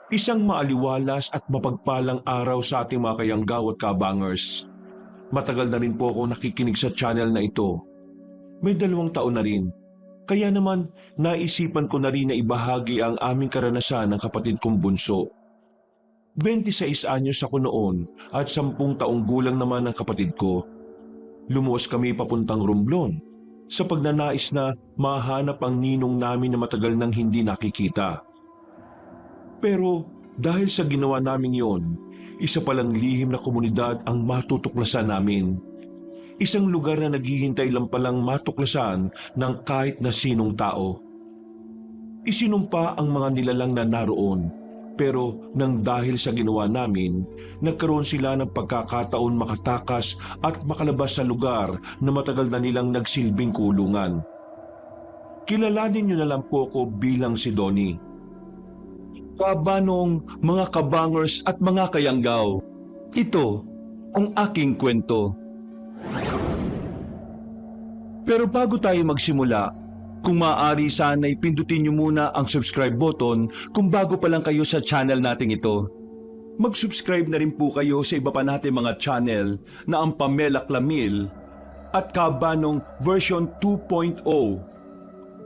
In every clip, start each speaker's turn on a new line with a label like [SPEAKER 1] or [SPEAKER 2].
[SPEAKER 1] Isang maaliwalas at mapagpalang araw sa ating mga kayanggaw at kabangers. Matagal na rin po ako nakikinig sa channel na ito. May 2 taon na rin. Kaya naman naisipan ko na rin na ibahagi ang aming karanasan ng kapatid kong bunso. 26 anyos ako noon at 10 taong gulang naman ang kapatid ko. Lumuwas kami papuntang Romblon sa pagnanais na mahanap ang ninong namin na matagal nang hindi nakikita. Pero dahil sa ginawa namin yon, isa palang lihim na komunidad ang matutuklasan namin. Isang lugar na naghihintay lang palang matuklasan ng kahit na sinong tao. Isinumpa ang mga nilalang na naroon, pero nang dahil sa ginawa namin, nagkaroon sila ng pagkakataon makatakas at makalabas sa lugar na matagal na nilang nagsilbing kulungan. Kilalanin niyo na lang po ko bilang si Donnie. Kabanong, mga kabangers at mga kayanggaw, ito ang aking kwento. Pero bago tayo magsimula, kung maaari sana'y pindutin niyo muna ang subscribe button kung bago pa lang kayo sa channel nating ito. Mag-subscribe na rin po kayo sa iba pa nating mga channel na ang Pamela Clamil at Kabanong version 2.0.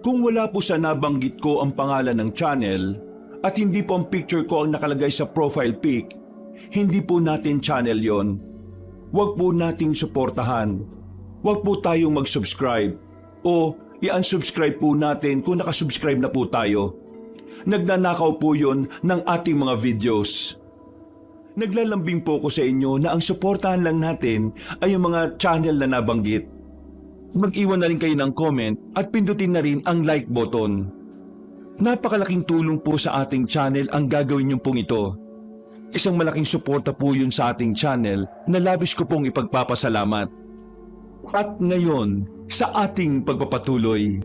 [SPEAKER 1] Kung wala po sa nabanggit ko ang pangalan ng channel, at hindi po ang picture ko ang nakalagay sa profile pic, hindi po natin channel yon. Huwag po nating suportahan. Huwag po tayong mag-subscribe o i-unsubscribe po natin kung nakasubscribe na po tayo. Nagnanakaw po yon ng ating mga videos. Naglalambing po ko sa inyo na ang suportahan lang natin ay ang mga channel na nabanggit. Mag-iwan na rin kayo ng comment at pindutin na rin ang like button. Napakalaking tulong po sa ating channel ang gagawin niyo pong ito. Isang malaking suporta po yun sa ating channel na labis ko pong ipagpapasalamat. At ngayon, sa ating pagpapatuloy.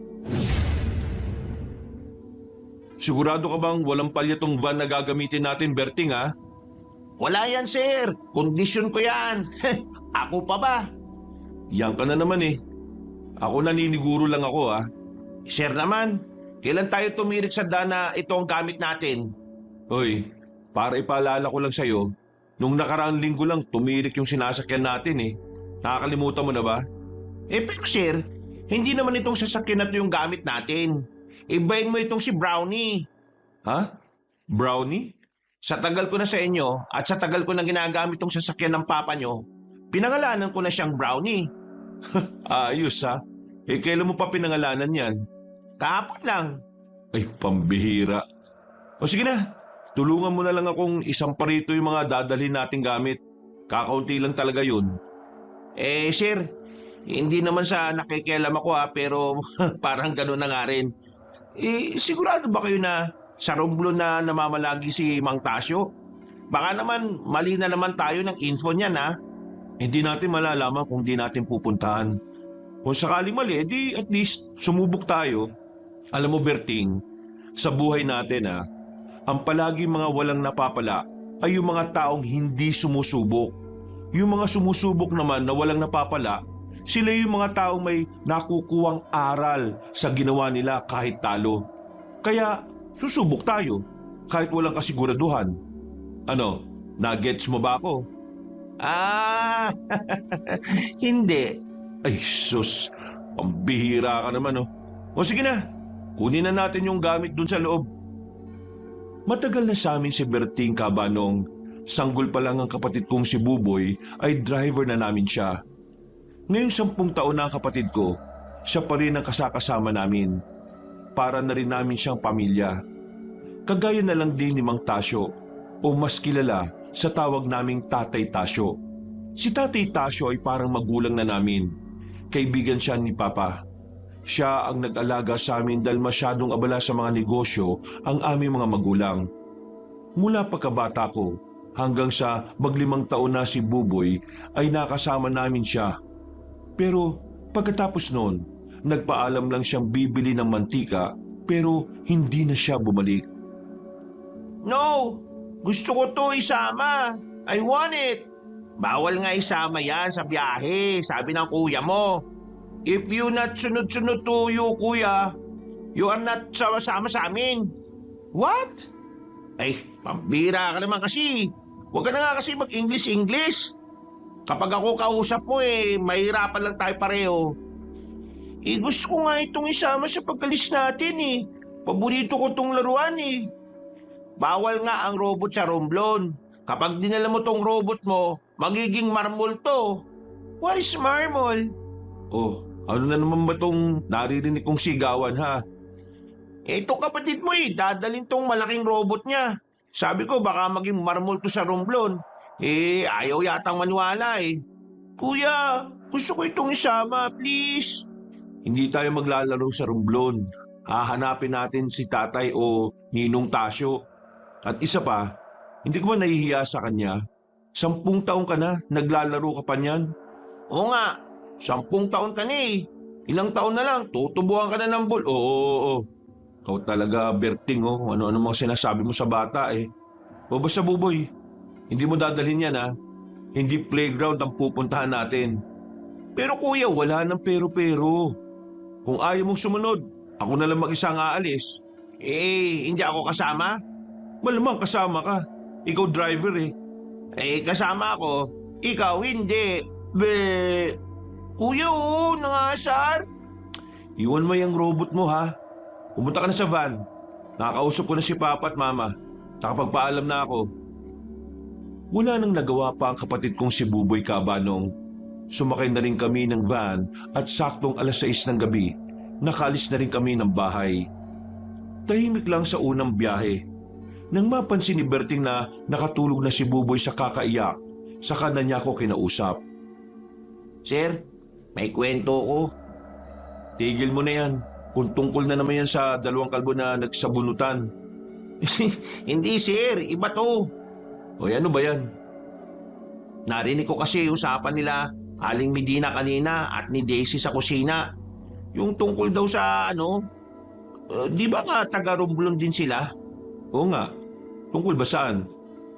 [SPEAKER 1] Sigurado ka bang walang palya tong van na gagamitin natin, Berting, ha?
[SPEAKER 2] Wala yan, sir. Kondisyon ko yan. Ako pa ba?
[SPEAKER 1] Yan ka na naman eh. Ako naniniguro lang ako, ha?
[SPEAKER 2] Sir naman, kailan tayo tumirik sa dana ito ang gamit natin?
[SPEAKER 1] Hoy, para ipaalala ko lang sa'yo, nung nakaraang linggo lang tumirik yung sinasakyan natin eh. Nakakalimutan mo na ba?
[SPEAKER 2] Pero sir, hindi naman itong sasakyan na ito yung gamit natin. Ibahin mo itong si Brownie.
[SPEAKER 1] Ha? Brownie?
[SPEAKER 2] Sa tagal ko na sa inyo at sa tagal ko na ginagamit itong sasakyan ng papa nyo, pinangalanan ko na siyang Brownie.
[SPEAKER 1] Ayos ha? Kailan mo pa pinangalanan yan?
[SPEAKER 2] Kahapon lang.
[SPEAKER 1] Ay, pambihira. O sige na, tulungan mo na lang akong isang parito yung mga dadalhin nating gamit. Kakaunti lang talaga yun.
[SPEAKER 2] Sir, hindi naman sa nakikialam ako pero parang gano'n na nga rin. Sigurado ba kayo na sa Romblon na namamalagi si Mang Tasyo? Baka naman mali na naman tayo ng info niyan ha?
[SPEAKER 1] Hindi natin malalaman kung di natin pupuntahan. Kung sakali mali, edi at least sumubok tayo. Alam mo, Berting, sa buhay natin ang palagi mga walang napapala ay yung mga taong hindi sumusubok. Yung mga sumusubok naman na walang napapala, sila yung mga taong may nakukuwang aral sa ginawa nila kahit talo. Kaya susubok tayo kahit walang kasiguraduhan. Ano, nagets mo ba ako?
[SPEAKER 2] Hindi.
[SPEAKER 1] Ay sus, pambihira ka naman oh. O sige na, kunin na natin yung gamit dun sa loob. Matagal na sa amin si Berting, Kabanong. Sanggol pa lang ang kapatid kong si Buboy ay driver na namin siya. Ngayong 10 taon na ang kapatid ko, siya pa rin ang kasakasama namin. Para na rin namin siyang pamilya. Kagaya na lang din ni Mang Tasyo, o mas kilala sa tawag naming Tatay Tasyo. Si Tatay Tasyo ay parang magulang na namin. Kaibigan siya ni Papa. Siya ang nag-alaga sa amin dahil masyadong abala sa mga negosyo ang aming mga magulang. Mula pagkabata ko hanggang sa 5 taon na si Buboy ay nakasama namin siya. Pero pagkatapos noon, nagpaalam lang siyang bibili ng mantika pero hindi na siya bumalik.
[SPEAKER 2] No! Gusto ko to isama. I want it. Bawal nga isama yan sa biyahe, sabi ng kuya mo. If you not sunod-sunod to you, kuya, you are not sama-sama sa amin. What? Ay, pambira ka naman kasi. Huwag ka na nga kasi mag-English-English. Kapag ako kausap mo mahirapan lang tayo pareho. Gusto ko nga itong isama sa pagkalis natin Paborito ko tong laruan Bawal nga ang robot sa Romblon. Kapag dinala mo tong robot mo, magiging marmol to. What is marmol?
[SPEAKER 1] Oh, ano na naman ba tong naririnig kong sigawan ha?
[SPEAKER 2] Itong kapatid mo dadalhin tong malaking robot niya. Sabi ko baka maging marmol to sa Romblon. Ayaw yatang maniwala Kuya, gusto ko itong isama, please.
[SPEAKER 1] Hindi tayo maglalaro sa Romblon. Hahanapin natin si tatay o Ninong Tasyo. At isa pa, hindi ko ba nahihiya sa kanya? 10 taong ka na, naglalaro ka pa niyan.
[SPEAKER 2] Oo nga, 10 taon ka na Ilang taon na lang, tutubuhan ka na ng ball.
[SPEAKER 1] Oo. Ikaw talaga, Berting, ano-ano mga sinasabi mo sa bata O basta, Buboy, hindi mo dadalhin yan Hindi playground ang pupuntahan natin. Pero kuya, wala nang pero-pero. Kung ayaw mong sumunod, ako na lang mag-isa ang aalis.
[SPEAKER 2] Hindi ako kasama?
[SPEAKER 1] Malamang kasama ka. Ikaw driver
[SPEAKER 2] Kasama ako. Ikaw hindi. Kuya nangasar.
[SPEAKER 1] Iwan mo yung robot mo ha. Pumunta ka na sa van. Nakakausap ko na si Papa at Mama. Nakapagpaalam na ako. Wala nang nagawa pa ang kapatid kong si Buboy Cabanong. Sumakay na rin kami ng van at saktong 6:00 ng gabi, nakalis na rin kami ng bahay. Tahimik lang sa unang biyahe. Nang mapansin ni Berting na nakatulog na si Buboy sa kakaiyak, saka na niya ako kinausap.
[SPEAKER 2] Sir, may kwento ko.
[SPEAKER 1] Tigil mo na yan. Kung tungkol na naman yan sa 2 kalbo na nagsabunutan.
[SPEAKER 2] Hindi sir, iba to.
[SPEAKER 1] O ano ba yan?
[SPEAKER 2] Narinig ko kasi usapan nila Aling Medina kanina at ni Daisy sa kusina. Yung tungkol daw sa di ba nga taga Romblon din sila?
[SPEAKER 1] Oo nga. Tungkol ba saan?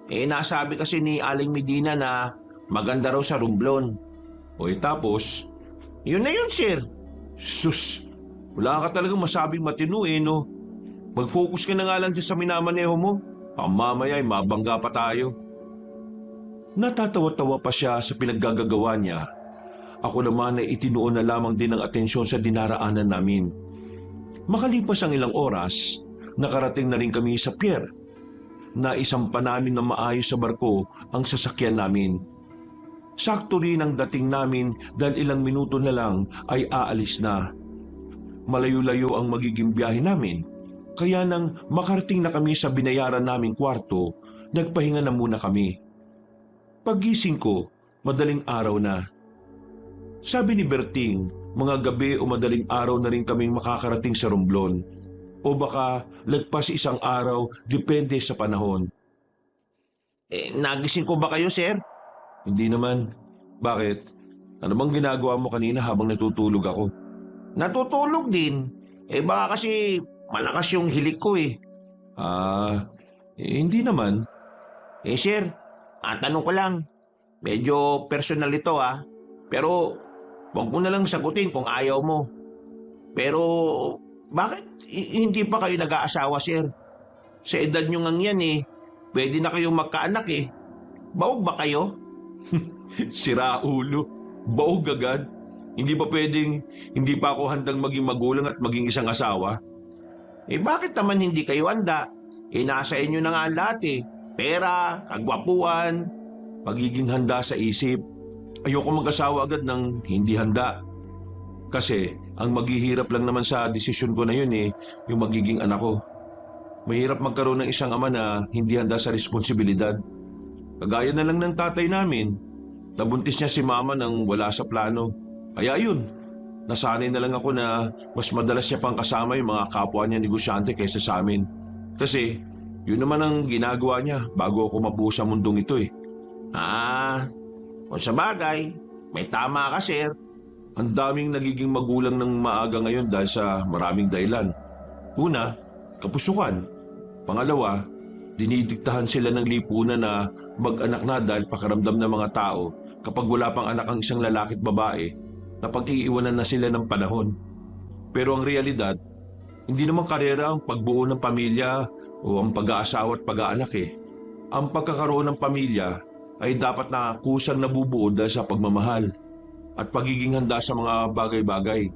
[SPEAKER 2] Nasabi kasi ni Aling Medina na maganda raw sa Romblon.
[SPEAKER 1] O tapos?
[SPEAKER 2] Yun na yun sir.
[SPEAKER 1] Sus, wala ka talagang masabing matino no? Mag-focus ka na nga lang dyan sa minamaneho mo. Mamaya mabangga pa tayo. Natatawa-tawa pa siya sa pinaggagawa niya. Ako naman ay itinuon na lamang din ang atensyon sa dinaraanan namin. Makalipas ang ilang oras, nakarating na rin kami sa pier. Naisampa namin na maayos sa barko ang sasakyan namin. Sakto rin ang dating namin dahil ilang minuto na lang ay aalis na. Malayo-layo ang magiging biyahe namin. Kaya nang makarating na kami sa binayaran naming kwarto, nagpahinga na muna kami. Paggising ko, madaling araw na. Sabi ni Berting, mga gabi o madaling araw na rin kaming makakarating sa Romblon. O baka lagpas 1 araw, depende sa panahon.
[SPEAKER 2] Nagising ko ba kayo sir?
[SPEAKER 1] Hindi naman. Bakit? Ano bang ginagawa mo kanina habang natutulog ako?
[SPEAKER 2] Natutulog din. Baka kasi malakas yung hilik ko
[SPEAKER 1] Hindi naman.
[SPEAKER 2] Sir, tanong ko lang. Medyo personal ito Pero huwag mo na lang sagutin kung ayaw mo. Pero bakit hindi pa kayo nag-aasawa sir? Sa edad nyo ngang yan pwede na kayong magkaanak Bawog ba kayo?
[SPEAKER 1] Sira ulo. Baog agad. Hindi ba pwedeng hindi pa ako handang maging magulang at maging isang asawa?
[SPEAKER 2] Bakit naman hindi kayo handa? Nasa inyo na nga ang lahat Pera, kagwapuan.
[SPEAKER 1] Pagiging handa sa isip. Ayoko mag-asawa agad ng hindi handa. Kasi ang maghihirap lang naman sa desisyon ko na yun yung magiging anak ko. Mahirap magkaroon ng isang ama na hindi handa sa responsibilidad. Kagaya na lang ng tatay namin. Nabuntis niya si mama nang wala sa plano. Kaya yun, nasanay na lang ako na mas madalas niya pang kasama yung mga kapwa niya negosyante kaysa sa amin. Kasi yun naman ang ginagawa niya bago ako mabuo sa mundong ito
[SPEAKER 2] Kung sa bagay, may tama ka sir.
[SPEAKER 1] Ang daming nagiging magulang ng maaga ngayon dahil sa maraming dahilan. Una, kapusukan. Pangalawa, dinidiktahan sila ng lipunan na mag-anak na dahil pakaramdam ng mga tao kapag wala pang anak ang isang lalaki at babae na pag-iiwanan na sila ng panahon. Pero ang realidad, hindi naman karera ang pagbuo ng pamilya
[SPEAKER 2] o ang pag-aasawa at pag-aanak eh. Ang pagkakaroon ng pamilya ay dapat na kusang nabubuo dahil sa pagmamahal at pagiging handa sa mga bagay-bagay.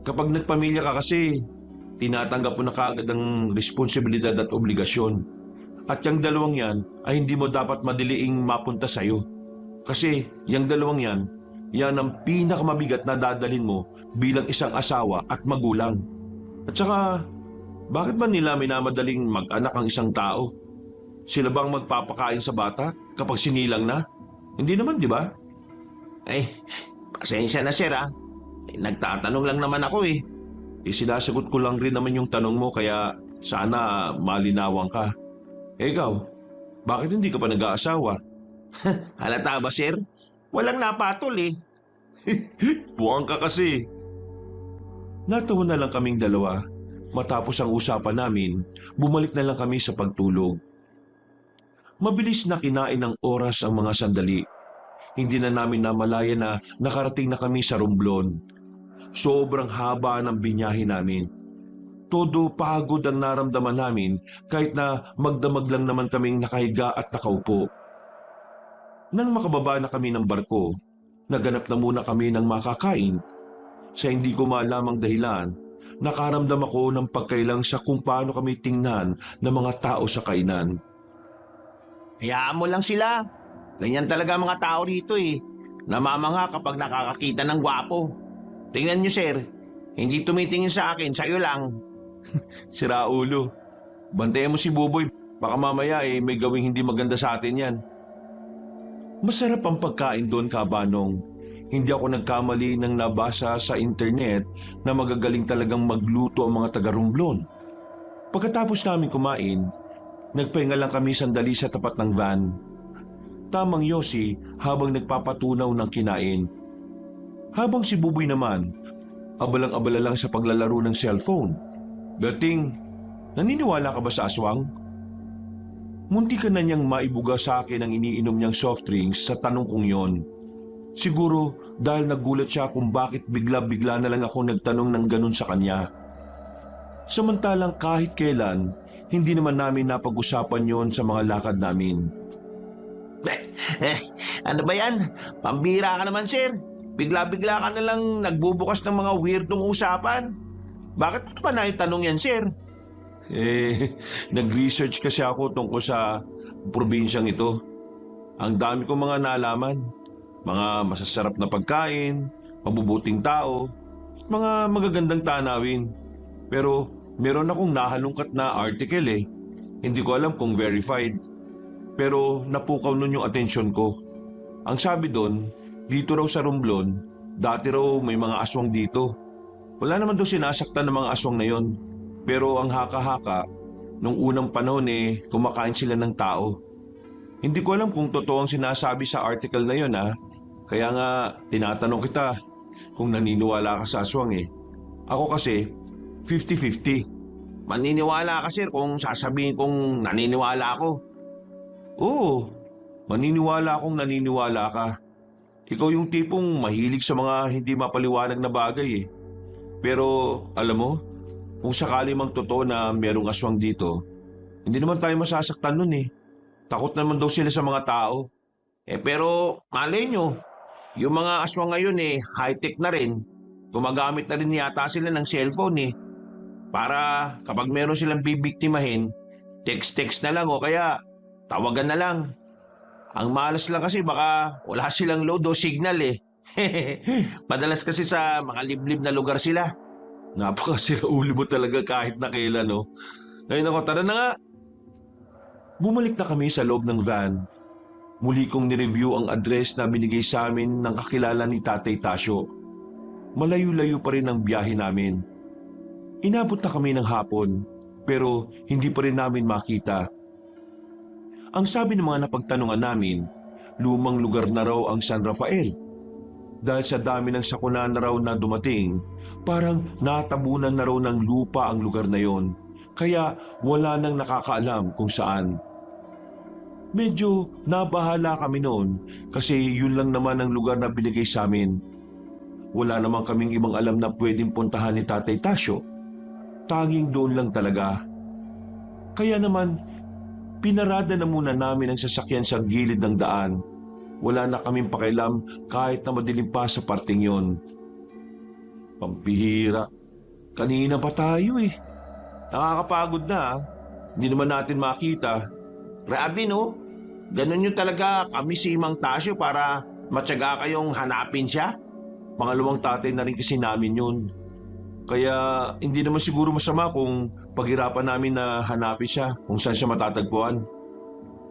[SPEAKER 2] Kapag nagpamilya ka kasi, tinatanggap mo na kaagad ang responsibilidad at obligasyon. At yung dalawang yan ay hindi mo dapat madiliing mapunta sa'yo. Kasi yung dalawang yan ang pinakamabigat na dadalhin mo bilang isang asawa at magulang. At saka, bakit ba nila minamadaling mag-anak ang isang tao? Sila bang magpapakain sa bata kapag sinilang na? Hindi naman, di ba? Eh, pasensya na sir ah. Nagtatanong lang naman ako eh. Sinasagot ko lang rin naman yung tanong mo kaya sana malinawan ka. Ikaw, bakit hindi ka pa nag-aasawa? Halata ba sir? Walang napatol eh. Buwang ka kasi. Natawa na lang kaming dalawa. Matapos ang usapan namin, bumalik na lang kami sa pagtulog. Mabilis na kinain ng oras ang mga sandali. Hindi na namin namalayan na nakarating na kami sa Romblon. Sobrang haba ng binyahe namin. Todo pagod ang naramdaman namin kahit na magdamag lang naman kaming nakahiga at nakaupo. Nang makababa na kami ng barko, naganap na muna kami ng makakain. Sa hindi ko maalamang dahilan, nakaramdam ako ng pagkailang sa kung paano kami tingnan ng mga tao sa kainan. Hayaan mo lang sila. Ganyan talaga ang mga tao rito eh. Namamangha kapag nakakakita ng gwapo. Tingnan nyo sir, hindi tumitingin sa akin, sa'yo lang. Sira ulo. Bantayan mo si Buboy, baka mamaya may gawing hindi maganda sa atin yan. Masarap ang pagkain doon, Kabanong. Hindi ako nagkamali nang nabasa sa internet na magagaling talagang magluto ang mga taga-Romblon. Pagkatapos namin kumain, nagpahinga lang kami sandali sa tapat ng van. Tamang yosi habang nagpapatunaw ng kinain. Habang si Buboy naman, abalang-abala lang sa paglalaro ng cellphone. Berting, naniniwala ka ba sa aswang? Munti ka na niyang maibuga sa akin ang iniinom niyang soft drinks sa tanong kong yon. Siguro dahil nagulat siya kung bakit bigla-bigla na lang ako nagtanong ng ganun sa kanya. Samantalang kahit kailan, hindi naman namin napag-usapan yon sa mga lakad namin. Ano ba yan? Pambira ka naman sir. Bigla-bigla ka na lang nagbubukas ng mga weirdong usapan. Bakit mo pa na itanong yan sir? Nag-research kasi ako tungkol sa probinsyang ito. Ang dami kong mga nalaman. Mga masasarap na pagkain, mabubuting tao, mga magagandang tanawin. Pero meron akong nahalungkat na article eh. Hindi ko alam kung verified. Pero napukaw nun yung atensyon ko. Ang sabi doon, dito raw sa Romblon, dati raw may mga aswang dito. Wala naman daw sinasaktan ng mga aswang na yon. Pero ang haka-haka, nung unang panahon kumakain sila ng tao. Hindi ko alam kung totoo ang sinasabi sa article na yon ha. Kaya nga tinatanong kita kung naniniwala ka sa aswang eh. Ako kasi, 50-50. Maniniwala ka sir kung sasabihin kong naniniwala ako. Oo, maniniwala akong naniniwala ka. Ikaw yung tipong mahilig sa mga hindi mapaliwanag na bagay eh. Pero alam mo, kung sakali mang totoo na merong aswang dito, hindi naman tayo masasaktan nun eh. Takot naman daw sila sa mga tao. Pero malay nyo, yung mga aswang ngayon high-tech na rin. Gumagamit na rin yata sila ng cellphone eh. Para kapag meron silang bibiktimahin, text-text na lang o kaya tawagan na lang. Ang malas lang kasi baka wala silang load o signal eh. Madalas kasi sa mga liblib na lugar sila. Napakasira ulo mo talaga kahit na kailan no. Ngayon ako, tara na nga. Bumalik na kami sa loob ng van. Muli kong nireview ang address na binigay sa amin ng kakilala ni Tatay Tasyo. Malayo-layo pa rin ang biyahe namin. Inabot na kami ng hapon, pero hindi pa rin namin makita. Ang sabi ng mga napagtanungan namin, lumang lugar na raw ang San Rafael. Dahil sa dami ng sakuna na raw na dumating, parang natabunan na raw ng lupa ang lugar na yon. Kaya wala nang nakakaalam kung saan. Medyo nabahala kami noon kasi yun lang naman ang lugar na binigay sa amin. Wala naman kaming ibang alam na pwedeng puntahan ni Tatay Tasyo. Tanging doon lang talaga.
[SPEAKER 1] Kaya naman, pinarada na muna namin ang sasakyan sa gilid ng daan. Wala na kaming pakialam kahit na madilim pa sa parting yon. Pampihira. Kanina pa tayo eh. Nakakapagod na ah. Hindi naman natin makita.
[SPEAKER 2] Grabe no? Ganun yun talaga kami si Mang Tasyo para matyaga kayong hanapin siya?
[SPEAKER 1] Pangalawang tatay na rin kasi namin yun. Kaya hindi naman siguro masama kung paghirapan namin na hanapin siya kung saan siya matatagpuan.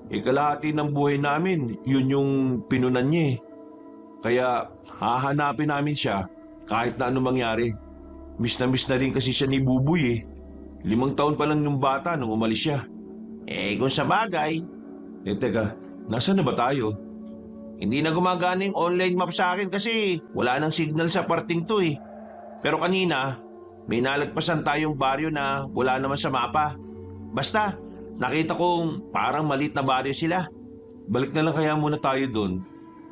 [SPEAKER 1] Kalahati ng buhay namin, yun yung pinunan niya eh. Kaya hahanapin namin siya kahit na anong mangyari. Miss na rin kasi siya ni Buboy eh. 5 taon pa lang yung bata nung umalis siya.
[SPEAKER 2] Kung sa bagay,
[SPEAKER 1] Teka, nasaan na ba tayo?
[SPEAKER 2] hindi na gumagana yung online map sa akin kasi wala nang signal sa parting to eh. Pero kanina, may nalagpasan tayong baryo na wala naman sa mapa. Basta, nakita kong parang malit na baryo sila.
[SPEAKER 1] Balik na lang kaya muna tayo doon.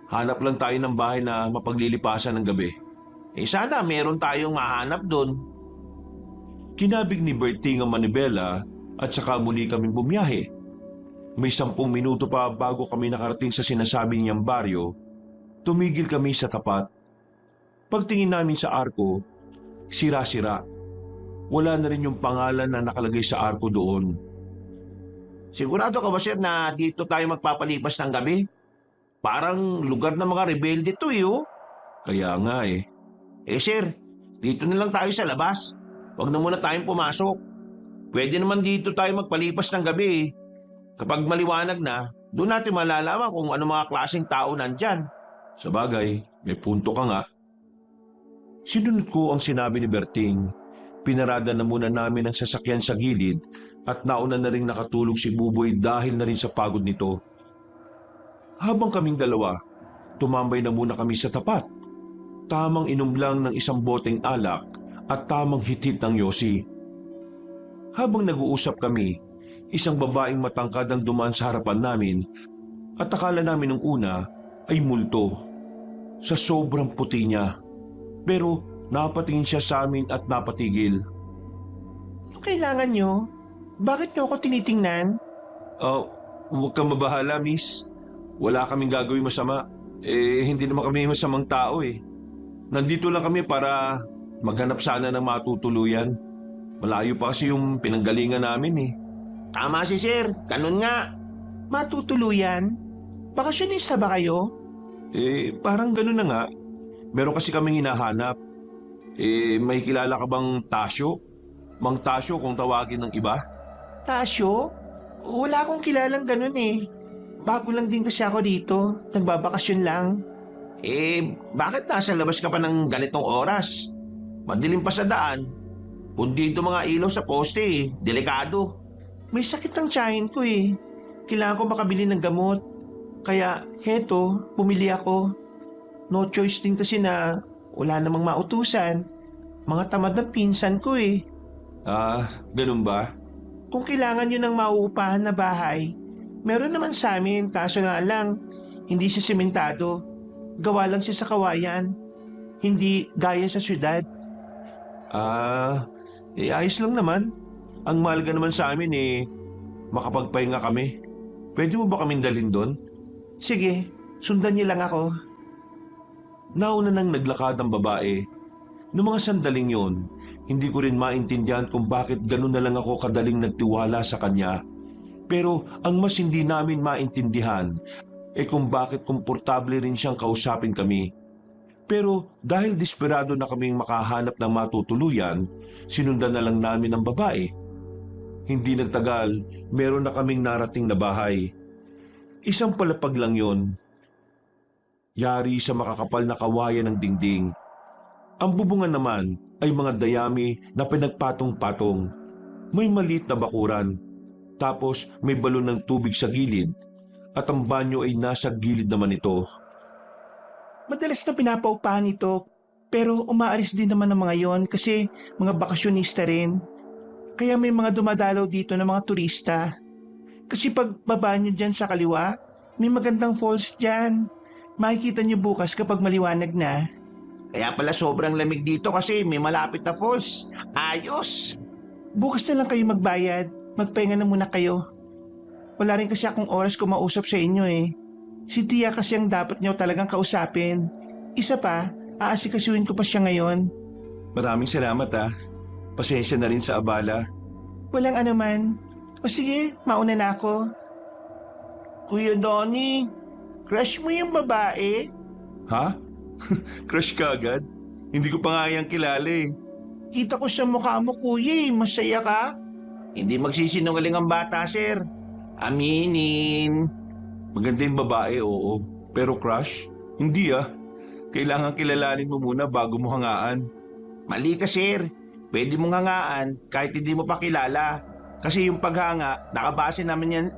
[SPEAKER 1] Hanap lang tayo ng bahay na mapaglilipasan ng gabi.
[SPEAKER 2] Sana meron tayong mahanap doon.
[SPEAKER 1] Kinabig ni Berting ang manibela at saka muli kaming bumiyahe. May 10 minuto pa bago kami nakarating sa sinasabi niyang baryo, tumigil kami sa tapat. Pagtingin namin sa arko, sira-sira. Wala na rin yung pangalan na nakalagay sa arko doon.
[SPEAKER 2] Sigurado ka ba sir na dito tayo magpapalipas ng gabi? Parang lugar ng mga rebelde to eh oh.
[SPEAKER 1] Kaya nga eh.
[SPEAKER 2] Sir, dito na lang tayo sa labas. Huwag na muna tayong pumasok. Pwede naman dito tayo magpalipas ng gabi eh. Kapag maliwanag na, doon natin malalaman kung ano mga klaseng tao nandyan.
[SPEAKER 1] Sa bagay, may punto ka nga. Sinunod ko ang sinabi ni Berting. Pinarada na muna namin ang sasakyan sa gilid at nauna na ring nakatulog si Buboy dahil na rin sa pagod nito. Habang kaming dalawa, tumambay na muna kami sa tapat. Tamang inom lang ng 1 boteng alak at tamang hitit ng yosi. Habang nag-uusap kami, isang babaeng matangkad ang dumaan sa harapan namin at akala namin nung una ay multo sa sobrang puti niya. Pero napatingin siya sa amin at napatigil.
[SPEAKER 2] Ano kailangan nyo? Bakit nyo ako tinitingnan?
[SPEAKER 1] Huwag kang mabahala, miss. Wala kaming gagawin masama. Hindi naman kami masamang tao eh. Nandito lang kami para maghanap sana ng matutuluyan. Malayo pa kasi yung pinanggalingan namin eh.
[SPEAKER 2] Tama si sir, ganun nga. Matutuluyan? Bakasyonista ba kayo?
[SPEAKER 1] Parang ganun na nga. Meron kasi kaming hinahanap. May kilala ka bang Tasyo? Mang Tasyo kung tawagin ng iba?
[SPEAKER 2] Tasyo? Wala akong kilalang ganun eh. Bago lang din kasi ako dito. Nagbabakasyon lang. Bakit nasa labas ka pa ng ganitong oras? Madilim pa sa daan. Pundido mga ilaw sa poste eh. Delikado. May sakit ang tiyahin ko eh. Kailangan ko makabili ng gamot. Kaya heto, pumili ako. No choice din kasi na wala namang mautusan. Mga tamad na pinsan ko eh.
[SPEAKER 1] Ganun ba?
[SPEAKER 2] Kung kailangan nyo ng mauupahan na bahay, meron naman sa amin kaso nga lang, hindi siya sementado. Gawa lang siya sa kawayan. Hindi gaya sa syudad.
[SPEAKER 1] Ayos lang naman. Ang mahalaga naman sa amin makapagpahinga kami. Pwede mo ba kaming dalhin doon?
[SPEAKER 2] Sige, sundan niyo lang ako.
[SPEAKER 1] Nauna nang naglakad ang babae. Noong mga sandaling yon, hindi ko rin maintindihan kung bakit ganun na lang ako kadaling nagtiwala sa kanya. Pero ang mas hindi namin maintindihan kung bakit komportable rin siyang kausapin kami. Pero dahil desperado na kaming makahanap ng matutuluyan, sinundan na lang namin ang babae. Hindi nagtagal, meron na kaming narating na bahay. Isang palapag lang yon. Yari sa makakapal na kawayan ng dingding. Ang bubungan naman ay mga dayami na pinagpatong-patong. May maliit na bakuran. Tapos may balon ng tubig sa gilid. At ang banyo ay nasa gilid naman ito.
[SPEAKER 2] Madalas na pinapaupahan ito, pero umaalis din naman ng mga yon kasi mga bakasyonista rin. Kaya may mga dumadalaw dito ng mga turista. Kasi pag baba nyo dyan sa kaliwa, may magandang falls dyan. Makikita nyo bukas kapag maliwanag na. Kaya pala sobrang lamig dito kasi may malapit na falls. Ayos! Bukas na lang kayo magbayad.
[SPEAKER 3] magpahinga na muna kayo. Wala rin kasi akong oras kumausap sa inyo eh. Si Tia kasi ang dapat niyo talagang kausapin. Isa pa, aasikasuhin ko pa siya ngayon.
[SPEAKER 1] Maraming salamat ah. Pasensya na rin sa abala.
[SPEAKER 3] Walang anuman. O sige, mauna na ako.
[SPEAKER 2] Kuya Donnie, crush mo yung babae?
[SPEAKER 1] Ha? Crush ka agad? Hindi ko pa nga yan kilala eh.
[SPEAKER 2] Kita ko sa mukha mo, kuya, masaya ka? Hindi magsisinungaling ang bata, sir. Aminin.
[SPEAKER 1] Maganda yung babae, oo. Pero crush? Hindi ah. Kailangan kilalanin mo muna bago mo hangaan.
[SPEAKER 2] Mali ka, sir. Pwede mong hangaan kahit hindi mo pa kilala. Kasi yung paghanga, nakabase naman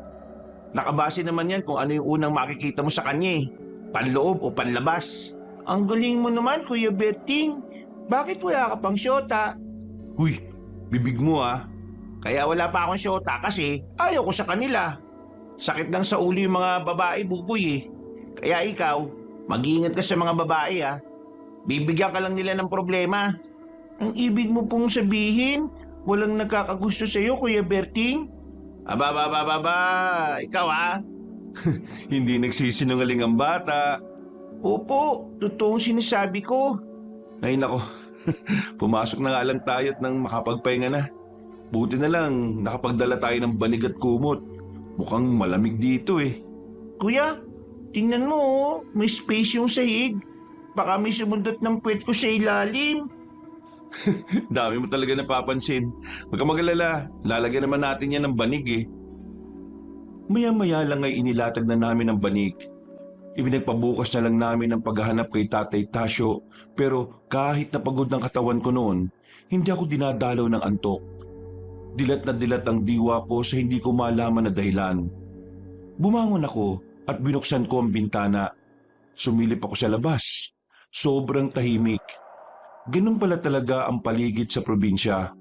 [SPEAKER 2] yan kung ano yung unang makikita mo sa kanya eh. Panloob o panlabas. Ang galing mo naman, Kuya Berting. Bakit wala ka pang syota?
[SPEAKER 1] Huy, bibig mo ah.
[SPEAKER 2] Kaya wala pa akong syota kasi ayaw ko sa kanila. Sakit lang sa ulo yung mga babae, buboy eh. Kaya ikaw, mag-iingat ka sa mga babae ah. Bibigyan ka lang nila ng problema. Ang ibig mo pong sabihin, walang nagkakagusto sa iyo, Kuya Berting? Aba, ikaw ah.
[SPEAKER 1] Hindi nagsisinungaling ang bata.
[SPEAKER 2] Opo, totoong sinasabi ko.
[SPEAKER 1] Ay nako, pumasok na nga lang tayo at nang makapagpahinga na. Buti na lang nakapagdala tayo ng banig at kumot. Mukhang malamig dito eh.
[SPEAKER 2] Kuya, tingnan mo oh, may space yung sahig. Baka may sumundot ng puwet ko sa ilalim.
[SPEAKER 1] Dami mo talaga napapansin. Huwag kang mag-alala, lalagyan naman natin yan ng banig eh. Maya-maya lang ay inilatag na namin ang banig. Ibinagpabukas na lang namin ang paghahanap kay Tatay Tasyo, pero kahit napagod ng katawan ko noon, hindi ako dinadalaw ng antok. Dilat na dilat ang diwa ko sa hindi ko malaman na dahilan. Bumangon ako at binuksan ko ang bintana. Sumilip ako sa labas. Sobrang tahimik. Ganun pala talaga ang paligid sa probinsya.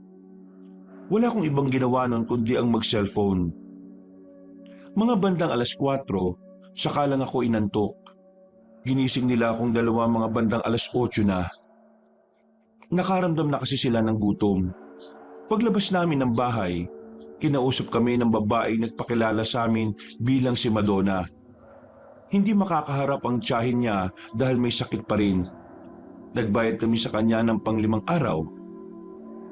[SPEAKER 1] Wala akong ibang ginawa noon kundi ang mag-cellphone. Mga bandang 4:00, saka lang ako inantok. Ginising nila akong mga bandang 8:00 na. Nakaramdam na kasi sila ng gutom. Paglabas namin ng bahay, kinausap kami ng babaeng nagpakilala sa amin bilang si Madonna. Hindi makakaharap ang tiyahin niya dahil may sakit pa rin. Nagbayad kami sa kanya ng 5 araw.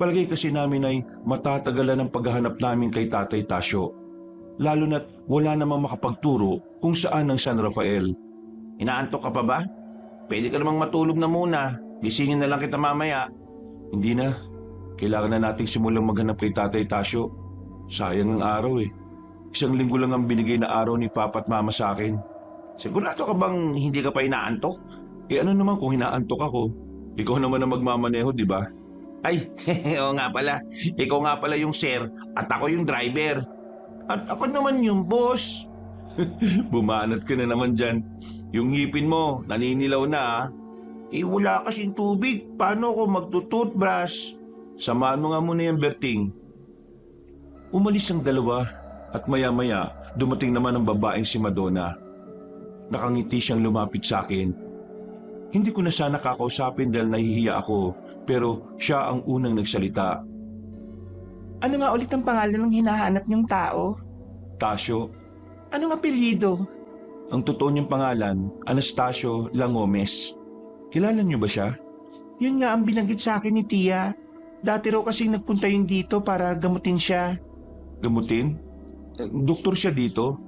[SPEAKER 1] Palagay kasi namin ay matatagalan ang paghahanap namin kay Tatay Tasyo. Lalo na't wala namang makapagturo kung saan ang San Rafael.
[SPEAKER 2] Inaantok ka pa ba? Pwede ka namang matulog na muna. Gisingin na lang kita mamaya.
[SPEAKER 1] Hindi na. Kailangan na nating simulang maghanap kay Tatay Tasyo. Sayang ang araw eh. 1 linggo lang ang binigay na araw ni Papa at Mama sa akin.
[SPEAKER 2] Sigurado ka bang hindi ka pa inaantok?
[SPEAKER 1] Eh ano naman kung hinaantok ako? Ikaw naman ang magmamaneho, di ba?
[SPEAKER 2] Ay, oo nga pala. Ikaw nga pala yung sir at ako yung driver. At ako naman yung boss.
[SPEAKER 1] Bumanat ka na naman dyan. Yung ngipin mo, naninilaw na ah.
[SPEAKER 2] Eh wala kasing tubig. Paano ako magtutoothbrush?
[SPEAKER 1] Samahan mo nga muna yung Berting. Umalis ang dalawa at maya-maya dumating naman ang babaeng si Madonna. Nakangiti siyang lumapit sa akin. Hindi ko na sana kakausapin dahil nahihiya ako, pero siya ang unang nagsalita.
[SPEAKER 3] Ano nga ulit ang pangalan ng hinahanap niyong tao?
[SPEAKER 1] Tasyo.
[SPEAKER 3] Anong apelyido?
[SPEAKER 1] Ang totoo niyang pangalan, Anastasio Langomez. Kilala niyo ba siya?
[SPEAKER 3] Yun nga ang binanggit sa akin ni Tia. Dati raw kasing nagpunta yun dito para gamutin siya.
[SPEAKER 1] Gamutin? Doktor siya dito?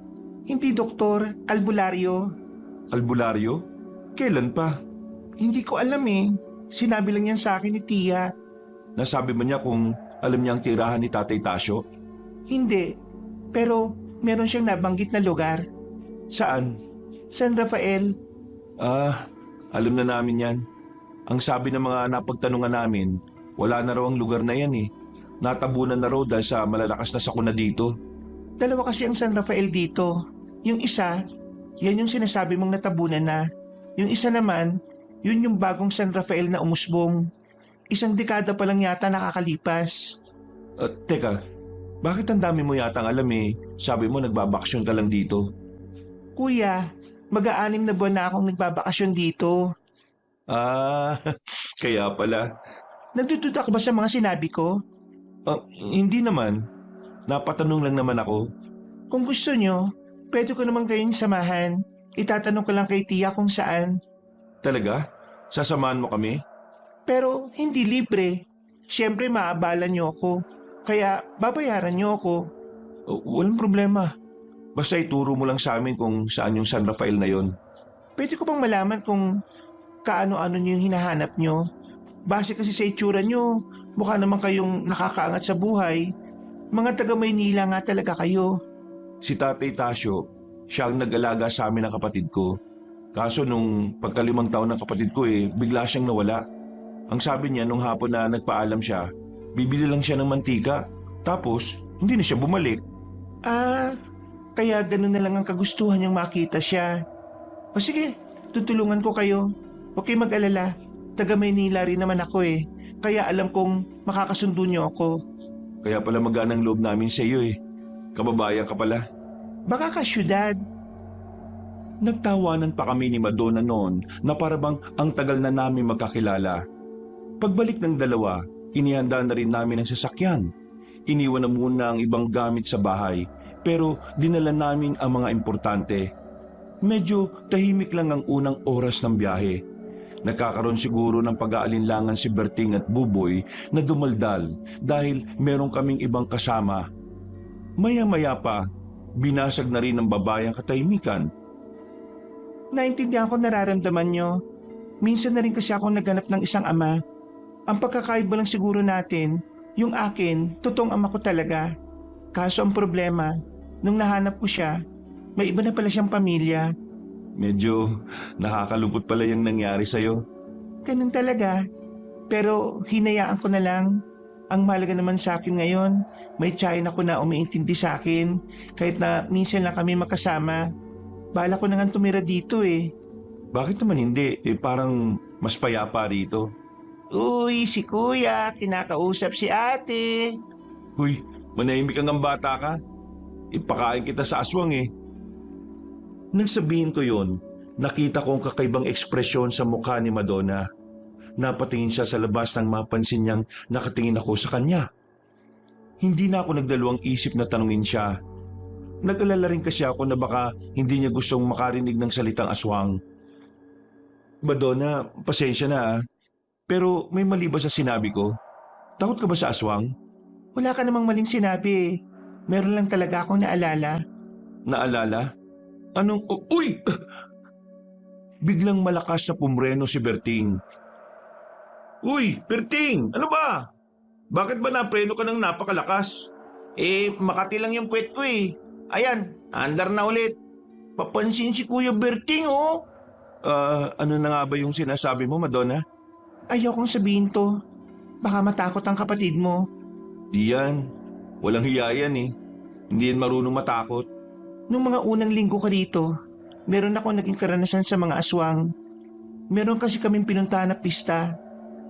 [SPEAKER 3] Hindi doktor, albularyo.
[SPEAKER 1] Albularyo? Kailan pa?
[SPEAKER 3] Hindi ko alam eh. Sinabi lang yan sa akin ni Tia.
[SPEAKER 1] Nasabi ba niya kung alam niya ang tirahan ni Tatay Tasyo?
[SPEAKER 3] Hindi. Pero meron siyang nabanggit na lugar.
[SPEAKER 1] Saan?
[SPEAKER 3] San Rafael.
[SPEAKER 1] Ah, alam na namin yan. Ang sabi ng mga napagtanungan namin, wala na raw ang lugar na yan eh. Natabunan na raw dahil sa malalakas na sakuna dito.
[SPEAKER 3] Dalawa kasi ang San Rafael dito. Yung isa, yan yung sinasabi mong natabunan na. Yung isa naman, yun yung bagong San Rafael na umusbong. 1 dekada pa lang yata nakakalipas.
[SPEAKER 1] Teka, bakit ang dami mo yatang alam eh? Sabi mo nagbabakasyon ka lang dito.
[SPEAKER 3] Kuya, mag-6 na buwan na akong nagbabakasyon dito.
[SPEAKER 1] Ah, kaya pala.
[SPEAKER 3] Nagdududa ka ba sa mga sinabi ko?
[SPEAKER 1] Hindi naman. Napatanong lang naman ako.
[SPEAKER 3] Kung gusto nyo, pwede ko naman kayong samahan. Itatanong ko lang kay Tia kung saan.
[SPEAKER 1] Talaga? Sasamahan mo kami?
[SPEAKER 3] Pero hindi libre. Siyempre maabala nyo ako. Kaya babayaran nyo ako.
[SPEAKER 1] Walang problema. Basta ituro mo lang sa amin kung saan yung San Rafael na yon.
[SPEAKER 3] Pwede ko bang malaman kung kaano-ano nyo yung hinahanap nyo? Base kasi sa itsura nyo, mukha naman kayong nakakaangat sa buhay. Mga taga Maynila nga talaga kayo.
[SPEAKER 1] Si Tatay Tasyo, siya ang nag-alaga sa amin ng kapatid ko. Kaso nung pagka-5 taon ng kapatid ko bigla siyang nawala. Ang sabi niya nung hapon na nagpaalam siya, bibili lang siya ng mantika. Tapos, hindi na siya bumalik.
[SPEAKER 3] Ah, kaya ganun na lang ang kagustuhan niyang makita siya. O sige, tutulungan ko kayo. Huwag kayong mag-alala. Taga Maynila rin naman ako Kaya alam kong makakasundo niyo ako.
[SPEAKER 1] Kaya pala magaan ang loob namin sa iyo Kababayan ka pala.
[SPEAKER 3] Baka ka syudad.
[SPEAKER 1] Nagtawanan pa kami ni Madonna noon na parabang ang tagal na namin magkakilala. Pagbalik ng dalawa, inihanda na rin namin ang sasakyan. Iniwan na muna ang ibang gamit sa bahay, pero dinala namin ang mga importante. Medyo tahimik lang ang unang oras ng biyahe. Nagkakaroon siguro ng pag-aalinlangan si Berting at Buboy na dumaldal dahil meron kaming ibang kasama. Maya-maya pa, binasag na rin ng babae ang katahimikan.
[SPEAKER 3] Naintindihan ko nararamdaman nyo. Minsan na rin kasi ako naghanap ng isang ama. Ang pagkakaiba lang siguro natin, yung akin, totoong ama ko talaga. Kaso ang problema, nung nahanap ko siya, may iba na pala siyang pamilya.
[SPEAKER 1] Medyo nakakalungkot pala yung nangyari sa'yo.
[SPEAKER 3] Ganun talaga. Pero hinayaan ko na lang. Ang mahalaga naman sa akin ngayon, may tiyahin ako na umiintindi sa akin. Kahit na minsan lang kami makasama. Bala ko na nga tumira dito
[SPEAKER 1] Bakit naman hindi? Parang mas payapa rito.
[SPEAKER 3] Uy, si kuya, kinakausap si ate.
[SPEAKER 1] Huy, manahimik kang ang bata ka. Ipakain kita sa aswang Nang sabihin ko yon, nakita ko ang kakaibang ekspresyon sa mukha ni Madonna. Napatingin siya sa labas nang mapansin niyang nakatingin ako sa kanya. Hindi na ako nagdalawang isip na tanungin siya. Nag-alala rin kasi ako na baka hindi niya gustong makarinig ng salitang aswang. Madonna, pasensya na Pero may mali ba sa sinabi ko? Takot ka ba sa aswang?
[SPEAKER 3] Wala ka namang maling sinabi. Meron lang talaga akong naalala.
[SPEAKER 1] Naalala? Anong... Uy! Biglang malakas na pumreno si Berting. Uy, Berting! Ano ba? Bakit ba napreno ka ng napakalakas?
[SPEAKER 2] Makati lang yung puwet ko Ayan, andar na ulit. Papansin si Kuya Berting
[SPEAKER 1] Ano na nga ba yung sinasabi mo, Madonna?
[SPEAKER 3] Ayokong sabihin to. Baka matakot ang kapatid mo.
[SPEAKER 1] Di yan. Walang hiya yan Hindi yan marunong matakot.
[SPEAKER 3] Nung mga unang linggo ka dito, meron ako naging karanasan sa mga aswang. Meron kasi kaming pinuntahan na pista.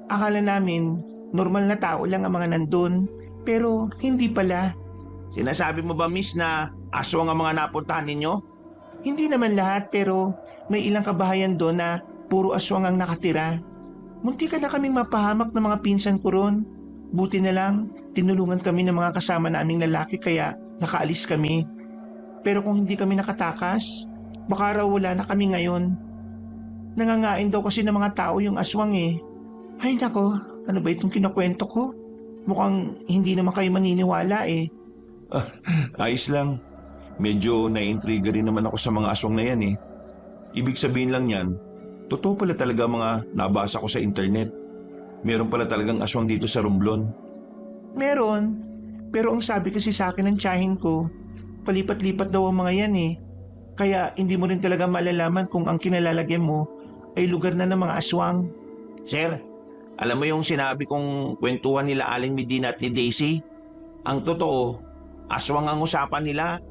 [SPEAKER 3] Akala namin, normal na tao lang ang mga nandun. Pero hindi pala.
[SPEAKER 2] Sinasabi mo ba, miss, na aswang ang mga napuntahan ninyo?
[SPEAKER 3] Hindi naman lahat pero may ilang kabahayan doon na puro aswang ang nakatira. Munti ka na kaming mapahamak ng mga pinsan ko ron. Buti na lang, tinulungan kami ng mga kasama naming lalaki kaya nakaalis kami. Pero kung hindi kami nakatakas, baka raw wala na kami ngayon. Nangangain daw kasi ng mga tao yung aswang Ay nako, ano ba itong kinukwento ko? Mukhang hindi naman kayo maniniwala
[SPEAKER 1] Ayos lang. Medyo naiintriga rin naman ako sa mga aswang na yan Ibig sabihin lang yan, totoo pala talaga mga nabasa ko sa internet. Meron pala talagang aswang dito sa Romblon.
[SPEAKER 3] Meron, pero ang sabi kasi sa akin ng tiyahin ko, palipat-lipat daw ang mga yan Kaya hindi mo rin talaga malalaman kung ang kinalalagyan mo ay lugar na ng mga aswang.
[SPEAKER 2] Sir, alam mo yung sinabi kong kwentuhan nila Aling Medina at ni Daisy? Ang totoo, aswang ang usapan nila.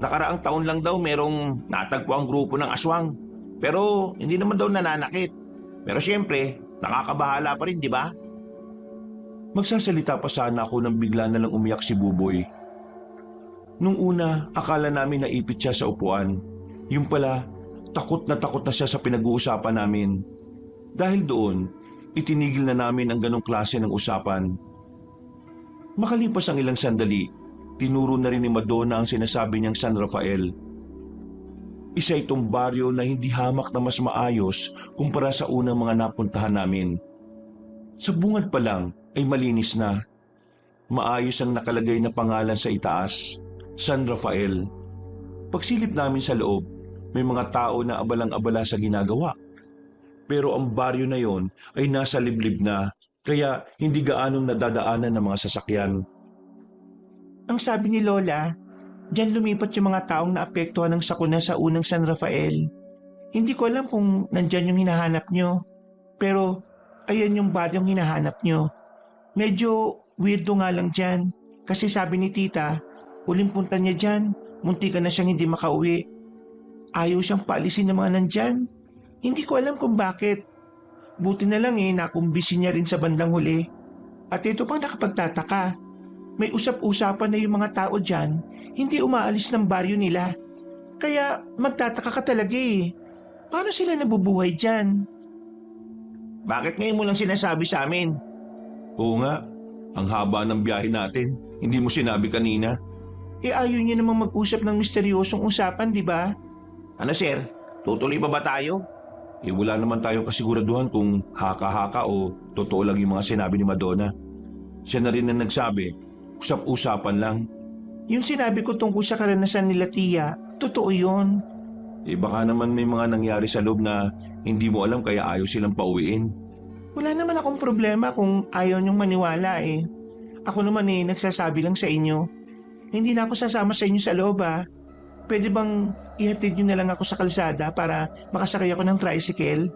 [SPEAKER 2] Nakaraang taon lang daw merong natagpo ang grupo ng aswang. Pero hindi naman daw nananakit. Pero siyempre, nakakabahala pa rin, di ba?
[SPEAKER 1] Magsasalita pa sana ako nang bigla na lang umiyak si Buboy. Nung una, akala namin naipit siya sa upuan. Yung pala, takot na siya sa pinag-uusapan namin. Dahil doon, itinigil na namin ang ganong klase ng usapan. Makalipas ang ilang sandali, tinuro na rin ni Madonna ang sinasabi niyang San Rafael. Isa itong baryo na hindi hamak na mas maayos kumpara sa unang mga napuntahan namin. Sa bungad pa lang ay malinis na. Maayos ang nakalagay na pangalan sa itaas, San Rafael. Pagsilip namin sa loob, may mga tao na abalang-abala sa ginagawa. Pero ang baryo na yon ay nasa liblib na, kaya hindi gaanong nadadaanan ng mga sasakyan.
[SPEAKER 3] Ang sabi ni Lola, diyan lumipat yung mga taong naapektuhan ng sakuna sa unang San Rafael. Hindi ko alam kung nandyan yung hinahanap nyo. Pero ayan yung baryong hinahanap nyo. Medyo weirdo nga lang dyan. Kasi sabi ni tita, huling punta niya dyan, munti ka na siyang hindi makauwi. Ayaw siyang paalisin ng mga nandyan. Hindi ko alam kung bakit. Buti na lang nakumbisi niya rin sa bandang huli. At ito pang nakapagtataka. May usap-usapan na yung mga tao dyan, hindi umaalis ng baryo nila. Kaya magtataka ka talaga Paano sila nabubuhay dyan?
[SPEAKER 2] Bakit ngayon mo lang sinasabi sa amin?
[SPEAKER 1] Oo nga, ang haba ng biyahe natin. Hindi mo sinabi kanina.
[SPEAKER 3] Ayaw niya namang mag-usap ng misteryosong usapan, di ba?
[SPEAKER 2] Ano sir, tutuloy pa ba tayo?
[SPEAKER 1] Wala naman tayong kasiguraduhan kung haka-haka o totoo lang yung mga sinabi ni Madonna. Siya na rin ang nagsabi, usap-usapan lang.
[SPEAKER 3] Yung sinabi ko tungkol sa karanasan nila Tia, totoo yun.
[SPEAKER 1] Baka naman may mga nangyari sa loob na hindi mo alam kaya ayaw silang pauwiin.
[SPEAKER 3] Wala naman akong problema kung ayaw niyong maniwala Ako naman nagsasabi lang sa inyo. Hindi na ako sasama sa inyo sa loob Pwede bang ihatid niyo na lang ako sa kalsada para makasakay ako ng tricycle?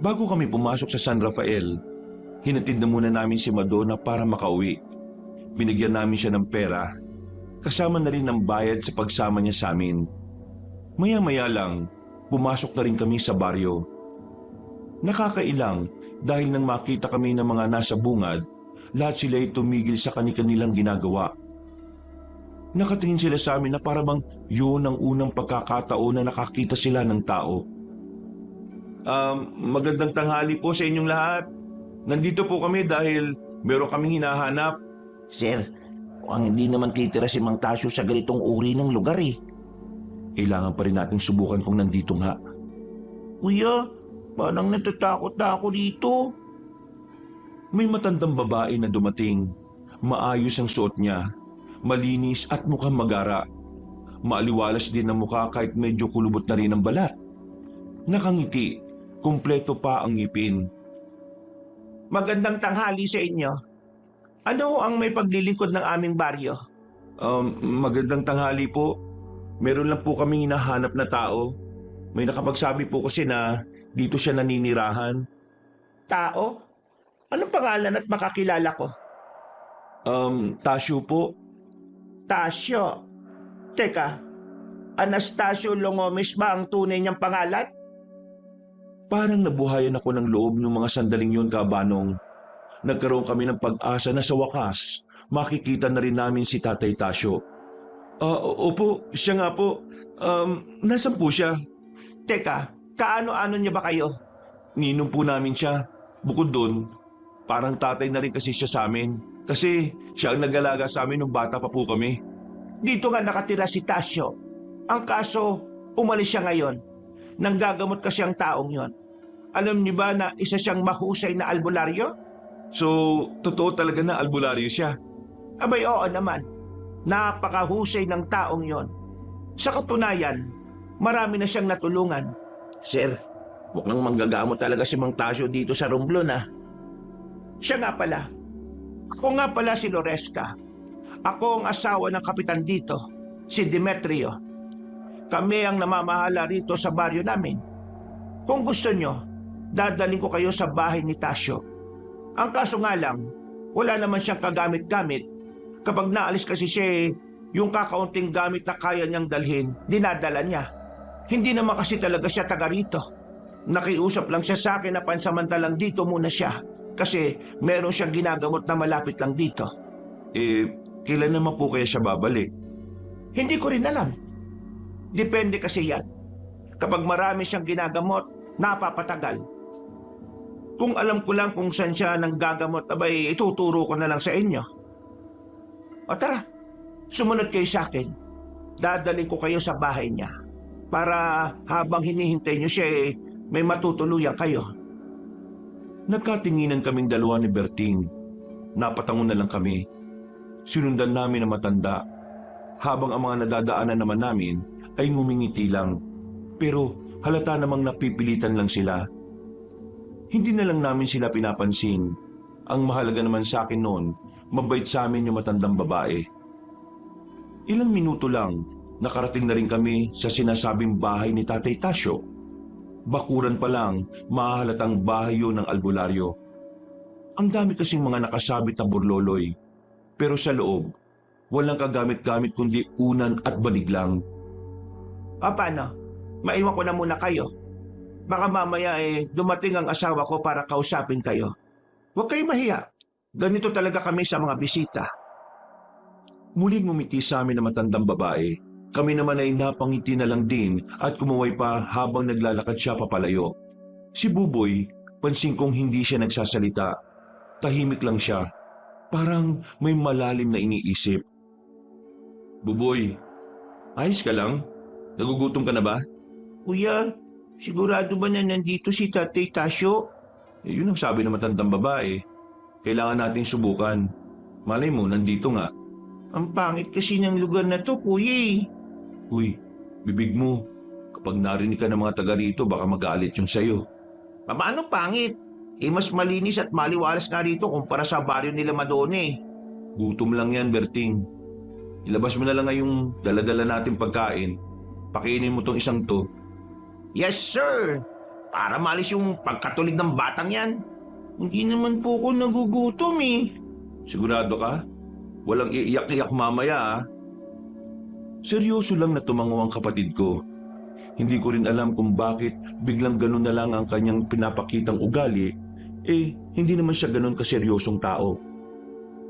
[SPEAKER 1] Bago kami pumasok sa San Rafael, hinatid na muna namin si Madonna para makauwi. Binigyan namin siya ng pera, kasama na rin ang bayad sa pagsama niya sa amin. Maya-maya lang, pumasok na rin kami sa baryo. Nakakailang dahil nang makita kami ng mga nasa bungad, lahat sila ay tumigil sa kani-kanilang ginagawa. Nakatingin sila sa amin na parang yun ang unang pagkakataon na nakakita sila ng tao. Magandang tanghali po sa inyong lahat. Nandito po kami dahil meron kaming hinahanap.
[SPEAKER 2] Sir, mukhang hindi naman titira si Mang Tasyo sa ganitong uri ng lugar
[SPEAKER 1] Kailangan pa rin nating subukan kung nandito nga.
[SPEAKER 3] Kuya, parang natatakot na ako dito.
[SPEAKER 1] May matandang babae na dumating. Maayos ang suot niya. Malinis at mukhang magara. Maaliwalas din ang mukha kahit medyo kulubot na rin ang balat. Nakangiti, kumpleto pa ang ngipin.
[SPEAKER 3] Magandang tanghali sa inyo. Ano ang may paglilingkod ng aming baryo?
[SPEAKER 1] Magandang tanghali po. Meron lang po kaming hinahanap na tao. May nakapagsabi po kasi na dito siya naninirahan.
[SPEAKER 3] Tao? Anong pangalan at makakilala ko?
[SPEAKER 1] Tasyo po.
[SPEAKER 3] Tasyo. Teka, Anastasio Longomes ba ang tunay niyang pangalan?
[SPEAKER 1] Parang nabuhayan ako ng loob ng mga sandaling yon, Kabanong. Nagkaroon kami ng pag-asa na sa wakas, makikita na rin namin si Tatay Tasyo. Opo, siya nga po. Nasaan po siya?
[SPEAKER 3] Teka, kaano-ano niya ba kayo?
[SPEAKER 1] Ninong po namin siya. Bukod doon, parang tatay na rin kasi siya sa amin. Kasi siya ang nag-alaga sa amin nung bata pa po kami.
[SPEAKER 3] Dito nga nakatira si Tasyo. Ang kaso, umalis siya ngayon. Nanggagamot kasi ang taong yon. Alam niyo ba na isa siyang mahusay na albularyo?
[SPEAKER 1] So, totoo talaga na albularyo siya?
[SPEAKER 3] Abay, oo naman. Napakahusay ng taong yon. Sa katunayan, marami na siyang natulungan.
[SPEAKER 2] Sir, mukhang manggagamot talaga si Mang Tasyo dito sa Romblon
[SPEAKER 3] Siya nga pala. Ako nga pala si Loresca. Ako ang asawa ng kapitan dito, si Demetrio. Kami ang namamahala rito sa baryo namin. Kung gusto nyo, dadalhin ko kayo sa bahay ni Tasyo. Ang kaso nga lang, wala naman siyang kagamit-gamit. Kapag naalis kasi siya, yung kakaunting gamit na kaya niyang dalhin, dinadala niya. Hindi naman kasi talaga siya taga rito. Nakiusap lang siya sa akin na pansamantalang dito muna siya. Kasi meron siyang ginagamot na malapit lang dito.
[SPEAKER 1] Kailan naman po kaya siya babalik?
[SPEAKER 3] Hindi ko rin alam. Depende kasi yan. Kapag marami siyang ginagamot, napapatagal. Kung alam ko lang kung saan siya nang gagamot, abay ituturo ko na lang sa inyo. O tara, Sumunod kayo sa akin. Dadalhin ko kayo sa bahay niya para habang hinihintay niyo siya may matutuluyan kayo.
[SPEAKER 1] Nagkatinginan kaming dalawa ni Berting. Napatangon na lang kami. Sinundan namin ang matanda. Habang ang mga nadadaanan naman namin ay ngumingiti lang. Pero halata namang napipilitan lang sila. Hindi na lang namin sila pinapansin. Ang mahalaga naman sa akin noon, mabait sa amin yung matandang babae. Ilang minuto lang, nakarating na rin kami sa sinasabing bahay ni Tatay Tasyo. Bakuran pa lang, mahahalatang bahay yun ng albularyo. Ang dami kasing mga nakasabit na burloloy. Pero sa loob, walang kagamit-gamit kundi unan at banig lang.
[SPEAKER 3] Paano? Maiwan ko na muna kayo. Baka mamaya dumating ang asawa ko para kausapin kayo. Huwag kayong mahiya. Ganito talaga kami sa mga bisita.
[SPEAKER 1] Muling ngumiti sa amin ang matandang babae. Kami naman ay napangiti na lang din at kumuway pa habang naglalakad siya papalayo. Si Buboy, pansin kong hindi siya nagsasalita. Tahimik lang siya. Parang may malalim na iniisip. Buboy, ayos ka lang? Nagugutom ka na ba?
[SPEAKER 3] Kuya, sigurado ba na nandito si Tatay Tasyo?
[SPEAKER 1] Yun ang sabi ng matandang babae. Kailangan nating subukan. Malay mo, nandito nga.
[SPEAKER 3] Ang pangit kasi ng lugar na to, kuya.
[SPEAKER 1] Uy, bibig mo. Kapag narinig ka ng mga taga rito, baka magalit yung sayo.
[SPEAKER 3] Paano pangit? Mas malinis at maliwalas nga rito kumpara sa baryo nila Madone.
[SPEAKER 1] Gutom lang yan, Berting. Ilabas mo na lang ngayong dala-dala natin pagkain. Pakainin mo tong isang to.
[SPEAKER 3] Yes, sir. Para malis yung pagkatulig ng batang yan. Hindi naman po ako nagugutom
[SPEAKER 1] Sigurado ka? Walang iiyak-iyak mamaya ah. Seryoso lang na tumango ang kapatid ko. Hindi ko rin alam kung bakit biglang ganun na lang ang kanyang pinapakitang ugali. Hindi naman siya ganun kaseryosong tao.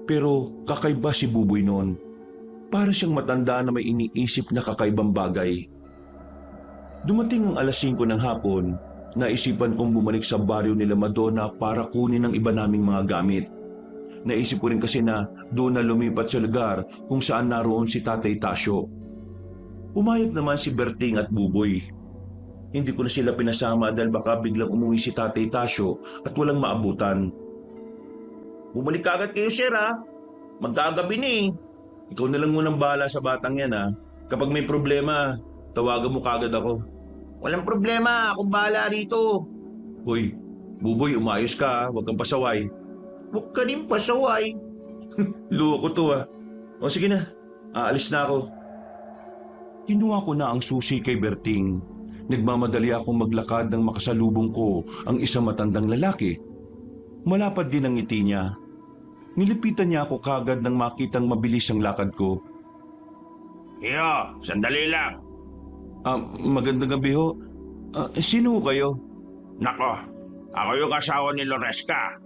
[SPEAKER 1] Pero kakaiba si Buboy noon. Para siyang matanda na may iniisip na kakaibang bagay. Dumating ang alas 5 ng hapon, naisipan kong bumalik sa baryo nila Madonna para kunin ang iba naming mga gamit. Naisip ko rin kasi na doon na lumipat sa lugar kung saan naroon si Tatay Tasyo. Umayag naman si Berting at Buboy. Hindi ko na sila pinasama dahil baka biglang umuwi si Tatay Tasyo at walang maabutan.
[SPEAKER 3] Bumalik agad kayo, sir, ha? Magkagabi na
[SPEAKER 1] Ikaw na lang munang bahala sa batang yan ha. Kapag may problema, tawagan mo kagad ako.
[SPEAKER 3] Walang problema, akong bahala rito.
[SPEAKER 1] Hoy, Buboy, umayos ka ha. Huwag kang pasaway.
[SPEAKER 3] Huwag ka rin pasaway.
[SPEAKER 1] Loko to ha. O sige na, aalis na ako. Kinuha ko na ang susi kay Berting. Nagmamadali akong maglakad nang makasalubong ko ang isang matandang lalaki. Malapad din ang ngiti niya. Nilipitan niya ako kagad nang makitang mabilis ang lakad ko.
[SPEAKER 2] Iyo, sandali lang.
[SPEAKER 1] Magandang gabi ho. Sino kayo?
[SPEAKER 2] Nako, ako yung asawa ni Loresca.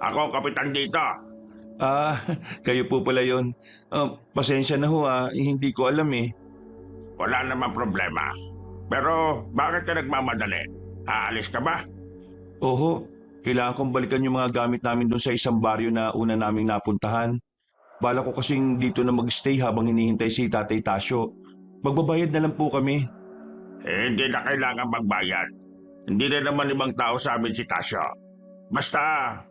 [SPEAKER 2] Ako kapitan dito.
[SPEAKER 1] Kayo po pala yun. Pasensya na ho hindi ko alam
[SPEAKER 2] Wala namang problema. Pero bakit ka nagmamadali? Aalis ka ba?
[SPEAKER 1] Oho, kailangan kong balikan yung mga gamit namin doon sa isang baryo na una naming napuntahan. Bala ko kasing dito na mag-stay habang hinihintay si Tatay Tasyo. Magbabayad na lang po kami.
[SPEAKER 2] Hindi na kailangan magbayad. Hindi na naman ibang tao sa amin si Tasyo. Basta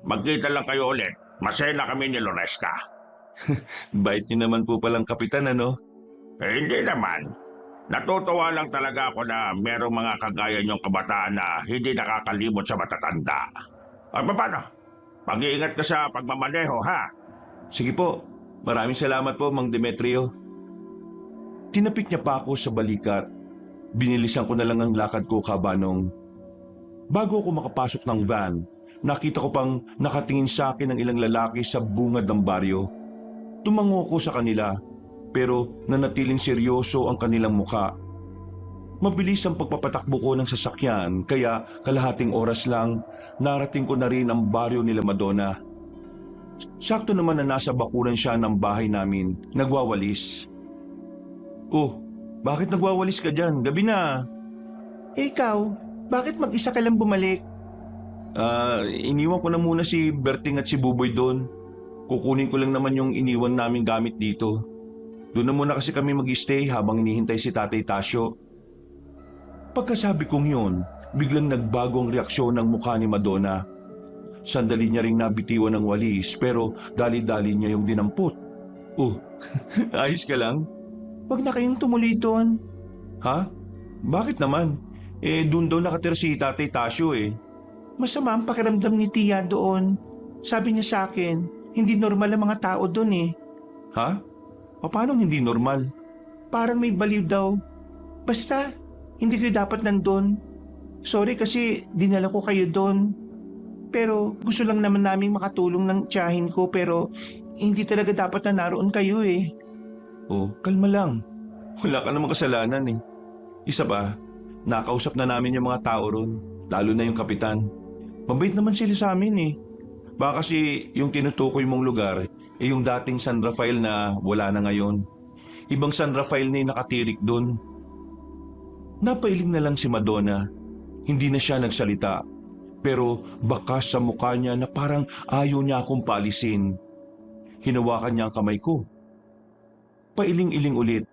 [SPEAKER 2] magkita lang kayo ulit. Masaya na kami ni Loresca.
[SPEAKER 1] Bait niyo naman po palang kapitan, ano?
[SPEAKER 2] Hindi naman. Natutuwa lang talaga ako na merong mga kagaya niyong kabataan na hindi nakakalimot sa matatanda. Paano? Mag-iingat ka sa pagmamaneho, ha?
[SPEAKER 1] Sige po. Maraming salamat po, Mang Demetrio. Tinapik niya pa ako sa balikat. Binilisan ko na lang ang lakad ko, Kabanong. Bago ako makapasok ng van, nakita ko pang nakatingin sa akin ang ilang lalaki sa bungad ng baryo. Tumango ko sa kanila, pero nanatiling seryoso ang kanilang mukha. Mabilis ang pagpapatakbo ko ng sasakyan, kaya kalahating oras lang, narating ko na rin ang baryo nila Madonna. Sakto naman na nasa bakuran siya ng bahay namin, nagwawalis. Oh, bakit nagwawalis ka dyan? Gabi na.
[SPEAKER 3] Ikaw, bakit mag-isa ka lang bumalik?
[SPEAKER 1] Iniwan ko na muna si Berting at si Buboy doon. Kukunin ko lang naman yung iniwan naming gamit dito. Doon na muna kasi kami mag-stay habang hinihintay si Tatay Tasyo. Pagkasabi kong yun, biglang nagbago ang reaksyon ng mukha ni Madonna. Sandali niya ring nabitiwan ng walis pero dali-dali niya yung dinampot. Oh, ayos ka lang?
[SPEAKER 3] Huwag na kayong tumuloy doon.
[SPEAKER 1] Ha? Bakit naman? Doon daw nakatira si Tatay Tasyo eh.
[SPEAKER 3] Masama ang pakiramdam ni Tia doon. Sabi niya sa akin, hindi normal ang mga tao doon eh.
[SPEAKER 1] Ha? Paano hindi normal?
[SPEAKER 3] Parang may baliw daw. Basta, hindi kayo dapat nandun. Sorry kasi dinala ko kayo doon. Pero gusto lang naman naming makatulong ng tiyahin ko pero hindi talaga dapat na naroon kayo eh.
[SPEAKER 1] Oh, kalma lang. Wala ka namang kasalanan eh. Isa pa, nakausap na namin yung mga tao ron, lalo na yung kapitan. Mabait naman sila sa amin eh. Baka kasi yung tinutukoy mong lugar yung dating San Rafael na wala na ngayon. Ibang San Rafael na yung nakatirik doon. Napailing na lang si Madonna. Hindi na siya nagsalita. Pero bakas sa mukha niya na parang ayaw niya akong paalisin. Hinawakan niya ang kamay ko. Pailing-iling ulit.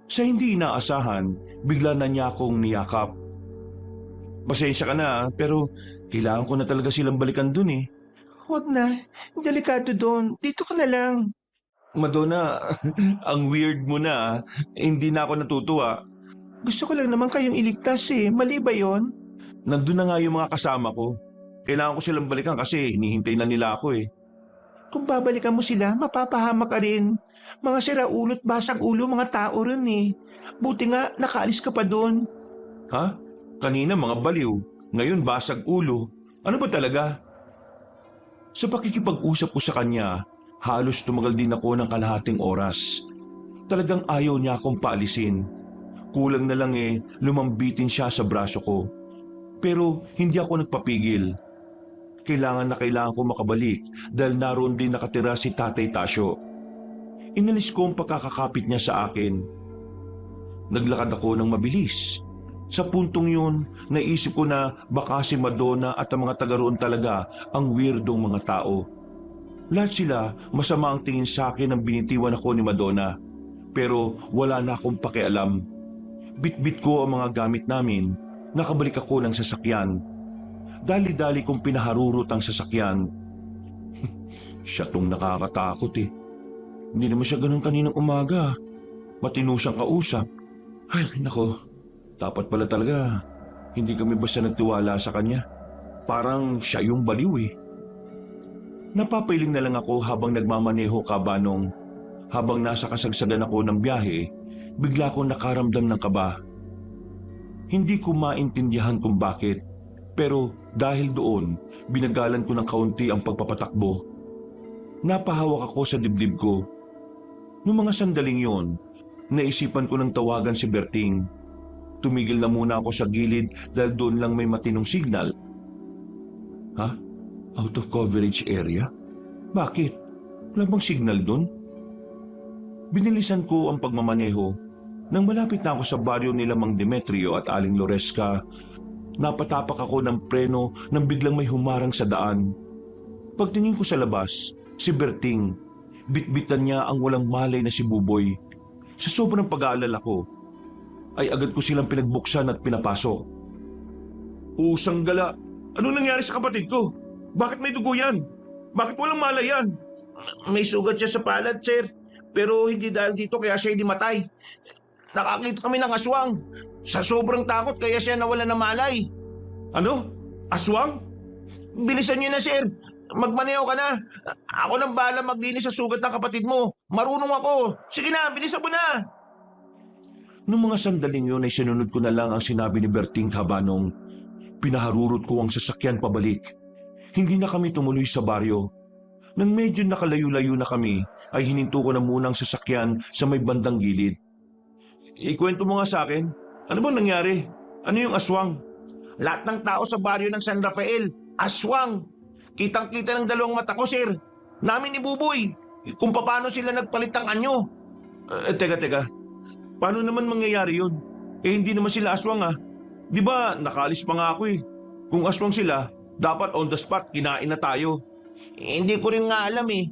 [SPEAKER 1] Sa hindi inaasahan, bigla na niya akong niyakap. Pasensya ka na pero kailangan ko na talaga silang balikan dun eh.
[SPEAKER 3] Huwag na, delikado doon. Dito ka na lang.
[SPEAKER 1] Madonna, ang weird mo na. Hindi na ako natutuwa.
[SPEAKER 3] Gusto ko lang naman kayong iligtas eh. Mali ba yon?
[SPEAKER 1] Nandun na nga yung mga kasama ko. Kailangan ko silang balikan kasi hinihintay na nila ako eh.
[SPEAKER 3] Kung babalikan mo sila, mapapahama ka rin. Mga siraulo't basag ulo mga tao rin eh. Buti nga, nakaalis ka pa doon.
[SPEAKER 1] Ha? Kanina mga baliw. Ngayon basag ulo. Ano ba talaga? Sa pakikipag-usap ko sa kanya, halos tumagal din ako ng kalahating oras. Talagang ayaw niya akong paalisin. Kulang na lang lumambitin siya sa braso ko. Pero hindi ako nagpapigil. Kailangan na kailangan ko makabalik dahil naroon din nakatira si Tatay Tasyo. Inalis ko ang pagkakakapit niya sa akin. Naglakad ako ng mabilis. Sa puntong yun, naisip ko na baka si Madonna at ang mga taga roon talaga ang weirdong mga tao. Lahat sila masama ang tingin sa akin nang binitiwan ako ni Madonna. Pero wala na akong pakialam. Bit-bit ko ang mga gamit namin. Nakabalik ako ng sasakyan. Dali-dali kong pinaharurot ang sasakyan. Siya tong nakakatakot eh. Hindi naman siya ganun kaninang umaga. Matino siyang kausap. Ay, nako. Dapat pala talaga, hindi kami basta nagtiwala sa kanya. Parang siya yung baliw eh. Napapailing na lang ako habang nagmamaneho kabanong. Habang nasa kasagsagan ako ng biyahe, bigla akong nakaramdam ng kaba. Hindi ko maintindihan kung bakit, pero dahil doon, binagalan ko ng kaunti ang pagpapatakbo. Napahawak ako sa dibdib ko. Noong mga sandaling yon, naisipan ko ng tawagan si Berting. Tumigil na muna ako sa gilid dahil doon lang may matinong signal. Ha? Out of coverage area? Bakit? Wala bang signal doon? Binilisan ko ang pagmamaneho. Nang malapit na ako sa baryo nila Mang Demetrio at Aling Loresca, napatapak ako ng preno nang biglang may humarang sa daan. Pagtingin ko sa labas, si Berting. Bitbitan niya ang walang malay na si Buboy. Sa sobrang pag-aalala ko, ay agad ko silang pinagbuksan at pinapasok. Usang gala, ano nangyari sa kapatid ko? Bakit may dugo yan? Bakit walang malay yan?
[SPEAKER 2] May sugat siya sa palad, sir. Pero hindi dahil dito kaya siya hindi matay. Nakakita kami ng aswang. Sa sobrang takot kaya siya nawala ng malay.
[SPEAKER 1] Ano? Aswang?
[SPEAKER 2] Bilisan niyo na, sir. Magmaneho ka na. Ako nang bahala maglinis sa sugat ng kapatid mo. Marunong ako. Sige na, bilisan mo na.
[SPEAKER 1] Noong mga sandaling yun ay sinunod ko na lang ang sinabi ni Berting Habanong. Pinaharurot ko ang sasakyan pabalik. Hindi na kami tumuloy sa baryo. Nang medyo nakalayo-layo na kami, ay hininto ko na muna ang sasakyan sa may bandang gilid. Ikwento mo nga sa akin, ano bang nangyari? Ano yung aswang?
[SPEAKER 2] Lahat ng tao sa baryo ng San Rafael, aswang. Kitang-kita ng dalawang mata ko, sir. Namin ni Buboy. Kung paano sila nagpalit ng anyo.
[SPEAKER 1] Teka. Paano naman mangyayari yun? Hindi naman sila aswang ah. Di ba nakaalis pa nga ako eh. Kung aswang sila, dapat on the spot kinain na tayo.
[SPEAKER 2] Hindi ko rin nga alam eh.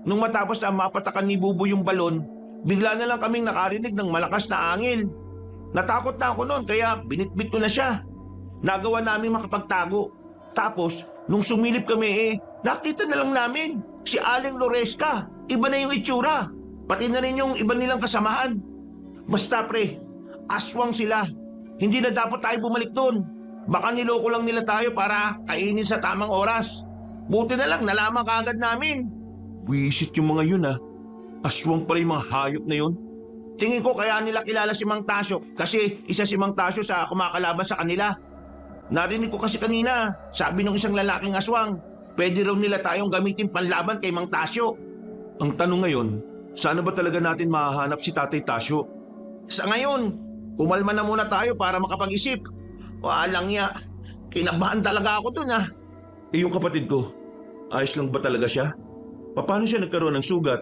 [SPEAKER 2] Nung matapos na mapatakan ni Buboy yung balon, bigla na lang kaming nakarinig ng malakas na angin. Natakot na ako noon kaya binitbit ko na siya. Nagawa namin makapagtago. Tapos, nung sumilip kami nakita na lang namin si Aling Loresca. Iba na yung itsura. Pati na rin yung iba nilang kasamahan. Basta pre, aswang sila. Hindi na dapat tayo bumalik doon. Baka niloko lang nila tayo para kainin sa tamang oras. Buti na lang nalaman kaagad namin.
[SPEAKER 1] Wisit yung mga yun Aswang pala yung mga hayop na yun.
[SPEAKER 2] Tingin ko kaya nila kilala si Mang Tasyo kasi isa si Mang Tasyo sa kumakalaban sa kanila. Narinig ko kasi kanina, sabi ng isang lalaking aswang, pwede raw nila tayong gamitin panlaban kay Mang Tasyo.
[SPEAKER 1] Ang tanong ngayon, sana ba talaga natin mahahanap si Tatay Tasyo?
[SPEAKER 2] Sa ngayon, kumalma na muna tayo para makapag-isip. Walang ya, kinabahan talaga ako dun
[SPEAKER 1] Yung kapatid ko, ayos lang ba talaga siya? Paano siya nagkaroon ng sugat?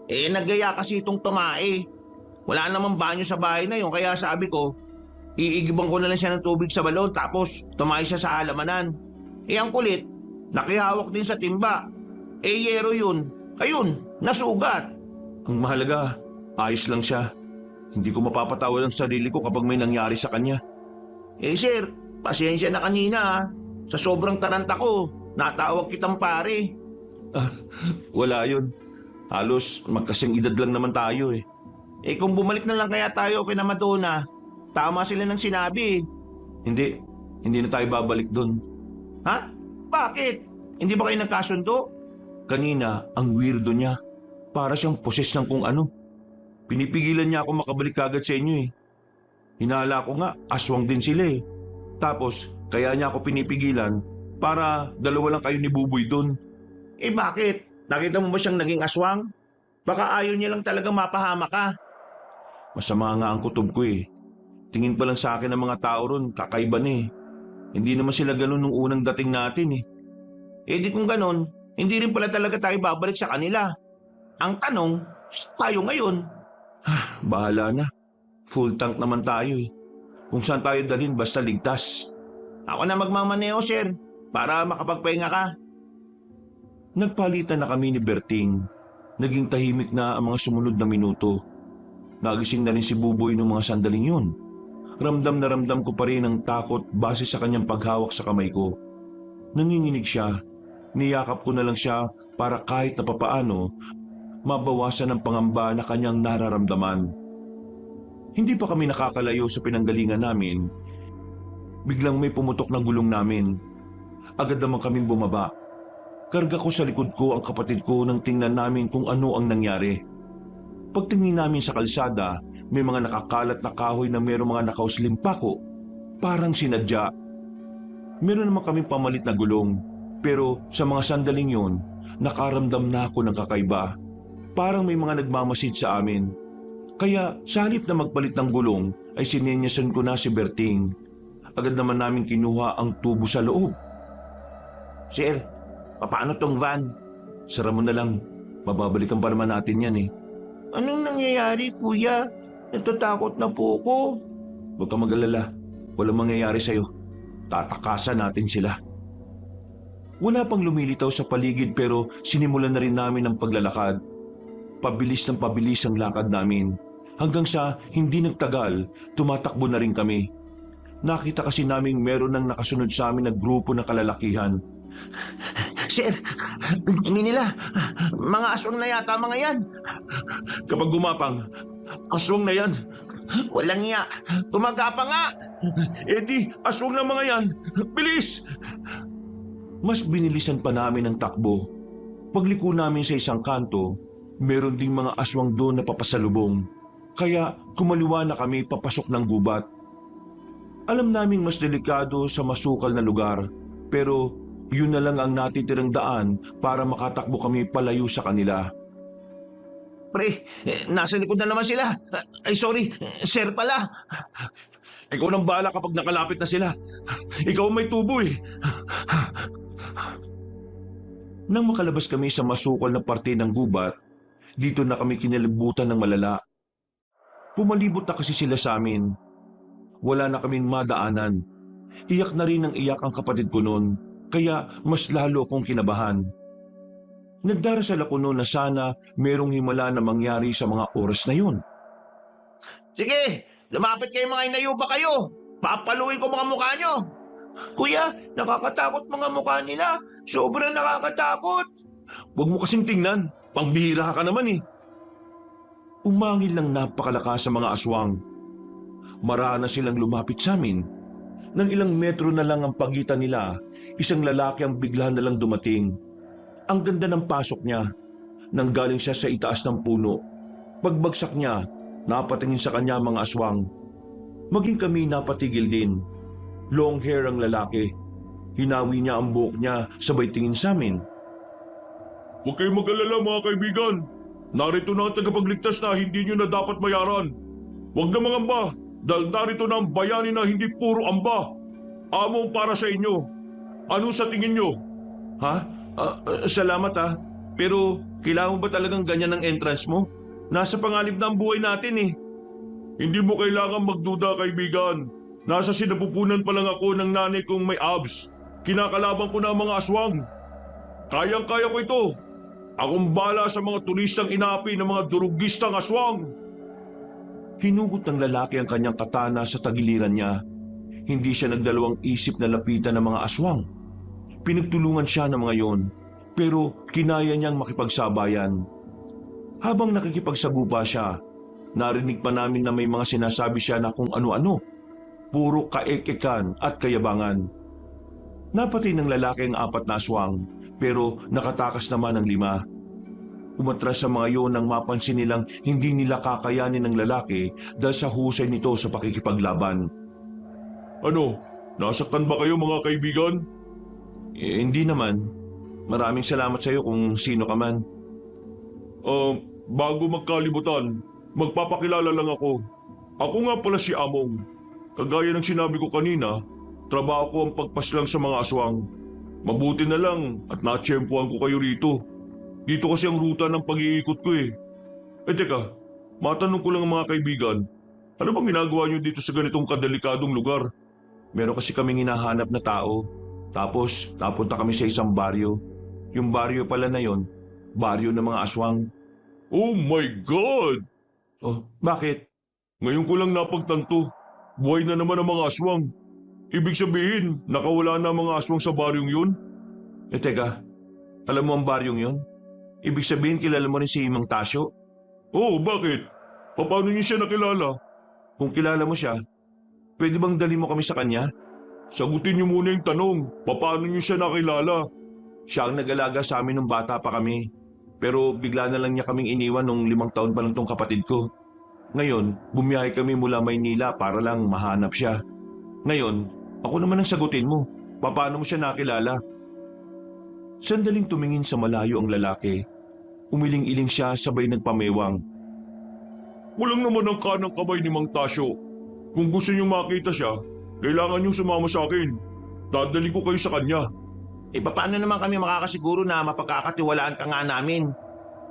[SPEAKER 2] Nagaya kasi itong tumae. Wala namang banyo sa bahay na yun kaya sabi ko, iigibang ko na lang siya ng tubig sa balon tapos tumae siya sa halamanan. Ang kulit, nakihawak din sa timba. Yero yun. Ayun, nasugat.
[SPEAKER 1] Ang mahalaga, ayos lang siya. Hindi ko mapapatawad ang sarili ko kapag may nangyari sa kanya.
[SPEAKER 2] Sir, pasensya na kanina Sa sobrang taranta ko, natawag kitang pare.
[SPEAKER 1] Wala yun. Halos magkasing edad lang naman tayo .
[SPEAKER 2] Kung bumalik na lang kaya tayo kina Madonna, tama sila ng sinabi.
[SPEAKER 1] Hindi na tayo babalik doon.
[SPEAKER 2] Ha? Bakit? Hindi ba kayo nagkasundo?
[SPEAKER 1] Kanina, ang weirdo niya. Para siyang poses ng kung ano. Pinipigilan niya ako makabalik kagad sa inyo . Hinala ko nga, aswang din sila . Tapos, kaya niya ako pinipigilan para dalawa lang kayo ni Buboy doon.
[SPEAKER 2] Bakit? Nakita mo ba siyang naging aswang? Baka ayaw niya lang talagang mapahama ka.
[SPEAKER 1] Masama nga ang kutob ko . Tingin pa lang sa akin ng mga tao ron, kakaiba na . Hindi naman sila ganun nung unang dating natin .
[SPEAKER 2] Di kung ganun, hindi rin pala talaga tayo babalik sa kanila. Ang tanong, tayo ngayon.
[SPEAKER 1] Bahala na. Full tank naman tayo . Kung saan tayo dalhin basta ligtas.
[SPEAKER 2] Ako na magmamaneo, sir, para makapagpahinga ka.
[SPEAKER 1] Nagpalitan na kami ni Berting. Naging tahimik na ang mga sumunod na minuto. Nagising na rin si Buboy noong mga sandaling yun. Ramdam na ramdam ko pa rin ang takot base sa kanyang paghawak sa kamay ko. Nanginginig siya. Niyakap ko na lang siya para kahit na papaano, mabawasan ang pangamba na kanyang nararamdaman. Hindi pa kami nakakalayo sa pinanggalingan namin. Biglang may pumutok ng gulong namin. Agad naman kaming bumaba. Karga ko sa likod ko ang kapatid ko nang tingnan namin kung ano ang nangyari. Pagtingin namin sa kalsada, may mga nakakalat na kahoy na mayroong mga nakauslim pako. Parang sinadya. Meron naman kaming pamalit na gulong. Pero sa mga sandaling yon, nakaramdam na ako ng kakaiba. Parang may mga nagmamasid sa amin. Kaya sa halip na magpalit ng gulong ay sinenyasan ko na si Berting. Agad naman namin kinuha ang tubo sa loob.
[SPEAKER 2] Sir, paano tong van?
[SPEAKER 1] Sara mo na lang. Mababalikan pa naman natin yan .
[SPEAKER 2] Anong nangyayari, kuya? Natatakot na po ko.
[SPEAKER 1] Huwag kang mag-alala. Walang mangyayari sa'yo. Tatakasan natin sila. Wala pang lumilitaw sa paligid pero sinimulan na rin namin ang paglalakad. Pabilis ng pabilis ang lakad namin. Hanggang sa hindi nagtagal, tumatakbo na rin kami. Nakita kasi naming meron ng nakasunod sa amin na grupo ng kalalakihan.
[SPEAKER 2] Sir, hindi nila. Mga aswang na yata mga yan.
[SPEAKER 1] Kapag gumapang, aswang na yan.
[SPEAKER 2] Walang iya. Gumagapa nga.
[SPEAKER 1] Di, aswang na mga yan. Bilis! Mas binilisan pa namin ang takbo. Pagliko namin sa isang kanto, meron ding mga aswang doon na papasalubong. Kaya kumaliwa na kami papasok ng gubat. Alam naming mas delikado sa masukal na lugar, pero yun na lang ang natitirang daan para makatakbo kami palayo sa kanila.
[SPEAKER 2] Pre, nasa likod na naman sila. Sorry, sir pala.
[SPEAKER 1] Ikaw nang bahala kapag nakalapit na sila. Ikaw may tubo . Nang makalabas kami sa masukal na parte ng gubat, dito na kami kinalibutan ng malala. Pumalibot na kasi sila sa amin. Wala na kaming madaanan. Iyak na rin ang iyak ang kapatid ko noon, kaya mas lalo akong kinabahan. Nagdarasal ako noon na sana merong himala na mangyari sa mga oras na yun.
[SPEAKER 2] Sige, lumapit kayo mga inayuba kayo. Papaluin ko mga mukha nyo. Kuya, nakakatakot mga mukha nila. Sobrang nakakatakot.
[SPEAKER 1] Huwag mo kasing tingnan, pangbihira ka naman eh. Umangil ng napakalakas sa mga aswang. Marana silang lumapit sa amin. Nang ilang metro na lang ang pagitan nila, isang lalaki ang bigla na lang dumating. Ang ganda ng pasok niya. Nanggaling siya sa itaas ng puno. Pagbagsak niya, napatingin sa kanya mga aswang. Maging kami napatigil din. Long hair ang lalaki. Hinawi niya ang buhok niya sabay tingin sa amin. Huwag kayong mag-alala mga kaibigan. Narito na ang tagapagligtas na hindi nyo na dapat bayaran. Huwag na mangamba dahil narito na ang bayani na hindi puro amba. Among para sa inyo. Ano sa tingin nyo? Ha? Salamat ha. Pero kailangan ba talagang ganyan ang entrance mo? Nasa panganib na ang buhay natin eh. Hindi mo kailangan magduda kaibigan. Nasa sinapupunan pa lang ako ng nanay kong may abs. Kinakalaban ko na ang mga aswang. Kayang-kaya ko ito. Akong bala sa mga turistang inapi ng mga durugistang aswang. Hinugot ng lalaki ang kanyang katana sa tagiliran niya. Hindi siya nagdalawang isip na lapitan ng mga aswang. Pinagtulungan siya ng mga yon, pero kinaya niyang makipagsabayan. Habang nakikipagsagupa siya, narinig pa namin na may mga sinasabi siya na kung ano-ano. Puro kaekekan at kayabangan. Napatay ng lalaki ang 4 na aswang, pero nakatakas naman ang 5. Umatras sa mga yon nang mapansin nilang hindi nila kakayanin ng lalaki dahil sa husay nito sa pakikipaglaban. Ano? Nasaktan ba kayo mga kaibigan? Hindi naman. Maraming salamat sa iyo kung sino ka man. Bago magkalimutan, magpapakilala lang ako. Ako nga pala si Among. Kagaya ng sinabi ko kanina, trabaho ko ang pagpaslang sa mga aswang. Mabuti na lang at natsyempohan ko kayo rito. Dito kasi ang ruta ng pag-iikot ko eh. Teka, matanong ko lang mga kaibigan, ano bang ginagawa niyo dito sa ganitong kadelikadong lugar? Meron kasi kaming hinahanap na tao. Tapos, napunta kami sa isang baryo. Yung baryo pala na yon, baryo ng mga aswang. Oh my God! Oh, bakit? Ngayon ko lang napagtanto. Buhay na naman ang mga aswang. Ibig sabihin, nakawala na ang mga aswang sa baryong yun? Teka, alam mo ang baryong yun? Ibig sabihin, kilala mo rin si Mang Tasyo? Oh, bakit? Paano niyo siya nakilala? Kung kilala mo siya, pwede bang dali mo kami sa kanya? Sagutin niyo muna yung tanong, paano niyo siya nakilala? Siya ang nag-alaga sa amin nung bata pa kami. Pero bigla na lang niya kaming iniwan nung 5 taon pa lang tong kapatid ko. Ngayon, bumiyahe kami mula Maynila para lang mahanap siya. Ngayon, ako naman ang sagutin mo, paano mo siya nakilala? Sandaling tumingin sa malayo ang lalaki. Umiling-iling siya sabay nagpamewang. Walang naman ang kanang kamay ni Mang Tasyo. Kung gusto niyong makita siya, kailangan niyong sumama sa akin. Dadali ko kayo sa kanya.
[SPEAKER 2] Paano naman kami makakasiguro na mapagkakatiwalaan ka nga namin?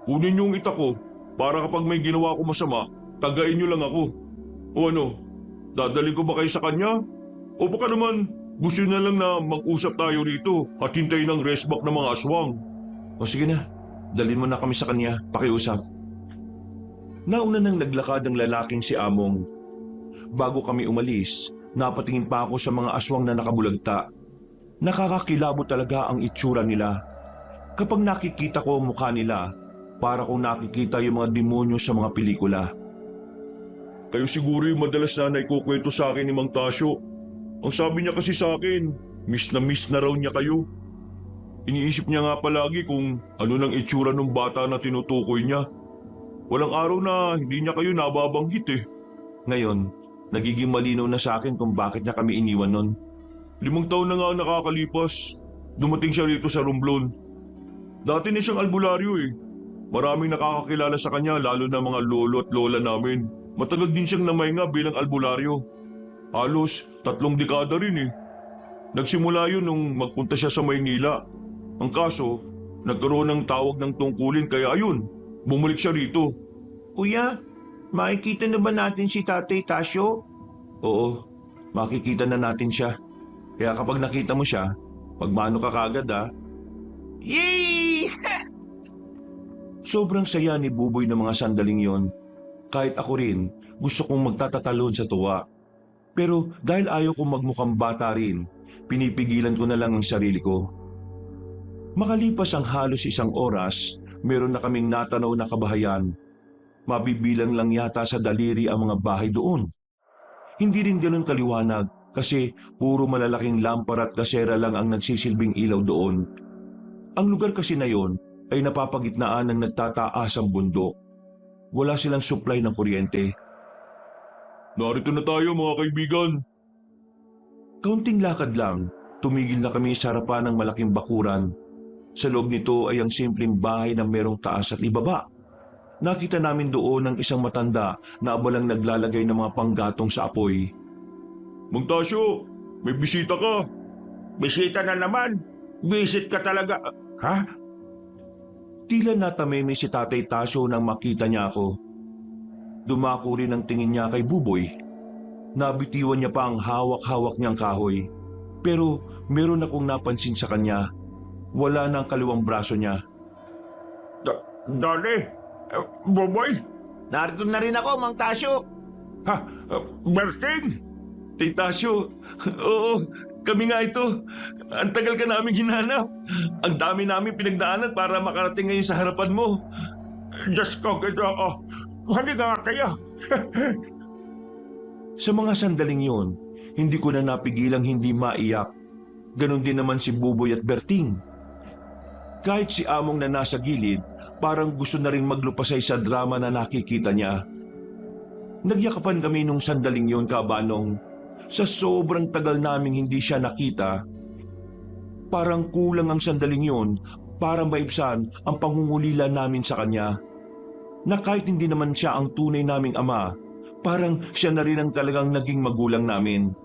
[SPEAKER 1] Kunin niyo ang itak ko para kapag may ginawa ko masama, tagain niyo lang ako. O ano, dadali ko ba kayo sa kanya? O baka naman gusto na lang na mag-usap tayo rito at hintayin ang rest back ng mga aswang? O sige na, dalhin mo na kami sa kanya, pakiusap. Nauna nang naglakad ang lalaking si Among. Bago kami umalis, napatingin pa ako sa mga aswang na nakabulagta. Nakakakilabot talaga ang itsura nila. Kapag nakikita ko ang mukha nila, para kung nakikita yung mga demonyo sa mga pelikula. Kayo siguro yung madalas na naikukwento sa akin ni Mang Tasyo. Ang sabi niya kasi sa akin, miss na raw niya kayo. Iniisip niya nga palagi kung ano nang itsura ng bata na tinutukoy niya. Walang araw na hindi niya kayo nababanggit eh. Ngayon, nagiging malinaw na sa akin kung bakit niya kami iniwan nun. 5 taon na nga nakakalipas. Dumating siya rito sa Romblon. Dati na siyang albularyo eh. Maraming nakakakilala sa kanya lalo na mga lolo at lola namin. Matagal din siyang namahinga bilang albularyo. Halos 3 dekada rin eh. Nagsimula yun nung magpunta siya sa Maynila. Ang kaso, nagkaroon ng tawag ng tungkulin kaya ayun, bumalik siya rito.
[SPEAKER 3] Kuya, makikita na ba natin si Tatay Tasyo?
[SPEAKER 1] Oo, makikita na natin siya. Kaya kapag nakita mo siya, magmano ka kagad ha.
[SPEAKER 2] Yay!
[SPEAKER 1] Sobrang saya ni Buboy ng mga sandaling yon. Kahit ako rin, gusto kong magtatatalon sa tuwa. Pero dahil ayaw kong magmukhang bata rin, pinipigilan ko na lang ang sarili ko. Makalipas ang halos 1 oras, meron na kaming natanaw na kabahayan. Mabibilang lang yata sa daliri ang mga bahay doon. Hindi rin ganoon kaliwanag kasi puro malalaking lampara at gasera lang ang nagsisilbing ilaw doon. Ang lugar kasi na yon ay napapagitnaan ng nagtataasang bundok. Wala silang supply ng kuryente. Narito na tayo mga kaibigan. Kaunting lakad lang, tumigil na kami sa harapan ng malaking bakuran. Sa loob nito ay ang simpleng bahay na merong taas at ibaba. Nakita namin doon ang isang matanda na abalang naglalagay ng mga panggatong sa apoy. Mang Tasyo, may bisita ka.
[SPEAKER 2] Bisita na naman. Visit ka talaga. Ha?
[SPEAKER 1] Tila natameme si Tatay Tasyo nang makita niya ako. Dumako rin ang tingin niya kay Buboy. Nabitiwan niya pa ang hawak-hawak niyang kahoy. Pero meron akong napansin sa kanya. Wala na ang kaliwang braso niya.
[SPEAKER 2] Dali! Buboy! Narito na rin ako, Mang Tasyo.
[SPEAKER 1] Ha?
[SPEAKER 2] Berting!
[SPEAKER 1] Tay Tasyo, oo, kami nga ito. Ang tagal ka namin hinanap. Ang dami namin pinagdaanan para makarating ngayon sa harapan mo.
[SPEAKER 2] Diyos ko, halika nga kayo.
[SPEAKER 1] Sa mga sandaling yon, hindi ko na napigilang hindi maiyak. Ganon din naman si Buboy at Berting. Kahit si Among na nasa gilid, parang gusto na rin maglupasay sa drama na nakikita niya. Nagyakapan kami nung sandaling yon, Kabanong. Sa sobrang tagal naming hindi siya nakita, parang kulang ang sandaling yon para maibsan ang pangungulila namin sa kanya. Na kahit hindi naman siya ang tunay naming ama, parang siya na rin ang talagang naging magulang namin.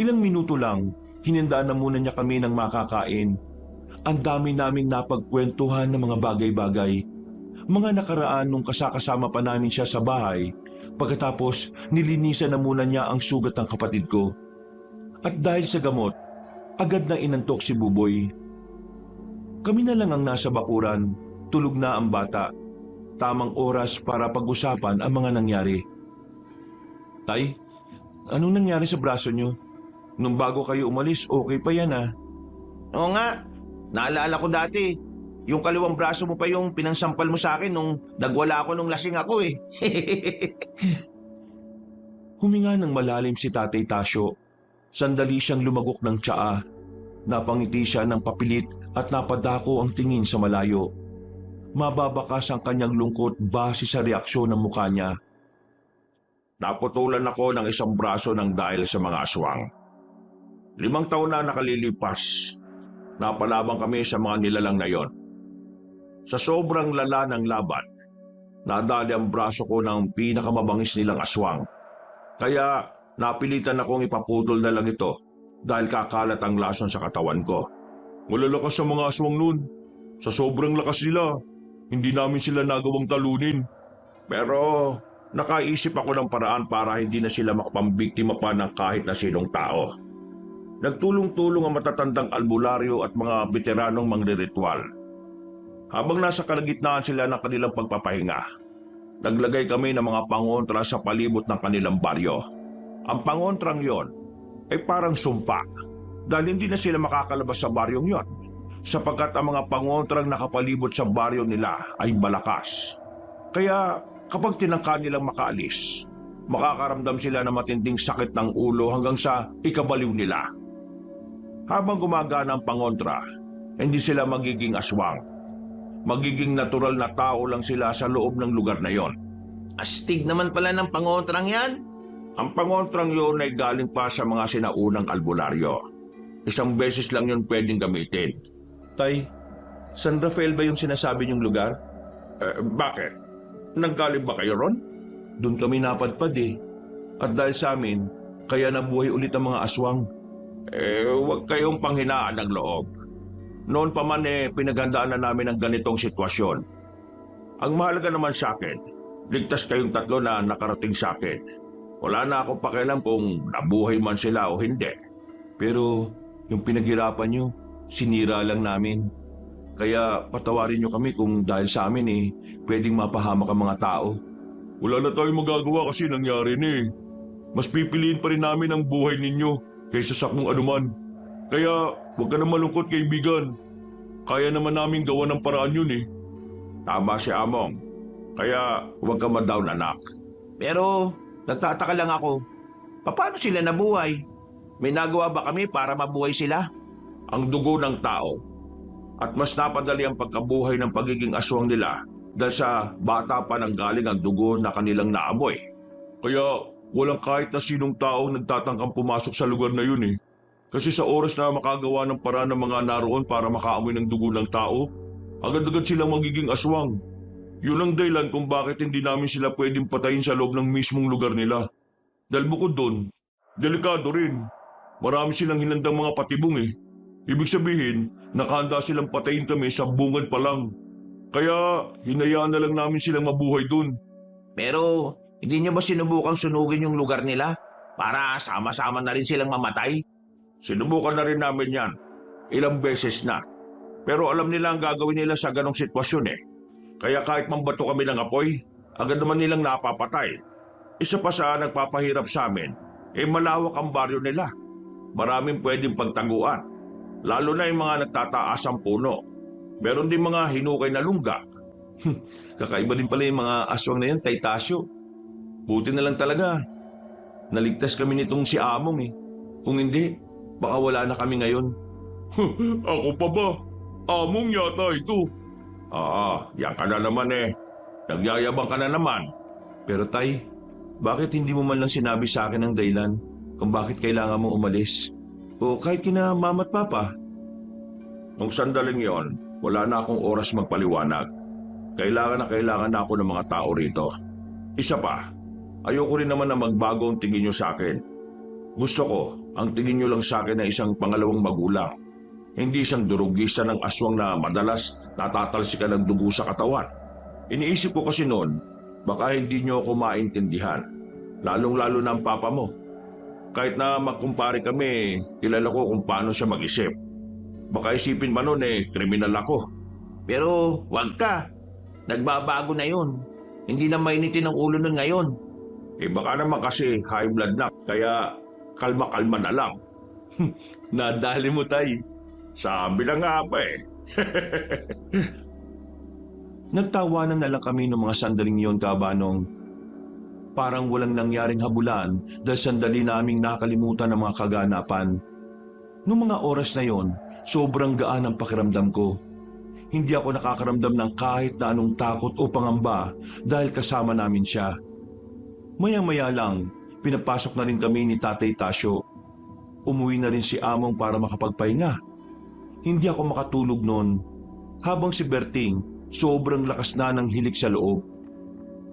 [SPEAKER 1] Ilang minuto lang, hinandaan na muna niya kami ng makakain. Ang dami naming napagkwentuhan ng mga bagay-bagay. Mga nakaraan nung kasakasama pa namin siya sa bahay. Pagkatapos, nilinisan na muna niya ang sugat ng kapatid ko. At dahil sa gamot, agad na inantok si Buboy. Kami na lang ang nasa bakuran, tulog na ang bata. Tamang oras para pag-usapan ang mga nangyari. Tay, anong nangyari sa braso niyo? Nung bago kayo umalis, okay pa yan ah.
[SPEAKER 2] Oo nga, naalala ko dati. Yung kaliwang braso mo pa yung pinangsampal mo sa akin nung nagwala ako nung lasing ako eh.
[SPEAKER 1] Huminga ng malalim si Tatay Tasyo. Sandali siyang lumagok ng tsaa. Napangiti siya ng papilit at napadako ang tingin sa malayo. Mababakas ang kanyang lungkot base sa reaksyon ng mukha niya.
[SPEAKER 2] Naputulan ako ng isang braso ng dahil sa mga aswang. 5 taon na nakalilipas. Napalaban kami sa mga nilalang na yon. Sa sobrang lala ng laban, nadali ang braso ko ng pinakamabangis nilang aswang. Kaya napilitan akong ipaputol na lang ito dahil kakalat ang lason sa katawan ko.
[SPEAKER 1] Malalakas ang mga aswang nun. Sa sobrang lakas nila, hindi namin sila nagawang talunin.
[SPEAKER 2] Pero nakaisip ako ng paraan para hindi na sila makapambiktima pa ng kahit na sinong tao. Nagtulong-tulong ang matatandang albularyo at mga veteranong mangriritual. Habang nasa kalagitnaan sila ng kanilang pagpapahinga, naglagay kami ng mga pangontra sa palibot ng kanilang baryo. Ang pangontrang yon ay parang sumpa dahil hindi na sila makakalabas sa baryong yon sapagkat ang mga pangontrang nakapalibot sa baryo nila ay malakas. Kaya kapag tinangka nilang makaalis, makakaramdam sila ng matinding sakit ng ulo hanggang sa ikabaliw nila. Habang gumagana ang pangontra, hindi sila magiging aswang. Magiging natural na tao lang sila sa loob ng lugar na yon.
[SPEAKER 3] Astig naman pala ng pangontrang yan.
[SPEAKER 2] Ang pangontrang yon ay galing pa sa mga sinaunang albularyo. 1 beses lang yon pwedeng gamitin.
[SPEAKER 1] Tay, San Rafael ba yung sinasabi niyong lugar?
[SPEAKER 2] Bakit? Nanggaling ba kayo ron?
[SPEAKER 1] Doon kami napadpad eh. At dahil sa amin, kaya nabuhay ulit ang mga aswang.
[SPEAKER 2] Huwag kayong panghinaan ng loob. Noon pa man pinaghandaan na namin ang ganitong sitwasyon. Ang mahalaga naman sa akin, ligtas kayong 3 na nakarating sa akin. Wala na akong pakialam kung nabuhay man sila o hindi.
[SPEAKER 1] Pero yung pinaghirapan niyo, sinira lang namin. Kaya patawarin niyo kami kung dahil sa amin pwedeng mapahamak ang mga tao. Wala na tayong magagawa kasi nangyari na eh. Mas pipiliin pa rin namin ang buhay ninyo kaysa sa kung anuman. Kaya huwag ka na malungkot, kaibigan. Kaya naman namin gawa ng paraan yun eh. Tama si Among. Kaya huwag ka ma-down, anak.
[SPEAKER 2] Pero nagtataka lang ako, paano sila nabuhay? May nagawa ba kami para mabuhay sila?
[SPEAKER 1] Ang dugo ng tao. At mas napadali ang pagkabuhay ng pagiging aswang nila dahil sa bata pa nang galing ang dugo na kanilang naamoy. Kaya walang kahit na sinong taong nagtatangkang pumasok sa lugar na yun eh. Kasi sa oras na makagawa ng paraan ng mga naroon para makaamoy ng dugo ng tao, agad-agad silang magiging aswang. Yun ang dahilan kung bakit hindi namin sila pwedeng patayin sa loob ng mismong lugar nila. Dahil bukod doon, delikado rin. Marami silang hinandang mga patibong eh. Ibig sabihin, nakahanda silang patayin kami sa bungad pa lang. Kaya hinayaan na lang namin silang mabuhay doon.
[SPEAKER 2] Pero hindi niyo ba sinubukang sunugin yung lugar nila para sama-sama na rin silang mamatay?
[SPEAKER 1] Sinubukan na rin namin yan. Ilang beses na. Pero alam nila ang gagawin nila sa ganong sitwasyon eh. Kaya kahit mambato kami ng apoy, agad naman nilang napapatay. Isa pa sa nagpapahirap sa amin, malawak ang baryo nila. Maraming pwedeng pagtaguan. Lalo na yung mga nagtataasang puno. Meron din mga hinukay na lungga. Kakaiba din pala yung mga aswang na yan, Taytasyo. Buti na lang talaga. Naligtas kami nitong si Among eh. Kung hindi, baka wala na kami ngayon. Ako pa ba? Among yata ito. Yan ka na naman eh. Nagyayabang ka na naman. Pero Tay, bakit hindi mo man lang sinabi sa akin ang dahilan kung bakit kailangan mong umalis? O kahit kina mama at papa? Nung sandaling yon, wala na akong oras magpaliwanag. Kailangan na ako ng mga tao rito. Isa pa, ayoko rin naman na magbago ang tingin nyo sa akin. Gusto ko, ang tingin nyo lang sa akin na isang pangalawang magulang. Hindi isang durugista ng aswang na madalas natatalsikan ng dugo sa katawan. Iniisip ko kasi noon, baka hindi nyo ako maintindihan. Lalong-lalo na ang papa mo. Kahit na magkumpare kami, kilala ko kung paano siya mag-isip. Baka isipin pa noon kriminal ako.
[SPEAKER 2] Pero wag ka. Nagbabago na yun. Hindi na mainitin ang ulo nun ngayon.
[SPEAKER 1] Baka naman kasi high blood na, kaya kalma-kalma na lang. Nadali mo, Tay. Sabi na nga pa eh. Nagtawanan na lang kami ng mga sandaling yon, Kabanong. Parang walang nangyaring habulan dahil sandali naming nakalimutan ang mga kaganapan. Noong mga oras na yon, sobrang gaan ang pakiramdam ko. Hindi ako nakakaramdam ng kahit na anong takot o pangamba dahil kasama namin siya. Maya-maya lang, pinapasok na rin kami ni Tatay Tasyo. Umuwi na rin si Among para makapagpahinga. Hindi ako makatulog noon. Habang si Berting, sobrang lakas na ng hilik sa loob.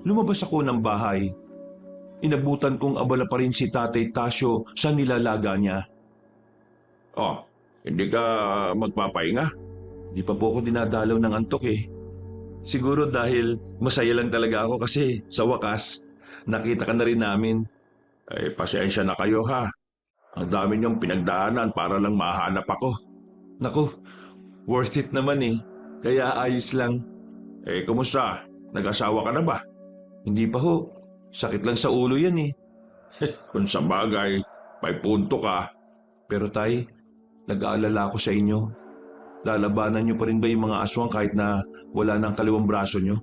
[SPEAKER 1] Lumabas ako ng bahay. Inabutan kong abala pa rin si Tatay Tasyo sa nilalaga niya. Hindi ka magpapahinga? Di pa po ako dinadalaw ng antok eh. Siguro dahil masaya lang talaga ako kasi sa wakas, nakita ka na rin namin. Pasensya na kayo ha. Ang dami niyong pinagdaanan para lang mahanap ako. Naku, worth it naman eh. Kaya ayos lang. Kumusta? Nag-asawa ka na ba? Hindi pa ho. Sakit lang sa ulo yan eh. Kung sa bagay, may punto ka. Pero Tay, nag-aalala ako sa inyo. Lalabanan niyo pa rin ba yung mga aswang kahit na wala ng kaliwang braso niyo?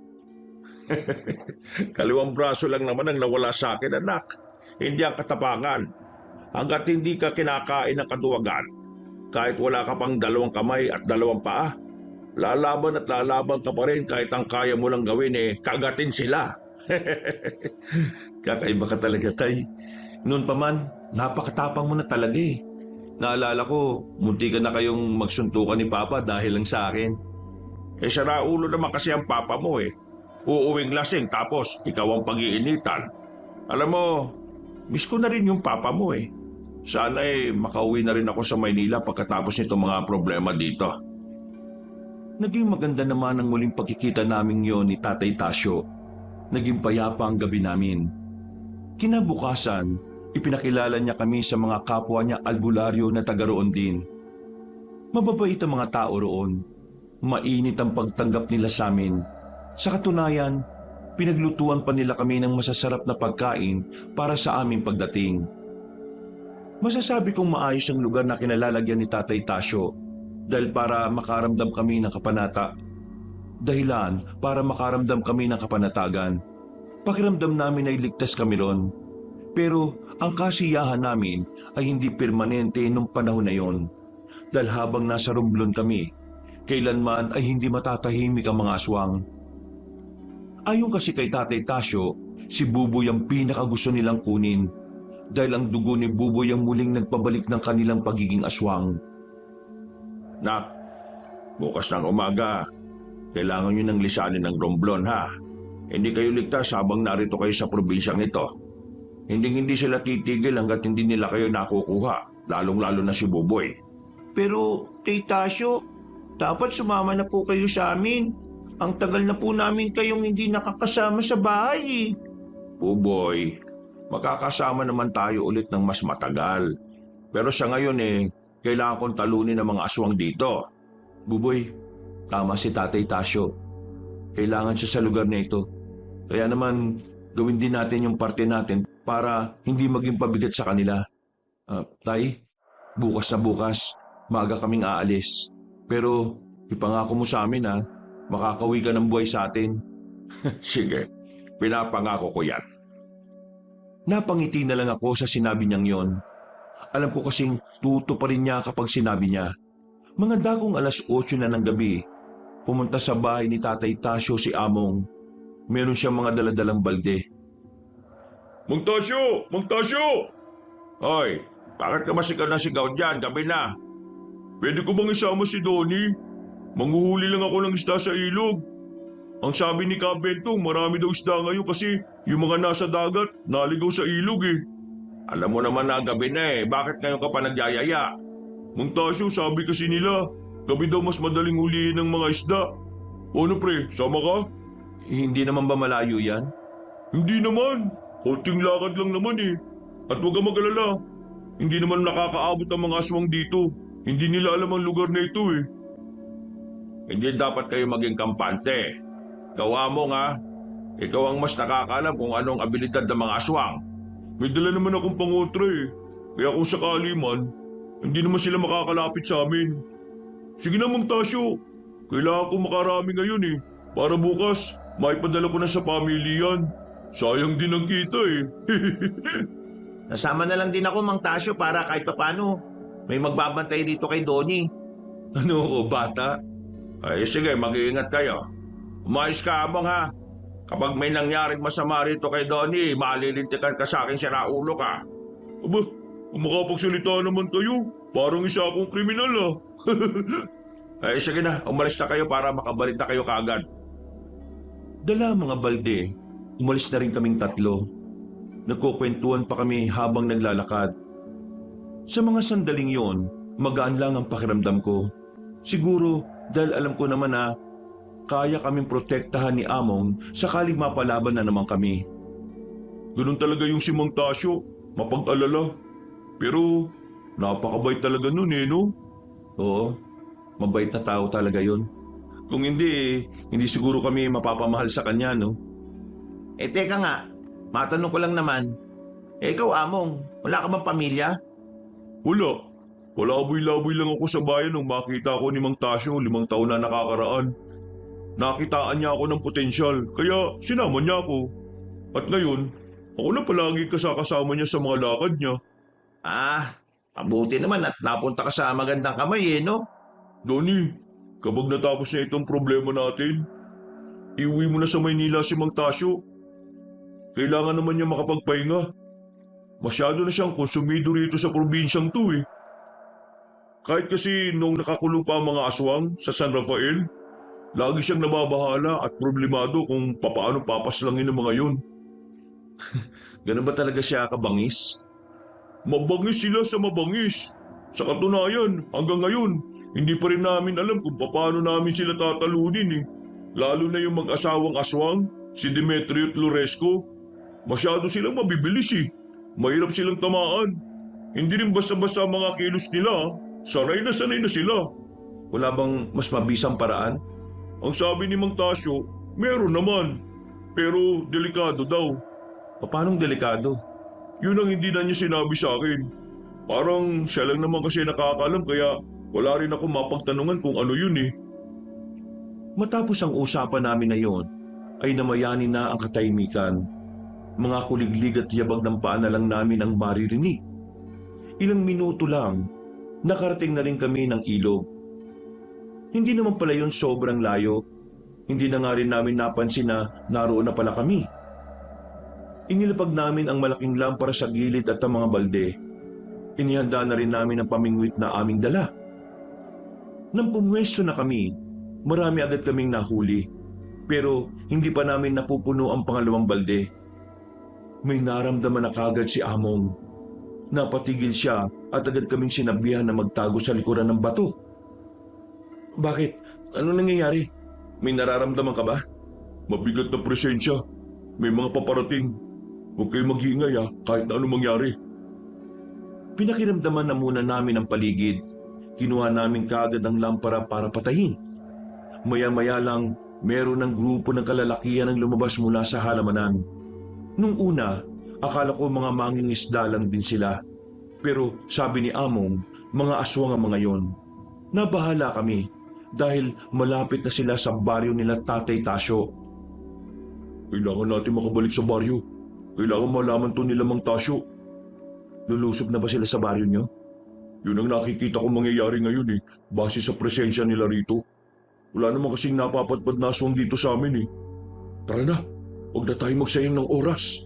[SPEAKER 1] Kaliwang braso lang naman ang nawala sa akin, anak. Hindi ang katapangan. Hanggat hindi ka kinakain ng kaduwagan, kahit wala ka pang 2 kamay at 2 paa, lalaban at lalaban ka pa rin kahit ang kaya mo lang gawin kagatin sila. Kakaiba ka talaga, Tay. Noon pa man, napakatapang mo na talaga eh. Naalala ko, munti ka na kayong magsuntukan ni Papa dahil lang sa akin. Sara ulo naman kasi ang Papa mo eh. Uuwing lasing tapos ikaw ang pag-iinitan. Alam mo, miss ko na rin yung Papa mo eh. Sana makauwi na rin ako sa Maynila pagkatapos nito mga problema dito. Naging maganda naman ang muling pagkikita naming yon ni Tatay Tasyo. Naging payapa ang gabi namin. Kinabukasan, ipinakilala niya kami sa mga kapwa niya albularyo na taga roon din. Mababait ang mga tao roon. mainit ang pagtanggap nila sa amin. Sa katunayan, pinaglutuan pa nila kami ng masasarap na pagkain para sa aming pagdating. Masasabi kong maayos ang lugar na kinalalagyan ni Tatay Tasyo dahil para makaramdam kami ng kapanata. Dahilan para makaramdam kami ng kapanatagan. Pakiramdam namin ay ligtas kami ron. Pero ang kasiyahan namin ay hindi permanente nung panahon na yon. Dahil habang nasa Romblon kami, kailanman ay hindi matatahimik ang mga aswang. Ayon kasi kay Tatay Tasyo, si Buboy ang pinakagusto nilang kunin dahil ang dugo ni Buboy ang muling nagpabalik ng kanilang pagiging aswang.
[SPEAKER 2] Nak, bukas ng umaga, kailangan nyo ng lisanin ng Romblon ha. Hindi kayo ligtas habang narito kayo sa probinsyang ito. Hindi sila titigil hanggat hindi nila kayo nakukuha, lalong-lalo na si Buboy.
[SPEAKER 3] Pero, Tasyo, dapat sumama na po kayo sa amin. Ang tagal na po namin kayong hindi nakakasama sa bahay.
[SPEAKER 2] Buboy, makakasama naman tayo ulit ng mas matagal. Pero sa ngayon kailangan kong talunin ang mga aswang dito.
[SPEAKER 1] Buboy, tama si Tatay Tasyo. Kailangan siya sa lugar na ito. Kaya naman, gawin din natin yung parte natin para hindi maging pabigat sa kanila. Tay, bukas na bukas, maaga kaming aalis. Pero ipangako mo sa amin makakauwi ka ng buhay sa atin.
[SPEAKER 2] Sige, pinapangako ko yan.
[SPEAKER 1] Napangiti na lang ako sa sinabi niyang yon. Alam ko kasing tuto pa rin niya kapag sinabi niya. Mga dagong 8:00 na ng gabi, pumunta sa bahay ni Tatay Tasyo si Among. Meron siyang mga daladalang balde.
[SPEAKER 2] Mang Tasyo! Mang Tasyo! Hoy, bakit ka masigaw na sigaw dyan? Gabi na. Pwede ko bang isama si Donnie? Manghuhuli lang ako ng isda sa ilog. Ang sabi ni Kabentong, marami daw isda ngayon kasi yung mga nasa dagat, naligaw sa ilog Alam mo naman na gabi na bakit ngayon ka pa nagyayaya? Mang Tasyo, sabi kasi nila, gabi daw mas madaling hulihin ng mga isda. Ano pre, sama ka?
[SPEAKER 1] Hindi naman ba malayo yan?
[SPEAKER 2] Hindi naman. Konting lakad lang naman At huwag kang mag-alala. Hindi naman nakakaabot ang mga aswang dito. Hindi nila alam ang lugar na ito Hindi dapat kayo maging kampante. Gawa mo nga. Ikaw ang mas nakakaalam kung anong abilidad ng mga aswang. May dala naman akong pangotra Kaya kung sakali man, hindi naman sila makakalapit sa amin. Sige na Mang Tasyo. Kailangan ko makarami ngayon Para bukas, maipadala ko na sa pamilya yan. Sayang din ang kita
[SPEAKER 3] Nasama na lang din ako, Mang Tasyo, para kahit papano may magbabantay dito kay Donnie.
[SPEAKER 1] Ano ko, bata?
[SPEAKER 2] Ay sige, mag-iingat kayo. Umayos ka, Among ha. Kapag may nangyaring masama rito kay Donnie, malilintikan ka sa akin, siraulo ka.
[SPEAKER 4] Aba, kung makapagsalita naman kayo, parang isa akong kriminal
[SPEAKER 2] Ay sige na, umalis na kayo para makabalik na kayo kaagad.
[SPEAKER 1] Dala mga balde, umalis na rin kaming 3. Nagkukwentuhan pa kami habang naglalakad. Sa mga sandaling yon, magaan lang ang pakiramdam ko. Siguro dahil alam ko naman na kaya kaming protektahan ni Among sakaling mapalaban na naman kami.
[SPEAKER 4] Ganun talaga yung si Mang Tasyo, mapag-alala. Pero napakabait talaga nun no?
[SPEAKER 1] Oo, mabait na tao talaga yon. Kung hindi, hindi siguro kami mapapamahal sa kanya, no?
[SPEAKER 3] Teka nga, matanong ko lang naman. Ikaw, Among, wala ka bang pamilya?
[SPEAKER 4] Wala. Palaboy-laboy lang ako sa bayan nung makita ko ni Mang Tasyo 5 taon na nakakaraan. Nakitaan niya ako ng potensyal, kaya sinama niya ako. At ngayon, ako na palagi kasama niya sa mga lakad niya.
[SPEAKER 3] Mabuti naman at napunta ka sa magandang kamay no?
[SPEAKER 4] Donnie, kapag natapos na itong problema natin, iuwi mo na sa Maynila si Mang Tasyo. Kailangan naman niya makapagpahinga. Masyado na siyang konsumido rito sa probinsyang to Kahit kasi nung nakakulong pa ang mga aswang sa San Rafael, lagi siyang nababahala at problemado kung papaano papaslangin ng mga yun.
[SPEAKER 1] Ganun ba talaga siya kabangis?
[SPEAKER 4] Mabangis sila sa mabangis. Sa katunayan, hanggang ngayon, hindi pa rin namin alam kung paano namin sila tatalunin Lalo na yung mag-asawang aswang, si Demetrio at Loresco. Masyado silang mabibilis Mahirap silang tamaan. Hindi rin basta-basta ang mga kilos nila. Sanay na sila.
[SPEAKER 1] Wala bang mas mabisang paraan?
[SPEAKER 4] Ang sabi ni Mang Tasyo, meron naman. Pero delikado daw.
[SPEAKER 1] Paanong delikado?
[SPEAKER 4] Yun ang hindi na niya sinabi sa akin. Parang siya lang naman kasi nakakaalam kaya wala rin ako mapagtanungan kung ano yun eh.
[SPEAKER 1] Matapos ang usapan namin na yon, ay namayani na ang katahimikan. Mga kuliglig at yabag ng paa na lang namin ang maririnig. Ilang minuto lang, nakarating na rin kami ng ilog. Hindi naman pala yun sobrang layo. Hindi na nga rin namin napansin na naroon na pala kami. Inilapag namin ang malaking lampara sa gilid at ang mga balde. Inihanda na rin namin ang pamingwit na aming dala. Nang pumwesto na kami, marami agad kaming nahuli. Pero hindi pa namin napupuno ang pangalawang balde. May naramdaman na kagad si Among. Napatigil siya at agad kaming sinabihan na magtago sa likuran ng bato. Bakit? Ano nangyayari? May nararamdaman ka ba?
[SPEAKER 4] Mabigat na presensya. May mga paparating. Huwag kayong mag-iingay kahit na ano mangyari.
[SPEAKER 1] Pinakiramdaman na muna namin ang paligid. Kinuha namin kaagad ang lampara para patayin. Maya-maya lang, meron ng grupo ng kalalakihan ang lumabas mula sa halamanan. Nung una, akala ko mga mangingisda lang din sila. Pero sabi ni Among, mga aswang ang mga yon. Nabahala kami dahil malapit na sila sa baryo nila Tatay Tasyo.
[SPEAKER 4] Kailangan natin makabalik sa baryo. Kailangan malaman to nila Mang Tasyo.
[SPEAKER 1] Lulusob na ba sila sa baryo nyo?
[SPEAKER 4] Yun ang nakikita kong mangyayari ngayon base sa presensya nila rito. Wala naman kasing napapatpad na aswang dito sa amin Tara na, huwag na tayo magsayang ng oras.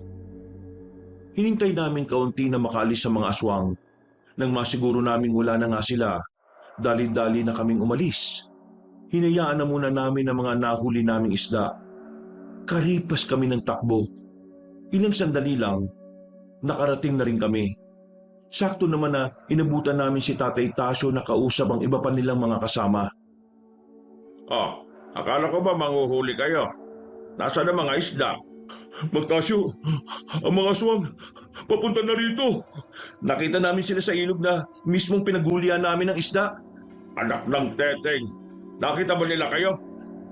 [SPEAKER 1] Hinintay namin kaunti na makalis sa mga aswang. Nang masiguro naming wala na nga sila, dali-dali na kaming umalis. Hinayaan na muna namin ang mga nahuli naming isda. Karipas kami ng takbo. Ilang sandali lang, nakarating na rin kami. Sakto naman na inabutan namin si Tatay Tasyo na kausap ang iba pa nilang mga kasama.
[SPEAKER 2] Akala ko ba manghuhuli kayo? Nasaan ang mga isda?
[SPEAKER 4] Mang Tasyo, ang mga aswang, papunta na rito.
[SPEAKER 1] Nakita namin sila sa ilog na mismong pinaghulihan namin ng isda.
[SPEAKER 2] Anak ng teteng. Nakita ba nila kayo?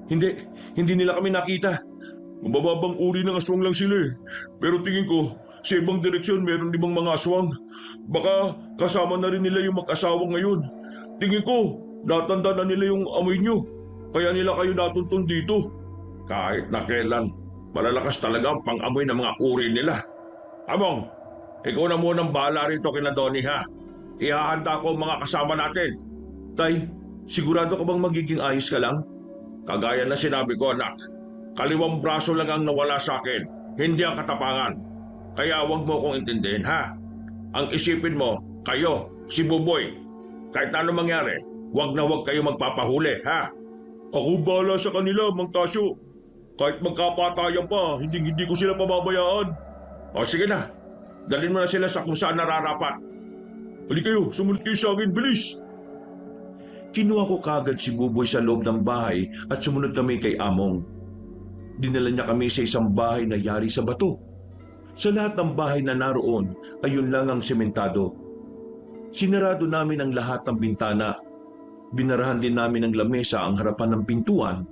[SPEAKER 1] Hindi nila kami nakita.
[SPEAKER 4] Mababang uri ng aswang lang sila Pero tingin ko, sa ibang direksyon meron din mga aswang. Baka kasama na rin nila yung mag-asawa ngayon. Tingin ko, natanda na nila yung amoy nyo. Kaya nila kayo natuntun dito.
[SPEAKER 2] Kahit na kailan, malalakas talaga ang pang-amoy ng mga uri nila. Among, ikaw na munang bahala rito kina Donnie Ihahanda ko ang mga kasama natin.
[SPEAKER 1] Tay, sigurado ka bang magiging ayos ka lang?
[SPEAKER 2] Kagaya na sinabi ko anak, kaliwang braso lang ang nawala sa akin, hindi ang katapangan. Kaya huwag mo kong intindihin Ang isipin mo, kayo, si Buboy. Kahit na ano mangyari, huwag na huwag kayo magpapahuli
[SPEAKER 4] Ako bahala sa kanila, Mang Tasyo. Kahit magkapatayan pa, hindi ko sila pababayaan.
[SPEAKER 2] O sige na, dalhin mo na sila sa kung saan nararapat.
[SPEAKER 4] Halika kayo, sumunod kayo sa akin, bilis!
[SPEAKER 1] Kinuha ko kagad si Buboy sa loob ng bahay at sumunod kami kay Among. Dinala niya kami sa isang bahay na yari sa bato. Sa lahat ng bahay na naroon, ayun lang ang sementado. Sinarado namin ang lahat ng bintana. Binarahan din namin ang lamesa ang harapan ng pintuan.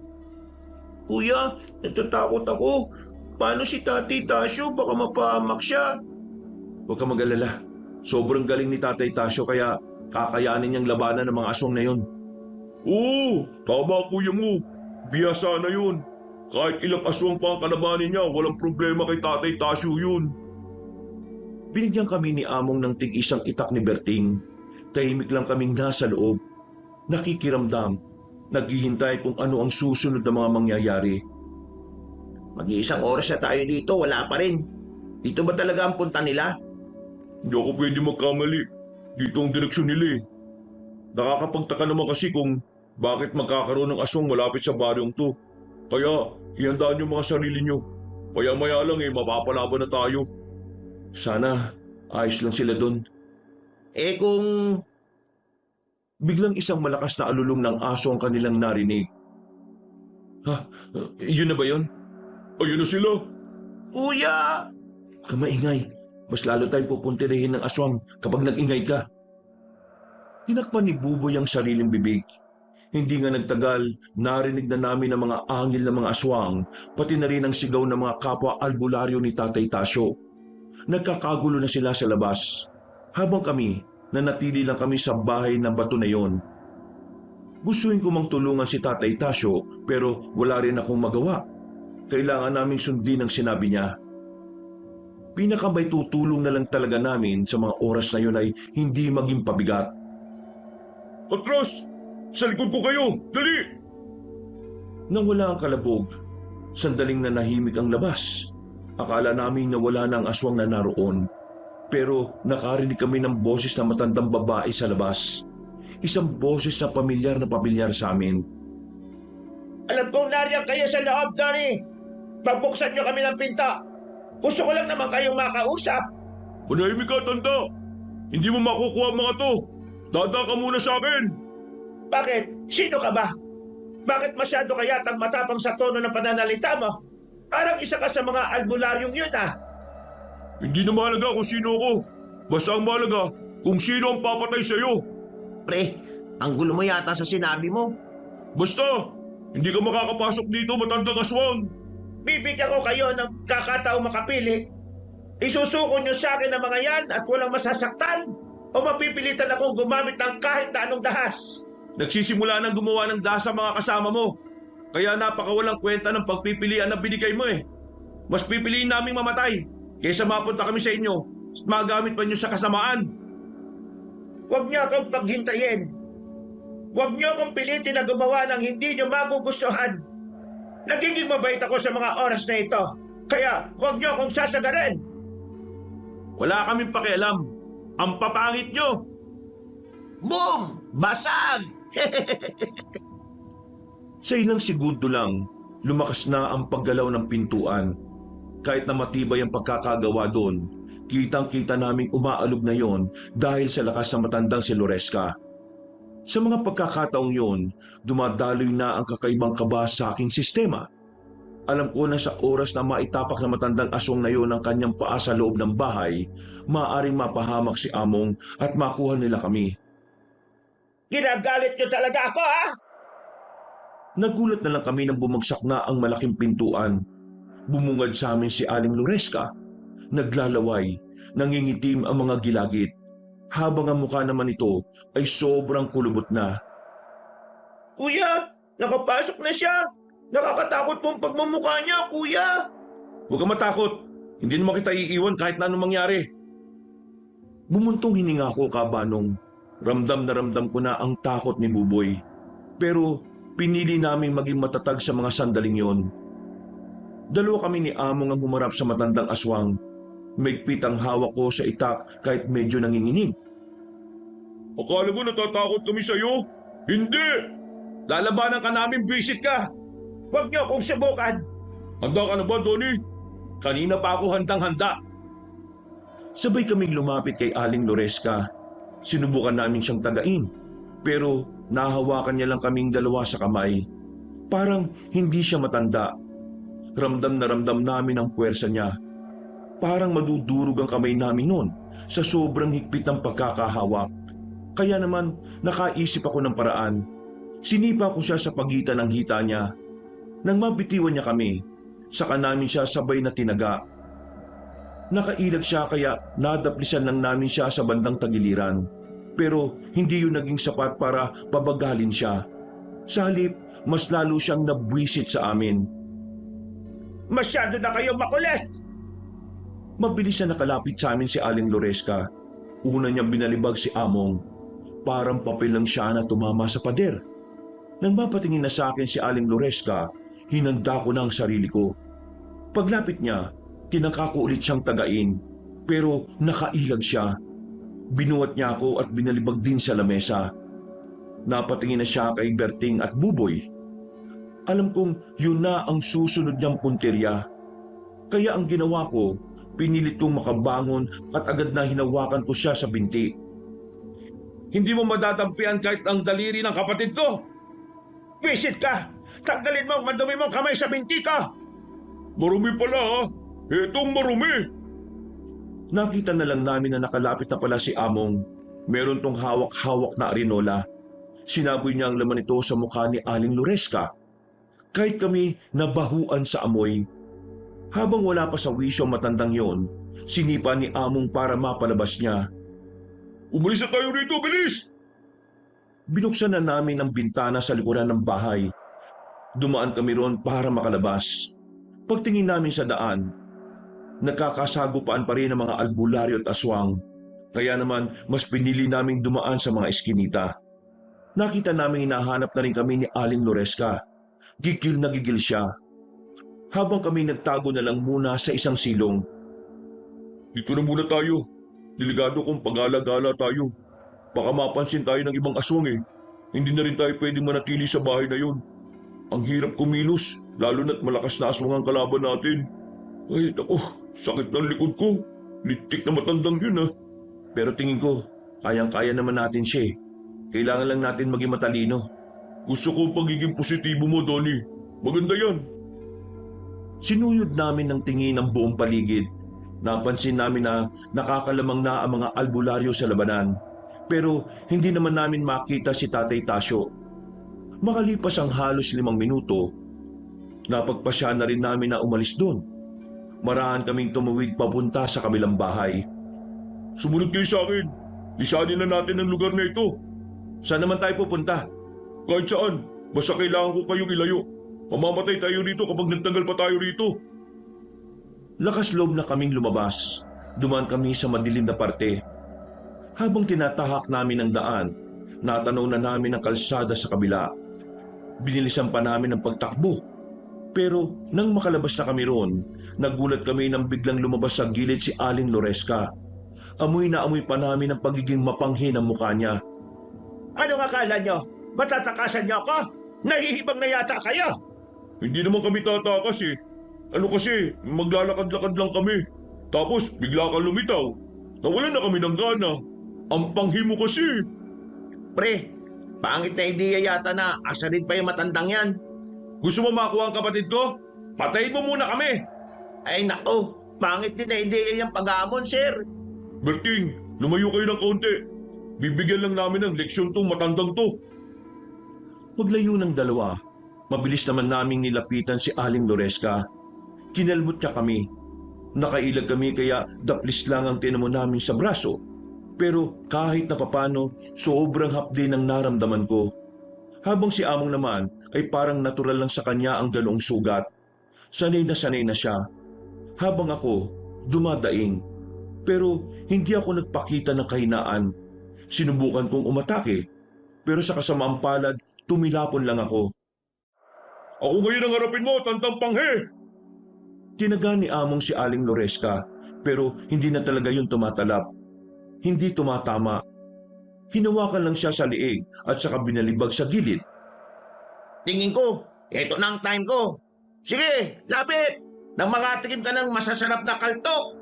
[SPEAKER 3] Kuya, natatakot ako. Paano si Tatay Tasyo? Baka mapahamak siya.
[SPEAKER 1] Huwag ka mag-alala. Sobrang galing ni Tatay Tasyo kaya kakayanin niyang labanan ng mga aswang na yun.
[SPEAKER 4] Oo, tama kuya mo. Biyasa na yun. Kahit ilang aswang pa ang kalabanin niya, walang problema kay Tatay Tasyo yun.
[SPEAKER 1] Binigyan kami ni Among ng tig-isang itak ni Berting. Tahimik lang kaming nasa loob. Nakikiramdam. Naghihintay kung ano ang susunod na mga mangyayari.
[SPEAKER 3] Mag-iisang oras na tayo dito, wala pa rin. Dito ba talaga ang punta nila?
[SPEAKER 4] Hindi ako pwede magkamali. Dito ang direksyon nila Nakakapagtaka naman kasi kung bakit magkakaroon ng aswang malapit sa baryong to. Kaya, ihandaan yung mga sarili nyo. Maya-maya lang mapapalaban na tayo.
[SPEAKER 1] Sana, ayos lang sila doon.
[SPEAKER 3] Kung...
[SPEAKER 1] Biglang isang malakas na alulong ng aso ang kanilang narinig. Yun na ba yun?
[SPEAKER 4] Ayun na sila.
[SPEAKER 3] Kuya!
[SPEAKER 1] Kamaingay. Mas lalo tayong pupuntirihin ng aswang kapag nag-ingay ka. Tinakpan ni Buboy ang sariling bibig. Hindi nga nagtagal, narinig na namin ang mga angil ng mga aswang, pati na rin ang sigaw ng mga kapwa albularyo ni Tatay Tasyo. Nagkakagulo na sila sa labas, habang kami, nanatili lang kami sa bahay ng bato na yon. Gustuin ko mang tulungan si Tatay Tasyo, pero wala rin akong magawa. Kailangan naming sundin ang sinabi niya. Pinakamay tutulong na lang talaga namin sa mga oras na yun ay hindi maging pabigat.
[SPEAKER 4] Atras! Sa likod ko kayo! Dali!
[SPEAKER 1] Nang wala ang kalabog, sandaling nanahimik ang labas. Akala namin na wala na ang aswang na naroon. Pero nakarinig kami ng boses ng matandang babae sa labas. Isang boses na pamilyar sa amin.
[SPEAKER 2] Alam kong nariyan kayo sa loob, Donnie. Pagbuksan niyo kami ng pinta. Gusto ko lang naman kayong makausap.
[SPEAKER 4] Manahimik ka, tanda! Hindi mo makukuha ang mga to! Dada ka muna sa akin!
[SPEAKER 2] Bakit? Sino ka ba? Bakit masyado ka yatang matapang sa tono ng pananalita mo? Parang isa ka sa mga albularyong yun ah.
[SPEAKER 4] Hindi na mahalaga kung sino ako. Basta ang mahalaga kung sino ang papatay sa'yo.
[SPEAKER 2] Pre, ang gulo mo yata sa sinabi mo.
[SPEAKER 4] Basta, hindi ka makakapasok dito, matandang aswang.
[SPEAKER 2] Bibigyan ko kayo ng kakataong makapili. Isusuko niyo sa akin ang mga yan at walang masasaktan o mapipilitan akong gumamit ng kahit na anong dahas.
[SPEAKER 1] Nagsisimula nang gumawa ng dahas sa mga kasama mo. Kaya napakawalang kwenta ng pagpipilian na binigay mo eh. Mas pipiliin naming mamatay kaysa mapunta kami sa inyo at magamit pa niyo sa kasamaan.
[SPEAKER 2] Huwag niyo akong paghintayin. Huwag niyo akong pilitin na gumawa ng hindi niyo magugustuhan. Nagiging mabait ako sa mga oras na ito. Kaya huwag niyo akong sasagarin.
[SPEAKER 1] Wala kaming pakialam. Ang papangit niyo.
[SPEAKER 2] Boom! Basag!
[SPEAKER 1] Sa ilang segundo lang, lumakas na ang paggalaw ng pintuan. Kahit na matibay ang pagkakagawa doon, kitang-kita naming umaalog na yon dahil sa lakas ng matandang si Loresca. Sa mga pagkakataong yon, dumadaloy na ang kakaibang kaba sa aking sistema. Alam ko na sa oras na maitapak na matandang aswang na yon ang kanyang paa sa loob ng bahay, maaaring mapahamak si Among at makuha nila kami.
[SPEAKER 2] Ginagalit niyo talaga ako, ha?
[SPEAKER 1] Nagulat na lang kami nang bumagsak na ang malaking pintuan. Bumungad sa amin si Aling Loresca. Naglalaway, nangingitim ang mga gilagit, habang ang mukha naman ito ay sobrang kulubot na.
[SPEAKER 2] Kuya, nakapasok na siya. Nakakatakot pong pagmumukha niya, kuya.
[SPEAKER 1] Huwag kang matakot. Hindi naman kita iiwan kahit na anong mangyari. Bumuntong hininga ko, Kabanong. Ramdam na ramdam ko na ang takot ni Buboy. Pero pinili naming maging matatag sa mga sandaling yon. Dalawa kami ni Among ang humarap sa matandang aswang. Maigpit ang hawak ko sa itak kahit medyo nanginginig.
[SPEAKER 4] Akala mo natatakot kami sa'yo? Hindi!
[SPEAKER 1] Lalabanan ka namin, visit ka!
[SPEAKER 2] Huwag niyo akong subukan.
[SPEAKER 4] Handa ka na ba, Donnie?
[SPEAKER 1] Kanina pa ako handang-handa. Sabay kaming lumapit kay Aling Loresca. Sinubukan namin siyang tagain, pero nahawakan niya lang kaming dalawa sa kamay. Parang hindi siya matanda. Ramdam na ramdam namin ang puwersa niya. Parang madudurog ang kamay namin noon sa sobrang higpit ng pagkakahawak. Kaya naman nakaisip ako ng paraan. Sinipa ko siya sa pagitan ng hita niya. Nang mabitiwan niya kami, saka namin siya sabay na tinaga. Nakailag siya kaya nadaplisan lang namin siya sa bandang tagiliran. Pero hindi yun naging sapat para pabagalin siya. Sa halip, mas lalo siyang nabwisit sa amin.
[SPEAKER 2] Masyado na kayong makulit.
[SPEAKER 1] Mabilis na nakalapit sa amin si Aling Loresca. Una niyang binalibag si Among. Parang papel lang siya na tumama sa pader. Nang mapatingin na sa akin si Aling Loresca, hinanda ko na ang sarili ko. Paglapit niya, tinangka ko ulit siyang tagain, pero nakailag siya. Binuhat niya ako at binalibag din sa lamesa. Napatingin na siya kay Berting at Buboy. Alam kong yun na ang susunod niyang punteriya. Kaya ang ginawa ko, pinilit kong makabangon at agad na hinawakan ko siya sa binti.
[SPEAKER 2] Hindi mo madatampian kahit ang daliri ng kapatid ko. Visit ka! Tanggalin mo ang madumi mong kamay sa binti ko!
[SPEAKER 4] Marumi pala ha! Etong marumi!
[SPEAKER 1] Nakita na lang namin na nakalapit na pala si Among. Meron tong hawak-hawak na arinola. Sinaboy niya ang laman nito sa mukha ni Aling Loresca. Kahit kami nabahuan sa amoy. Habang wala pa sa wisyo ang matandang yon, sinipa ni Among para mapalabas niya.
[SPEAKER 4] Umalis na tayo rito, bilis!
[SPEAKER 1] Binuksan na namin ang bintana sa likuran ng bahay. Dumaan kami roon para makalabas. Pagtingin namin sa daan, nagkakasagupaan pa rin ang mga albularyo at aswang. Kaya naman mas pinili naming dumaan sa mga eskinita. Nakita namin hinahanap na rin kami ni Aling Loresca. Gigil na gigil siya. Habang kami nagtago na lang muna sa isang silong.
[SPEAKER 4] Dito na muna tayo. Delikado kung pag-alagala tayo. Baka mapansin tayo ng ibang aswang eh. Hindi na rin tayo pwedeng manatili sa bahay na yon. Ang hirap kumilos, lalo na't malakas na aswang ang kalaban natin. Ay, naku, sakit ng likod ko. Litik na matandang yun ah.
[SPEAKER 1] Pero tingin ko, kayang-kaya naman natin siya eh. Kailangan lang natin maging matalino.
[SPEAKER 4] Gusto ko ang pagiging positibo mo, Donnie. Maganda yan.
[SPEAKER 1] Sinuyod namin ng tingin ang buong paligid. Napansin namin na nakakalamang na ang mga albularyo sa labanan. Pero hindi naman namin makita si Tatay Tasyo. Makalipas ang halos 5 minuto, napagpasya na rin namin na umalis doon. Marahan kaming tumawid papunta sa kabilang bahay.
[SPEAKER 4] Sumunod kayo sa akin. Lisanin na natin ang lugar na ito.
[SPEAKER 1] Saan naman tayo pupunta?
[SPEAKER 4] Kahit saan, basta kailangan ko kayong ilayo. Mamamatay tayo rito kapag nagtagal pa tayo rito.
[SPEAKER 1] Lakas loob na kaming lumabas. Dumaan kami sa madilim na parte. Habang tinatahak namin ang daan, natanaw na namin ang kalsada sa kabila. Binilisan pa namin ang pagtakbo. Pero nang makalabas na kami roon, nagulat kami nang biglang lumabas sa gilid si Aling Loresca. Amoy na amoy pa namin ang pagiging mapanghi ng mukha niya.
[SPEAKER 2] Anong akala nyo? Matatakasan nyo ako? Nahihibang na yata kayo!
[SPEAKER 4] Hindi naman kami tatakas eh. Ano kasi, maglalakad-lakad lang kami. Tapos bigla ka lumitaw. Nawalan na kami ng gana. Ang panghi mo kasi.
[SPEAKER 2] Pre, pangit na ideya yata na asarin pa yung matandang yan.
[SPEAKER 4] Gusto mo makuha ang kapatid ko? Patayin mo muna kami.
[SPEAKER 2] Ay nako, pangit din na ideya yung pag-aamon, sir.
[SPEAKER 4] Berting, lumayo kayo ng kaunti. Bibigyan lang namin ng leksyon tong matandang to.
[SPEAKER 1] Maglayo ng dalawa, mabilis naman naming nilapitan si Aling Loresca. Kinalmot niya kami. Nakailag kami kaya daplis lang ang tinamo namin sa braso. Pero kahit na papano, sobrang hapdi ng naramdaman ko. Habang si Among naman ay parang natural lang sa kanya ang ganoong sugat. Sanay na siya. Habang ako, dumadaing. Pero hindi ako nagpakita ng kahinaan. Sinubukan kong umatake. Pero sa kasamaang palad, tumilapon lang ako.
[SPEAKER 4] Ako ngayon ang harapin mo, tandang panghi!
[SPEAKER 1] Tinaga ni Among si Aling Loresca, pero hindi na talaga yun tumatalab. Hindi tumatama. Hinawakan lang siya sa liig at saka binalibag sa gilid.
[SPEAKER 2] Tingin ko, eto na ang time ko. Sige, lapit! Nang makatikim ka ng masasarap na kaltok.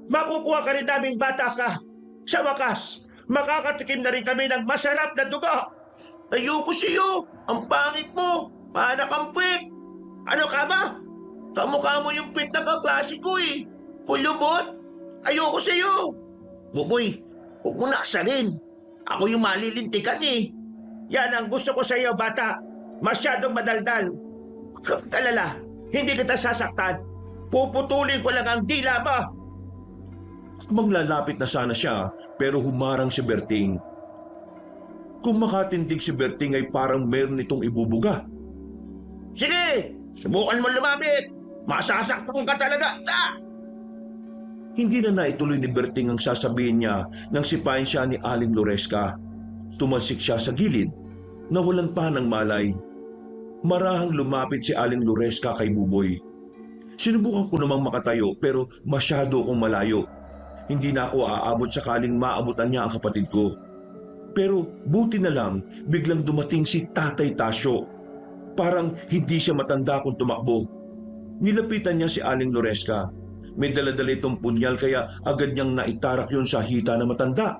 [SPEAKER 2] Makukuha ka rin naming bata ka. Sa wakas, makakatikim na rin kami ng masarap na duga. Ayoko sa'yo. Ang pangit mo. Panakampwit. Ano ka ba? Kamukha mo yung pit na kaklase ko eh. Kulubot. Ayoko sa'yo. Buboy, huwag mo na asarin. Ako yung malilintikan eh. Yan ang gusto ko sa'yo, bata. Masyadong madaldal. Kalala, hindi kita sasaktan. Puputulin ko lang ang dila mo.
[SPEAKER 1] Maglalapit na sana siya pero humarang si Berting. Kung makatindig si Berting ay parang meron itong ibubuga.
[SPEAKER 2] Sige, subukan mo lumapit. Masasaktan ka talaga.
[SPEAKER 1] Hindi na naituloy ni Berting ang sasabihin niya nang sipain siya ni Aling Loresca. Tumalsik siya sa gilid, nawalan pa ng malay. Marahang lumapit si Aling Loresca kay Buboy. Sinubukan ko namang makatayo pero masyado akong malayo. Hindi na ako aabot sakaling maabutan niya ang kapatid ko. Pero buti na lang biglang dumating si Tatay Tasyo. Parang hindi siya matanda kung tumakbo. Nilapitan niya si Aling Loresca. May dala-dala itong punyal kaya agad niyang naitarak yun sa hita na matanda.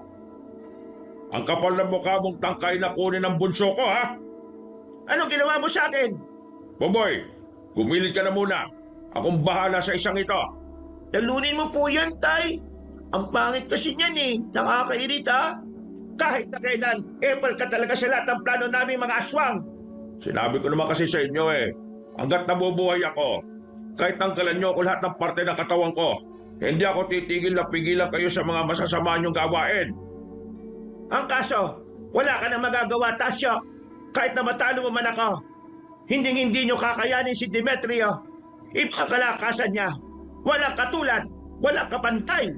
[SPEAKER 4] Ang kapal ng mukha mong tangkay na kunin ang bunso ko, ha?
[SPEAKER 2] Anong ginawa mo sa akin?
[SPEAKER 4] Boboy, gumilid ka na muna. Akong bahala sa isang ito.
[SPEAKER 2] Talunin mo po yan, Tay. Ang pangit kasi niyan eh. Nakakairita. Kahit na kailan, epal ka talaga sa lahat ng plano namin mga aswang. Sinabi ko naman kasi sa inyo hanggat nabubuhay ako, kahit tanggalan niyo ako lahat ng parte ng katawan ko, hindi ako titigil na pigilan kayo sa mga masasama niyong gawain. Ang kaso, wala ka na magagawa, Tasyo. Kahit na matalo mo man ako, hindi niyo kakayanin si Demetrio. Ipakalakasan niya. Walang katulad, walang kapantay.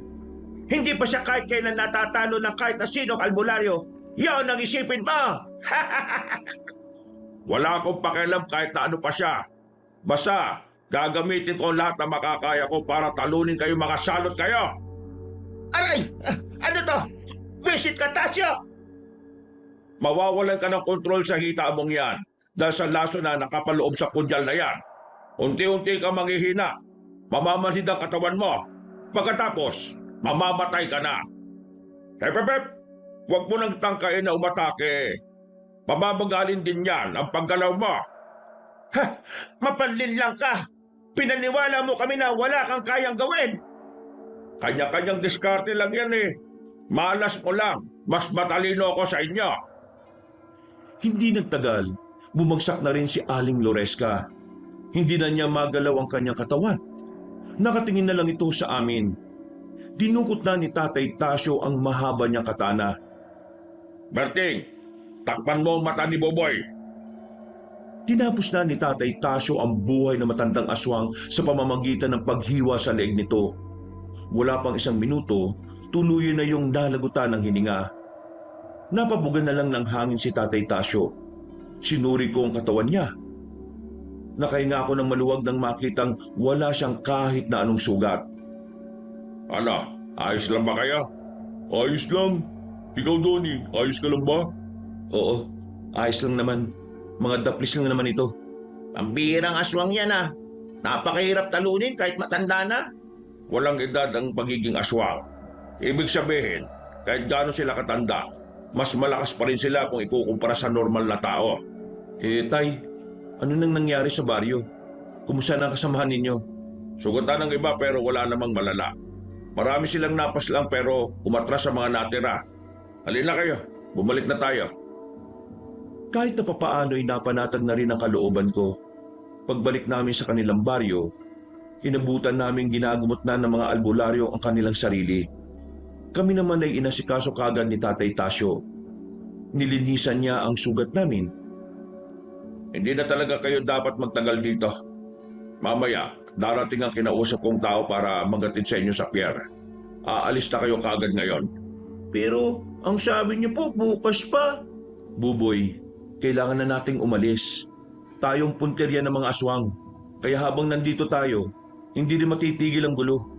[SPEAKER 2] Hindi pa siya kahit kailan natatalo ng kahit na sinong albularyo. Yan ang isipin mo! Wala akong pakialam kahit na ano pa siya. Basta, gagamitin ko lahat na makakaya ko para talunin kayo, mga salot kayo! Aray! Ano to? Visit ka, Tasyo! Mawawalan ka ng kontrol sa hita mong yan dahil sa laso na nakapaloob sa kundyal na yan. Unti-unti ka manghihina. Mamamanhid ang katawan mo. Pagkatapos, mamamatay ka na. Hep! Huwag mo nang tangkain na umatake. Mababagalin din yan ang paggalaw mo. Ha! Mapanlin lang ka! Pinaniwala mo kami na wala kang kayang gawin! Kanya-kanyang diskarte lang yan Malas mo lang. Mas matalino ako sa inyo.
[SPEAKER 1] Hindi nagtagal, bumagsak na rin si Aling Loresca. Hindi na niya magalaw ang kanyang katawan. Nakatingin na lang ito sa amin. Dinukot na ni Tatay Tasyo ang mahaba niyang katana.
[SPEAKER 2] Berting, takpan mo ang mata ni Boboy.
[SPEAKER 1] Tinapos na ni Tatay Tasyo ang buhay na matandang aswang sa pamamagitan ng paghiwa sa leeg nito. Wala pang isang minuto, tuluyan na yung nalagutan ng hininga. Napabugan na lang ng hangin si Tatay Tasyo. Sinuri ko ang katawan niya. Nakahinga ako ng maluwag nang makitang wala siyang kahit na anong sugat.
[SPEAKER 2] Ano, ayos lang ba kayo?
[SPEAKER 4] Ayos lang. Ikaw, Donnie, ayos ka lang ba?
[SPEAKER 1] Oo, ayos lang naman. Mga daplis lang naman ito.
[SPEAKER 2] Ang bihirang aswang yan Napakahirap talunin kahit matanda na. Walang edad ang pagiging aswang. Ibig sabihin, kahit gaano sila katanda, mas malakas pa rin sila kung ikukumpara sa normal na tao.
[SPEAKER 1] Tay, ano nang nangyari sa baryo? Kumusta na ang kasamahan ninyo?
[SPEAKER 2] Sugatan ng iba pero wala namang malala. Marami silang napas lang pero umatras sa mga natira. Halina kayo, bumalik na tayo.
[SPEAKER 1] Kahit na papaano'y napanatag na rin ang kalooban ko. Pagbalik namin sa kanilang baryo, inabutan namin ginagumot na ng mga albularyo ang kanilang sarili. Kami naman ay inasikaso kagad ni Tatay Tasyo. Nilinisan niya ang sugat namin.
[SPEAKER 2] Hindi na talaga kayo dapat magtagal dito. Mamaya, darating ang kinausap kong tao para maghatid sa inyo sa pier. Aalis na kayo kagad ngayon. Pero, ang sabi niyo po, bukas pa.
[SPEAKER 1] Buboy, kailangan na nating umalis. Tayong punterya ng mga aswang. Kaya habang nandito tayo, hindi rin matitigil ang gulo.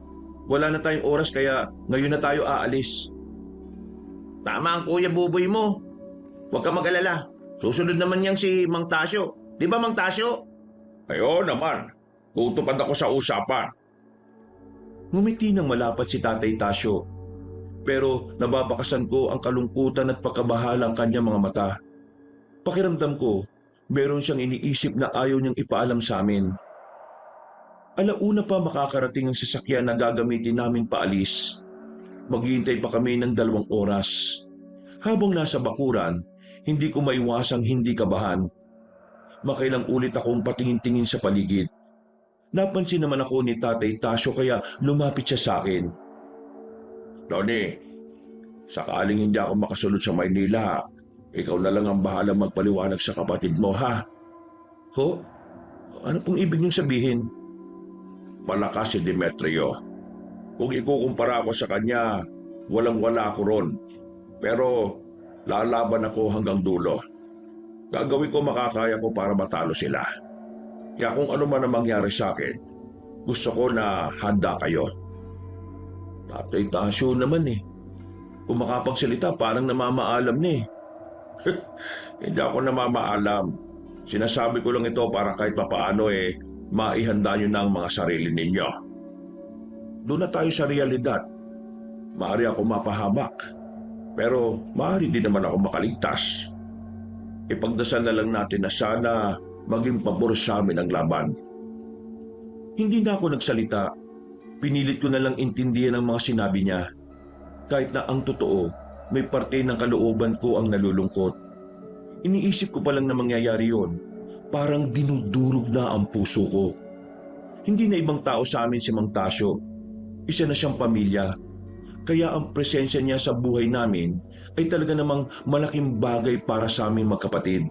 [SPEAKER 1] Wala na tayong oras kaya ngayon na tayo aalis.
[SPEAKER 2] Tama ang Kuya Buboy mo. Huwag ka mag-alala. Susunod naman niyang si Mang Tasyo. Di ba, Mang Tasyo? Ayo naman. Tutupad ako sa usapan.
[SPEAKER 1] Ngumiti ng malapat si Tatay Tasyo. Pero nababakasan ko ang kalungkutan at pagkabahala ang kanyang mga mata. Pakiramdam ko, meron siyang iniisip na ayaw niyang ipaalam sa amin. Alauna pa makakarating ang sasakyan na gagamitin namin paalis. Maghihintay pa kami ng 2 oras. Habang nasa bakuran, hindi ko maiwasang hindi kabahan. Makailang ulit akong patingin-tingin sa paligid. Napansin naman ako ni Tatay Tasyo kaya lumapit siya sa akin.
[SPEAKER 2] Donnie, sakaling hindi ako makasunod sa Maynila, ikaw na lang ang bahala magpaliwanag sa kapatid mo, ha?
[SPEAKER 1] Ho? Ano pong ibig niyong sabihin?
[SPEAKER 2] Malakas si Demetrio. Kung ikukumpara ako sa kanya, walang-wala ako ron. Pero lalaban ako hanggang dulo. Gagawin ko makakaya ko para matalo sila. Kaya kung ano man ang mangyari sa akin, gusto ko na handa kayo.
[SPEAKER 1] Tatay Tasyo naman Kung makapagsalita parang namamaalam na
[SPEAKER 2] Hindi ako namamaalam. Sinasabi ko lang ito para kahit papaano maihanda nyo na ang mga sarili ninyo. Doon na tayo sa realidad. Maaari ako mapahamak. Pero maaari din naman ako makaligtas. Ipagdasal na lang natin na sana maging pabor sa amin ang laban.
[SPEAKER 1] Hindi na ako nagsalita. Pinilit ko na lang intindihan ang mga sinabi niya. Kahit na ang totoo, may parte ng kalooban ko ang nalulungkot. Iniisip ko pa lang na mangyayari yon, parang dinudurog na ang puso ko. Hindi na ibang tao sa amin si Mang Tasyo. Isa na siyang pamilya. Kaya ang presensya niya sa buhay namin ay talaga namang malaking bagay para sa aming magkapatid.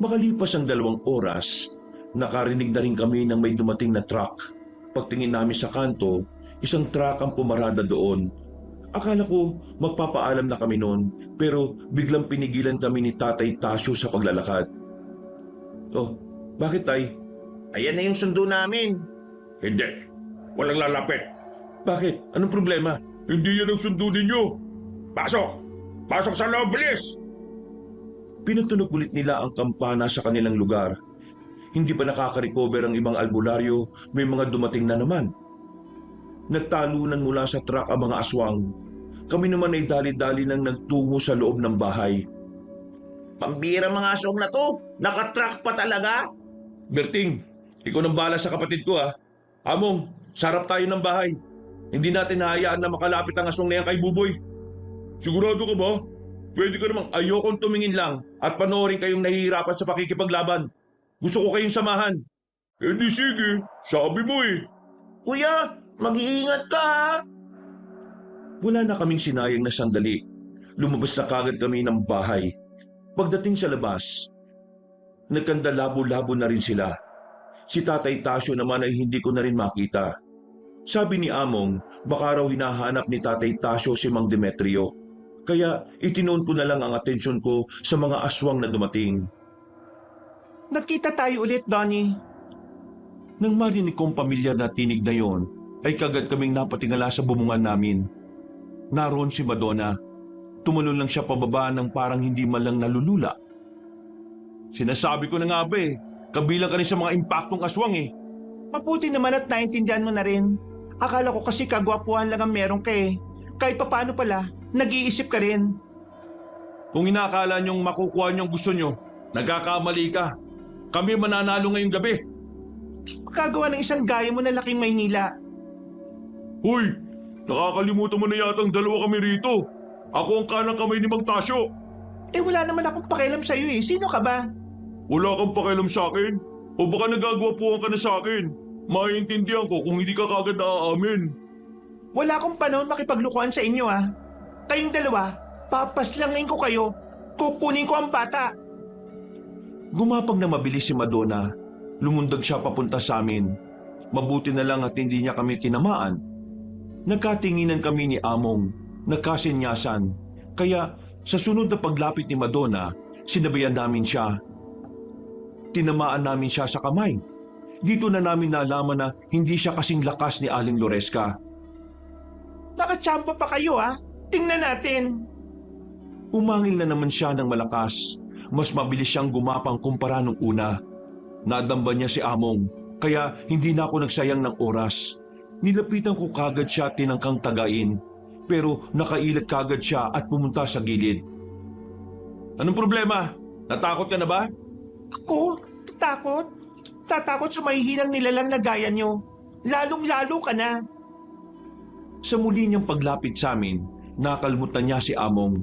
[SPEAKER 1] Makalipas ang 2 oras, nakarinig na rin kami ng may dumating na truck. Pagtingin namin sa kanto, isang truck ang pumarada doon. Akala ko magpapaalam na kami noon, pero biglang pinigilan kami ni Tatay Tasyo sa paglalakad. Oh, bakit tay?
[SPEAKER 2] Ayan na yung sundo namin.
[SPEAKER 4] Hindi. Walang lalapit.
[SPEAKER 1] Bakit? Anong problema?
[SPEAKER 4] Hindi yan ang sundo ninyo. Pasok! Pasok sa loob, bilis!
[SPEAKER 1] Pinutunog ulit nila ang kampana sa kanilang lugar. Hindi pa nakaka-recover ang ibang albularyo, may mga dumating na naman. Nagtalunan mula sa truck ang mga aswang. Kami naman ay dali-dali nang nagtungo sa loob ng bahay.
[SPEAKER 2] Pambira mga aswang na to. Nakatrack pa talaga.
[SPEAKER 1] Berting, ikaw nang bahala sa kapatid ko ha. Among, sarap tayo ng bahay. Hindi natin hahayaan na makalapit ang aswang na yan kay Buboy.
[SPEAKER 4] Sigurado ka ba?
[SPEAKER 1] Pwede ka namang ayokong tumingin lang at panoorin kayong nahihirapan sa pakikipaglaban. Gusto ko kayong samahan.
[SPEAKER 4] Eh di sige, sabi mo eh.
[SPEAKER 2] Kuya, mag-iingat ka ha.
[SPEAKER 1] Wala na kaming sinayang na sandali. Lumabas na kagad kami ng bahay. Pagdating sa labas, nagkandalabo-labo na rin sila. Si Tatay Tasyo naman ay hindi ko na rin makita. Sabi ni Among, baka raw hinahanap ni Tatay Tasyo si Mang Demetrio. Kaya itinoon ko na lang ang atensyon ko sa mga aswang na dumating.
[SPEAKER 3] Nagkita tayo ulit, Donnie.
[SPEAKER 1] Nang marinig kong pamilyar na tinig na yon, ay kagad kaming napatingala sa bumungan namin. Naroon si Madonna. Tumalon lang siya pababa ng parang hindi man lang nalulula. Sinasabi ko na nga ba kabilang ka rin sa mga impaktong aswang
[SPEAKER 3] Mabuti naman at naintindihan mo na rin. Akala ko kasi kagwapuhan lang ang meron ka eh. Kahit papaano pala, nag-iisip ka rin.
[SPEAKER 1] Kung inakala niyong makukuha niyong gusto niyo, nagkakamali ka. Kami mananalo ngayong gabi.
[SPEAKER 3] Makagawa ng isang gaya mo na laking Maynila.
[SPEAKER 4] Hoy, nakakalimutan mo na yata ang 2 kami rito. Ako ang kanang kamay ni Mang Tasyo.
[SPEAKER 3] Eh wala naman akong pakialam sa'yo eh. Sino ka ba?
[SPEAKER 4] Wala kang pakialam sa akin? O baka nagagwapuhan ka na sa akin? Maiintindihan ko kung hindi ka kagad naaamin.
[SPEAKER 3] Wala akong panahon makipaglukuhan sa inyo ah. Kayong dalawa, papaslangin ko kayo. Kukunin ko ang bata.
[SPEAKER 1] Gumapang na mabilis si Madonna. Lumundag siya papunta sa amin. Mabuti na lang at hindi niya kami tinamaan. Nagkatinginan kami ni Among, nagkasinyasan. Kaya sa sunod na paglapit ni Madonna, sinabayan namin siya. Tinamaan namin siya sa kamay. Dito na namin nalaman na hindi siya kasing lakas ni Aling Loresca.
[SPEAKER 3] Nakachamba pa kayo ah. Tingnan natin.
[SPEAKER 1] Umangil na naman siya ng malakas. Mas mabilis siyang gumapang kumpara nung una. Nadamba niya si Among, kaya hindi na ako nagsayang ng oras. Nilapitan ko kagad siya tinangkang tagain, pero nakailat kagad siya at pumunta sa gilid. Anong problema? Natakot ka na ba?
[SPEAKER 3] Ako? Tatakot? Tatakot sa mahihinang nilalang na gaya nyo. Lalong-lalo ka na.
[SPEAKER 1] Sa muli niyang paglapit sa amin, nakalmutan niya si Among.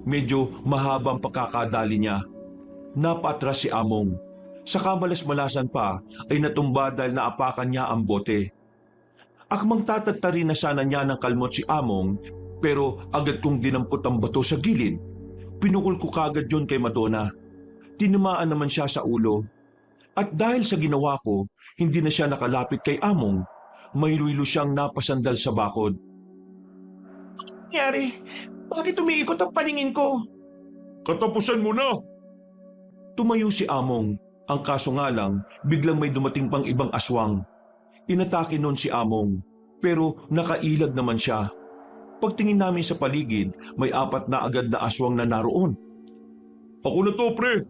[SPEAKER 1] Medyo mahabang pagkakadali niya. Napatras si Among. Sa kamalas-malasan pa ay natumba dahil naapakan niya ang bote. Akmang tatatari na sana niya ng kalmot si Among, pero agad kong dinampot ang bato sa gilid. Pinukul ko kagad yon kay Madonna. Tinamaan naman siya sa ulo. At dahil sa ginawa ko, hindi na siya nakalapit kay Among. Mahilo siyang napasandal sa bakod.
[SPEAKER 3] Nangyari? Bakit umiikot ang paningin ko?
[SPEAKER 4] Katapusan mo na!
[SPEAKER 1] Tumayo si Among. Ang kaso nga lang, biglang may dumating pang ibang aswang. Inatake noon si Among, pero nakailag naman siya. Pagtingin namin sa paligid, may 4 na agad na aswang na naroon.
[SPEAKER 4] Ako na to, pre!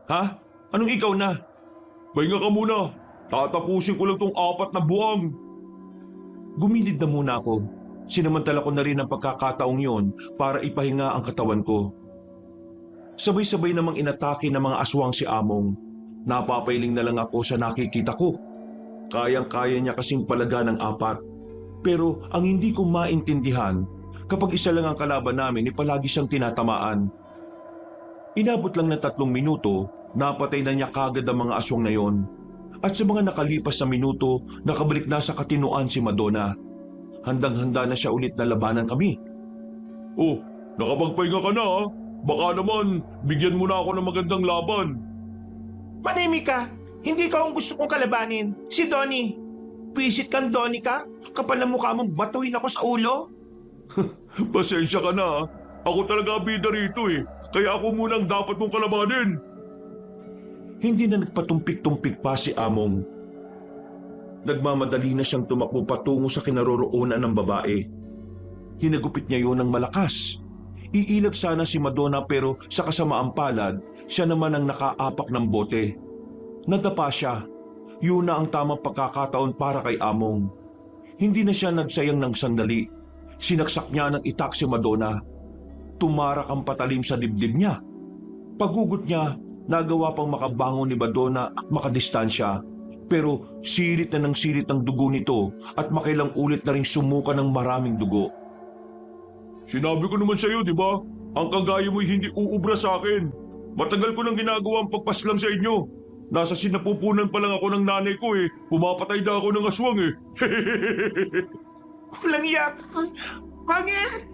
[SPEAKER 1] Ha? Anong ikaw na?
[SPEAKER 4] Pahinga ka muna. Tatapusin ko lang tong 4 na buwang.
[SPEAKER 1] Gumilid na muna ako. Sinamantala ko na rin ang pagkakataong yon para ipahinga ang katawan ko. Sabay-sabay namang inatake ng mga aswang si Among. Napapailing na lang ako sa nakikita ko. Kayang-kaya niya kasing palaga ng 4. Pero ang hindi ko maintindihan, Kapag isa lang ang kalaban namin, palagi siyang tinatamaan. Inabot lang ng 3 minuto, napatay na niya kagad ang mga aswang na yon. At sa mga nakalipas na minuto, nakabalik na sa katinuan si Madonna. Handang-handa na siya ulit na labanan kami.
[SPEAKER 4] Oh, nakapagpahinga ka na ha? Baka naman, bigyan mo na ako ng magandang laban.
[SPEAKER 3] Manahimik ka. Hindi ka ang gusto kong kalabanin. Si Donnie. Pisit kang Donnie ka? Kapal na mukha mong batuhin ako sa ulo?
[SPEAKER 4] Pasensya ka na ha? Ako talaga ang bida rito eh. Kaya ako munang dapat mong kalabanin.
[SPEAKER 1] Hindi na nagpatumpik-tumpik pa si Among. Nagmamadali na siyang tumakbo patungo sa kinaroroonan ng babae. Hinagupit niya yun ng malakas. Iilag sana si Madonna pero sa kasamaang palad, siya naman ang nakaapak ng bote. Nadapa siya. Yun na ang tamang pagkakataon para kay Among. Hindi na siya nagsayang ng sandali. Sinaksak niya ng itak si Madonna. Tumarak ang patalim sa dibdib niya. Pagugot niya, nagawa pang makabangon ni Madonna at makadistansya. Pero sirit na ng sirit ang dugo nito at makailang ulit na rin sumuka ng maraming dugo.
[SPEAKER 4] Sinabi ko naman sa'yo, di ba? Ang kagaya mo'y hindi uubra sa akin. Matagal ko nang ginagawa ang pagpaslang sa inyo. Nasa sinapupunan pa lang ako ng nanay ko eh. Pumapatay na ako ng aswang eh.
[SPEAKER 3] Walang iyak. Pangit!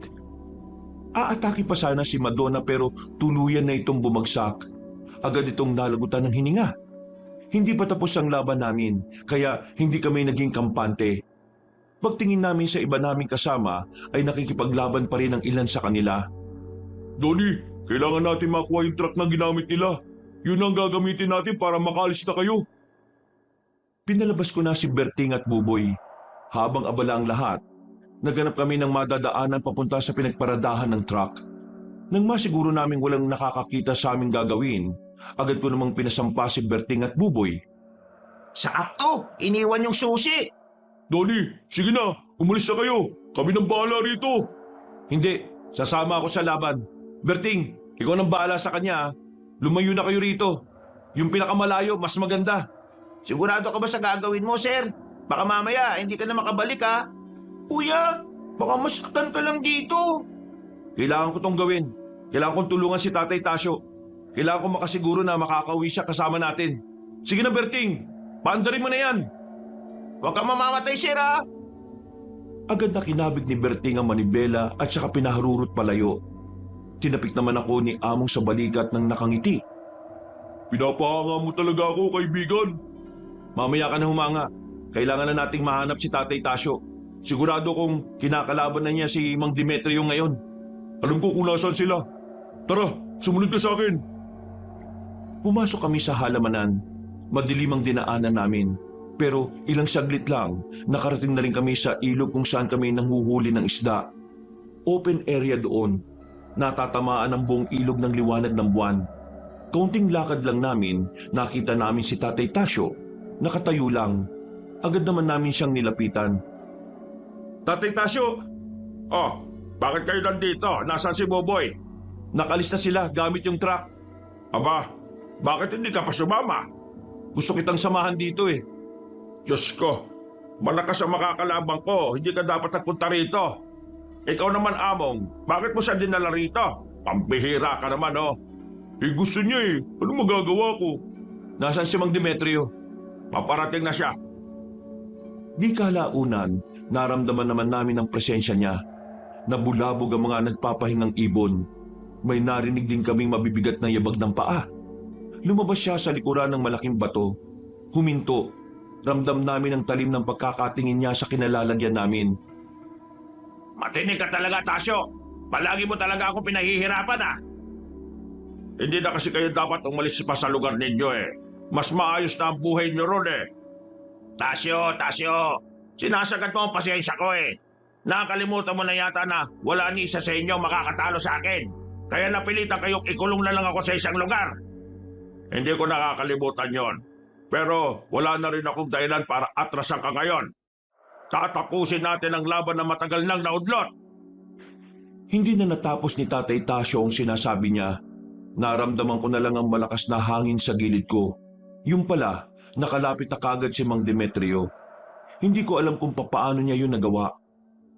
[SPEAKER 1] Aatake pa sana si Madonna pero tuluyan na itong bumagsak. Agad itong nalagutan ng hininga. Hindi pa tapos ang laban namin, kaya hindi kami naging kampante. Pagtingin namin sa iba naming kasama ay nakikipaglaban pa rin ang ilan sa kanila.
[SPEAKER 4] Donnie, kailangan natin makuha yung truck na ginamit nila. Yun ang gagamitin natin para makaalis na kayo.
[SPEAKER 1] Pinalabas ko na si Berting at Buboy. Habang abala ang lahat, naganap kami ng madadaanan papunta sa pinagparadahan ng truck. Nang masiguro naming walang nakakakita sa aming gagawin, agad ko namang pinasampa si Berting at Buboy.
[SPEAKER 2] Sakto, iniwan yung susi.
[SPEAKER 4] Donnie, sige na, umalis na kayo. Kami nang bahala rito.
[SPEAKER 1] Hindi, sasama ako sa laban. Berting, ikaw nang bahala sa kanya. Lumayo na kayo rito. Yung pinakamalayo, mas maganda.
[SPEAKER 2] Sigurado ka ba sa gagawin mo, sir? Baka mamaya, hindi ka na makabalik ha.
[SPEAKER 3] Kuya, baka masaktan ka lang dito.
[SPEAKER 1] Kailangan ko tong gawin. Kailangan kong tulungan si Tatay Tasyo. Kailangan ko makasiguro na makakauwi siya kasama natin. Sige na, Berting. Paandarin mo na yan.
[SPEAKER 2] Huwag kang mamamatay, sir ha.
[SPEAKER 1] Agad na kinabig ni Berting ang manibela at saka pinaharurot palayo. Tinapik naman ako ni Among sa balikat ng nakangiti.
[SPEAKER 4] Pinapahanga mo talaga ako, kaibigan.
[SPEAKER 1] Mamaya ka na humanga. Kailangan na nating mahanap si Tatay Tasyo. Sigurado kong kinakalaban na niya si Mang Demetrio ngayon.
[SPEAKER 4] Alam ko kung nasaan sila. Tara, sumunod ka sa akin.
[SPEAKER 1] Pumasok kami sa halamanan. Madilim ang dinaanan namin. Pero ilang saglit lang, nakarating na rin kami sa ilog kung saan kami nanghuhuli ng isda. Open area doon. Natatamaan ang buong ilog ng liwanag ng buwan. Kaunting lakad lang namin, nakita namin si Tatay Tasyo. Nakatayo lang. Agad naman namin siyang nilapitan.
[SPEAKER 2] Tatay Tasyo! Oh, bakit kayo nandito? Nasaan si Boboy?
[SPEAKER 1] Nakalis na sila gamit yung truck.
[SPEAKER 2] Aba, bakit hindi ka pa sumama?
[SPEAKER 1] Gusto kitang samahan dito eh.
[SPEAKER 2] Diyos ko, malakas ang makakalabang ko, hindi ka dapat nagpunta rito. Ikaw naman, Among, bakit mo siya dinala rito? Pambihira ka naman, oh.
[SPEAKER 4] Eh gusto niya eh. Ano magagawa ko?
[SPEAKER 1] Nasaan si Mang Demetrio?
[SPEAKER 2] Paparating na siya.
[SPEAKER 1] Di kalaunan, naramdaman naman namin ang presensya niya. Nabulabog ang mga nagpapahingang ibon. May narinig din kaming mabibigat na yabag ng paa. Lumabas siya sa likuran ng malaking bato. Huminto. Ramdam namin ang talim ng pagkakatingin niya sa kinalalagyan namin.
[SPEAKER 2] Matinig ka talaga, Tasyo. Palagi mo talaga akong pinahihirapan, ah. Hindi na kasi kayo dapat umalis pa sa lugar ninyo, eh. Mas maayos na ang buhay niyo ron, eh. Tasyo, sinasagat mo ang pasensya ko, eh. Nakakalimutan mo na yata na wala ni isa sa inyo makakatalo sa akin. Kaya napilitan kayong ikulong na lang ako sa isang lugar. Hindi ko nakakalimutan yon. Pero wala na rin akong dahilan para atrasan ka ngayon. Tatapusin natin ang laban na matagal nang naudlot.
[SPEAKER 1] Hindi na natapos ni Tatay Tasyo ang sinasabi niya. Naramdaman ko na lang ang malakas na hangin sa gilid ko. Yung pala, nakalapit na kagad si Mang Demetrio. Hindi ko alam kung papaano niya yun nagawa.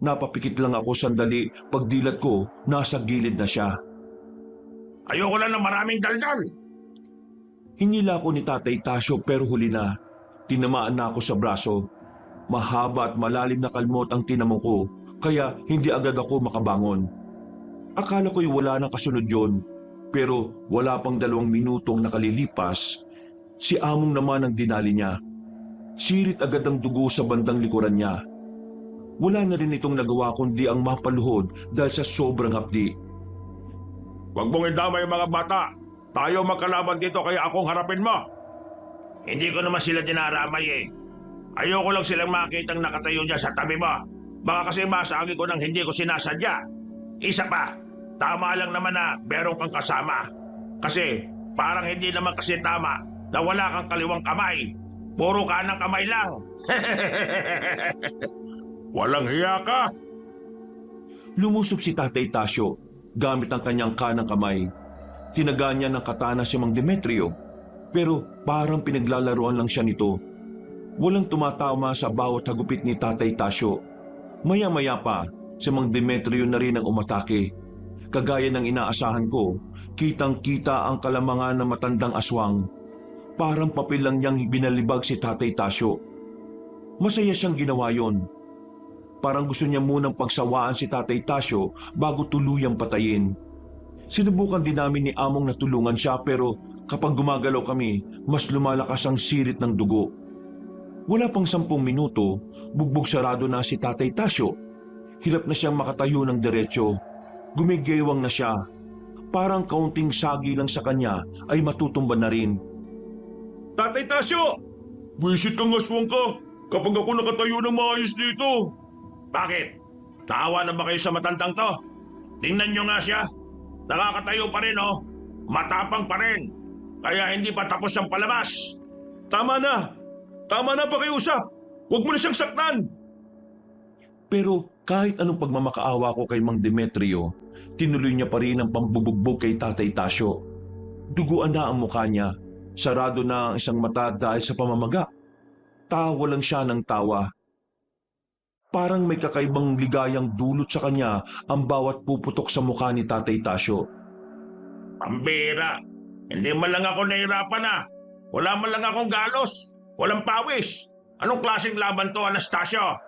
[SPEAKER 1] Napapikit lang ako sandali, pagdilat ko, nasa gilid na siya.
[SPEAKER 2] Ayoko lang ng maraming daldal.
[SPEAKER 1] Hinila ko ni Tatay Tasyo pero huli na. Tinamaan na ako sa braso. Mahaba at malalim na kalmot ang tinamo ko, kaya hindi agad ako makabangon. Akala ko'y wala nang kasunod yun, pero wala pang 2 minutong nakalilipas, si Among naman ang dinali niya. Sirit agad ang dugo sa bandang likuran niya. Wala na rin itong nagawa kundi ang mapaluhod dahil sa sobrang hapdi.
[SPEAKER 2] Huwag mong idamay yung mga bata. Tayo magkalaban dito kaya akong harapin mo. Hindi ko naman sila dinaramay eh. Ayoko lang silang makitang nakatayo dyan sa tabi mo. Baka kasi masagi ko nang hindi ko sinasadya. Isa pa, tama lang naman na meron kang kasama. Kasi parang hindi naman kasi tama na wala kang kaliwang kamay. Puro kanang kamay lang. Walang hiya ka.
[SPEAKER 1] Lumusob si Tatay Tasyo gamit ang kanyang kanang kamay. Tinaga niya ng katana si Mang Demetrio, pero parang pinaglalaruan lang siya nito. Walang tumatama sa bawat hagupit ni Tatay Tasyo. Maya-maya pa, si Mang Demetrio na rin ang umatake. Kagaya ng inaasahan ko, kitang-kita ang kalamangan ng matandang aswang. Parang papel lang niyang binalibag si Tatay Tasyo. Masaya siyang ginawa yon. Parang gusto niya munang pagsawaan si Tatay Tasyo bago tuluyang patayin. Sinubukan din namin ni Among na tulungan siya pero kapag gumagalaw kami, mas lumalakas ang sirit ng dugo. Wala pang 10 minuto, bugbog sarado na si Tatay Tasyo. Hirap na siyang makatayo ng diretsyo. Gumigaywang na siya. Parang kaunting sagi lang sa kanya ay matutumba na rin.
[SPEAKER 4] Tatay Tasyo! Buisit kang aswang ka kapag ako nakatayo ng maayos dito.
[SPEAKER 2] Bakit? Naawa na ba kayo sa matandang to? Tingnan nyo nga siya. Nakakatayo pa rin oh. Matapang pa rin. Kaya hindi pa tapos ang palabas.
[SPEAKER 4] Tama na! Tama na pakiusap! Huwag mo na siyang saktan!
[SPEAKER 1] Pero kahit anong pagmamakaawa ko kay Mang Demetrio, tinuloy niya pa rin ang pambubugbog kay Tatay Tasyo. Duguan na ang mukha niya. Sarado na ang isang mata dahil sa pamamaga. Tawa lang siya ng tawa. Parang may kakaibang ligayang dulot sa kanya ang bawat puputok sa mukha ni Tatay Tasyo.
[SPEAKER 2] Pambira. Hindi man lang ako nahirapan na. Wala man lang akong galos. Walang pawis. Anong klaseng laban to, Anastasio?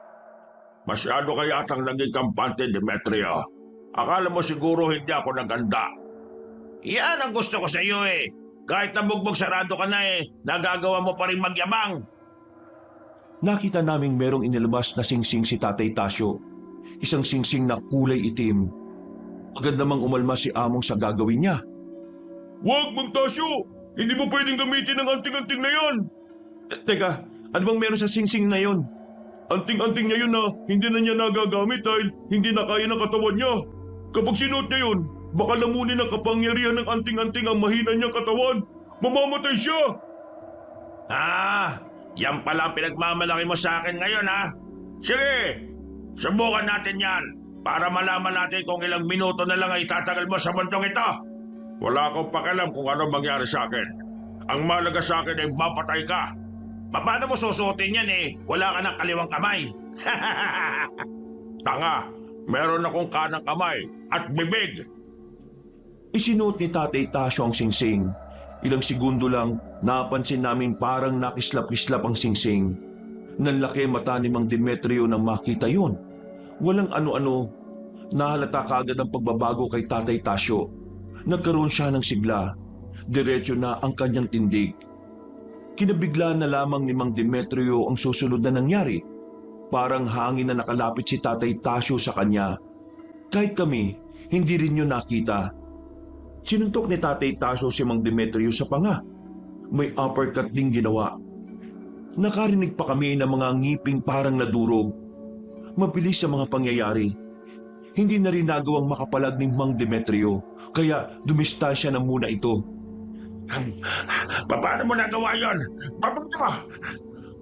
[SPEAKER 2] Masyado kaya atang naging kampante, Demetrio. Akala mo siguro hindi ako naganda. Yan ang gusto ko sa iyo eh. Kahit nabugbog sarado ka na eh, nagagawa mo pa rin magyabang.
[SPEAKER 1] Nakita naming merong inilabas na singsing si Tatay Tasyo. Isang singsing na kulay itim. Agad namang umalma si Among sa gagawin niya.
[SPEAKER 4] Huwag, Mang Tasyo! Hindi mo pwedeng gamitin ang anting-anting na yan!
[SPEAKER 1] Teka, ano bang meron sa singsing na yon?
[SPEAKER 4] Anting-anting niya yun na hindi na niya nagagamit dahil hindi na kaya ng katawan niya. Kapag sinuot niya yun, baka lamunin ng kapangyarihan ng anting-anting ang mahina niyang katawan. Mamamatay siya!
[SPEAKER 2] Ah, yan pala ang pinagmamalaki mo sa akin ngayon ha. Sige, subukan natin yan para malaman natin kung ilang minuto na lang ay tatagal mo sa mundong ito. Wala akong pakialam kung ano mangyari sa akin. Ang mahalaga sa akin ay mapatay ka. Paano mo susuotin yan eh? Wala ka ng kaliwang kamay. Tanga, meron akong kanang kamay at bibig.
[SPEAKER 1] Isinuot ni Tatay Tasyo ang singsing. Ilang segundo lang, napansin namin parang nakislap-kislap ang singsing. Nanlaki mata ni Mang Demetrio nang makita yon. Walang ano-ano. Nahalata kaagad ang pagbabago kay Tatay Tasyo. Nagkaroon siya ng sigla. Diretso na ang kanyang tindig. Kinabigla na lamang ni Mang Demetrio ang susunod na nangyari. Parang hangin na nakalapit si Tatay Tasyo sa kanya. Kahit kami, hindi rin yun nakita. Sinuntok ni Tatay Tasyo si Mang Demetrio sa panga. May uppercut ding ginawa. Nakarinig pa kami ng mga ngiping parang nadurog. Mabilis sa mga pangyayari. Hindi na rin nagawang makapalag ni Mang Demetrio, kaya dumistansya na muna ito.
[SPEAKER 2] Paano mo nagawa yon? Papunta!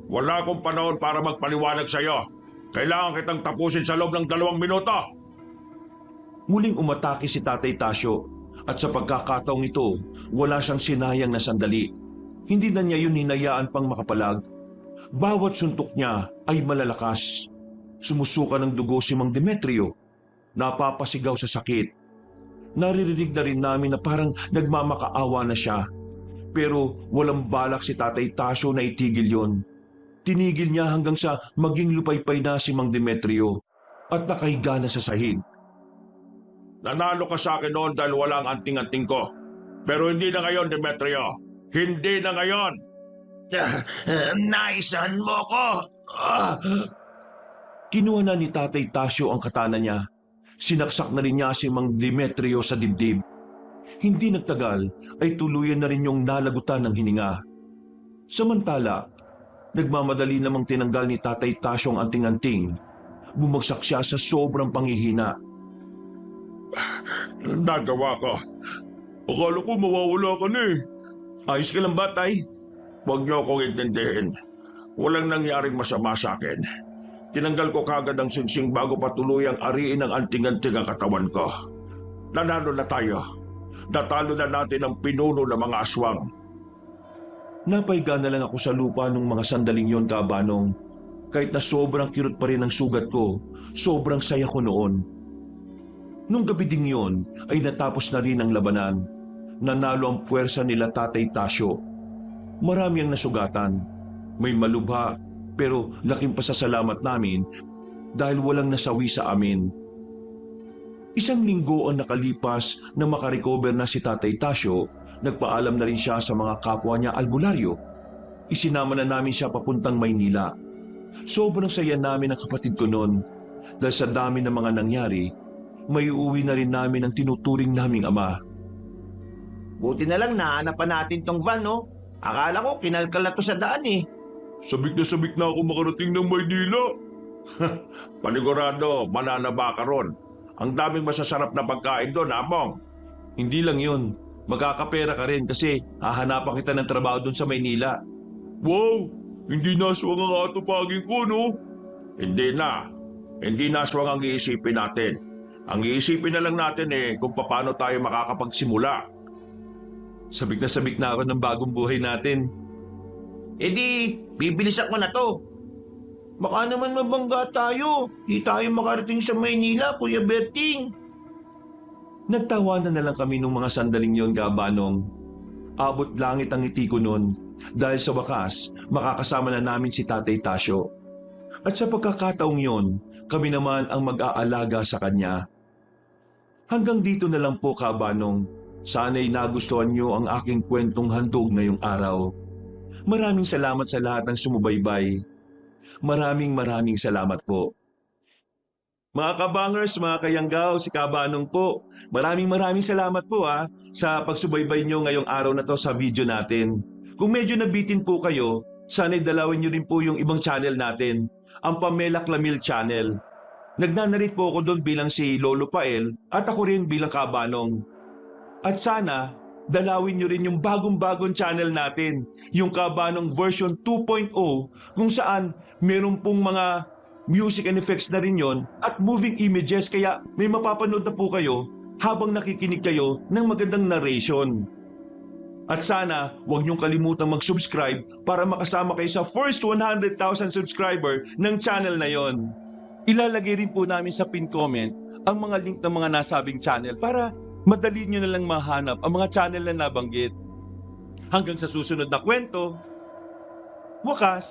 [SPEAKER 2] Wala akong panahon para magpaliwanag sa iyo. Kailangan kitang tapusin sa loob ng 2 minuto.
[SPEAKER 1] Muling umatake si Tatay Tasyo at sa pagkakataong ito, wala siyang sinayang na sandali. Hindi na niya yun hinayaan pang makapalag. Bawat suntok niya ay malalakas. Sumusuka ng dugo si Mang Demetrio. Napapasigaw sa sakit. Naririnig na rin namin na parang nagmamakaawa na siya. Pero walang balak si Tatay Tasyo na itigil yon. Tinigil niya hanggang sa maging lupaypay na si Mang Demetrio at nakahiga na sa sahig.
[SPEAKER 2] Nanalo ka sa akin noon dahil wala ang anting-anting ko. Pero hindi na ngayon, Demetrio. Hindi na ngayon. Naisahan mo ko.
[SPEAKER 1] Kinuha na ni Tatay Tasyo ang katana niya. Sinaksak na rin niya si Mang Demetrio sa dibdib. Hindi nagtagal ay tuluyan na rin yung nalagutan ng hininga. Samantala, nagmamadali namang tinanggal ni Tatay Tasyo ang anting-anting. Bumagsak siya sa sobrang panghihina.
[SPEAKER 2] Nagawa ko.
[SPEAKER 4] Akala ko mawawala ka na eh.
[SPEAKER 2] Ayos ka lang ba, Tay? Huwag niyo akong intindihin. Walang nangyaring masama sa akin. Tinanggal ko kagad ang singsing bago pa tuluyang ariin ang anting-anting ang katawan ko. Nanalo na tayo. Natalo na natin ang pinuno ng mga aswang.
[SPEAKER 1] Napaiga na lang ako sa lupa nung mga sandaling yon, Kabanong. Kahit na sobrang kirot pa rin ang sugat ko, sobrang saya ko noon. Nung gabi ding yon ay natapos na rin ang labanan. Nanalo ang puwersa nila Tatay Tasyo. Marami ang nasugatan. May malubha, pero laking pasasalamat namin dahil walang nasawi sa amin. Isang linggo ang nakalipas na makarecover na si Tatay Tasyo, nagpaalam na rin siya sa mga kapwa niya albularyo. Isinama na namin siya papuntang Maynila. Sobrang saya namin ang kapatid ko noon dahil sa dami ng mga nangyari, may uuwi na rin namin ang tinuturing naming ama.
[SPEAKER 3] Buti na lang naanapan natin tong van, no? Akala ko kinalkal na to sa daan eh.
[SPEAKER 4] Sabik na ako makarating ng Maynila.
[SPEAKER 2] Panigurado, mananaba ka ron. Ang daming masasarap na pagkain doon, Among.
[SPEAKER 1] Hindi lang yun, magkakapera ka rin kasi hahanapan kita ng trabaho doon sa Maynila.
[SPEAKER 4] Wow! Hindi naswang ang atupagin ko, no?
[SPEAKER 2] Hindi na. Hindi na aswang ang iisipin natin. Ang iisipin na lang natin kung paano tayo makakapagsimula.
[SPEAKER 1] Sabik na ako ng bagong buhay natin.
[SPEAKER 3] E di, bibilisan ko na to. Baka naman mabangga tayo. Di tayo makarating sa Maynila, Kuya Berting.
[SPEAKER 1] Nagtawanan na lang kami nung mga sandaling yon, Kabanong. Abot langit ang ngiti ko noon dahil sa wakas makakasama na namin si Tatay Tasyo. At sa pagkakataong yon, kami naman ang mag-aalaga sa kanya. Hanggang dito na lang po, Kabanong. Sana'y nagustuhan niyo ang aking kwentong handog ngayong araw. Maraming salamat sa lahat ng sumubaybay. Maraming salamat po. Mga kabangers, mga kayanggaw, si Kabanong po. Maraming salamat po sa pagsubaybay nyo ngayong araw na to sa video natin. Kung medyo nabitin po kayo, sana'y dalawin nyo rin po yung ibang channel natin, ang Pamela Clamil Channel. Nagnanarit po ako doon bilang si Lolo Pael at ako rin bilang Kabanong. At sana, dalawin nyo rin yung bagong channel natin, yung Kabanong version 2.0, kung saan meron pong mga music and effects na rin yon at moving images, kaya may mapapanood na po kayo habang nakikinig kayo ng magandang narration. At sana, huwag niyong kalimutang mag-subscribe para makasama kayo sa first 100,000 subscriber ng channel na yon. Ilalagay rin po namin sa pin comment ang mga link ng mga nasabing channel para madali nyo na lang mahanap ang mga channel na nabanggit. Hanggang sa susunod na kwento, wakas!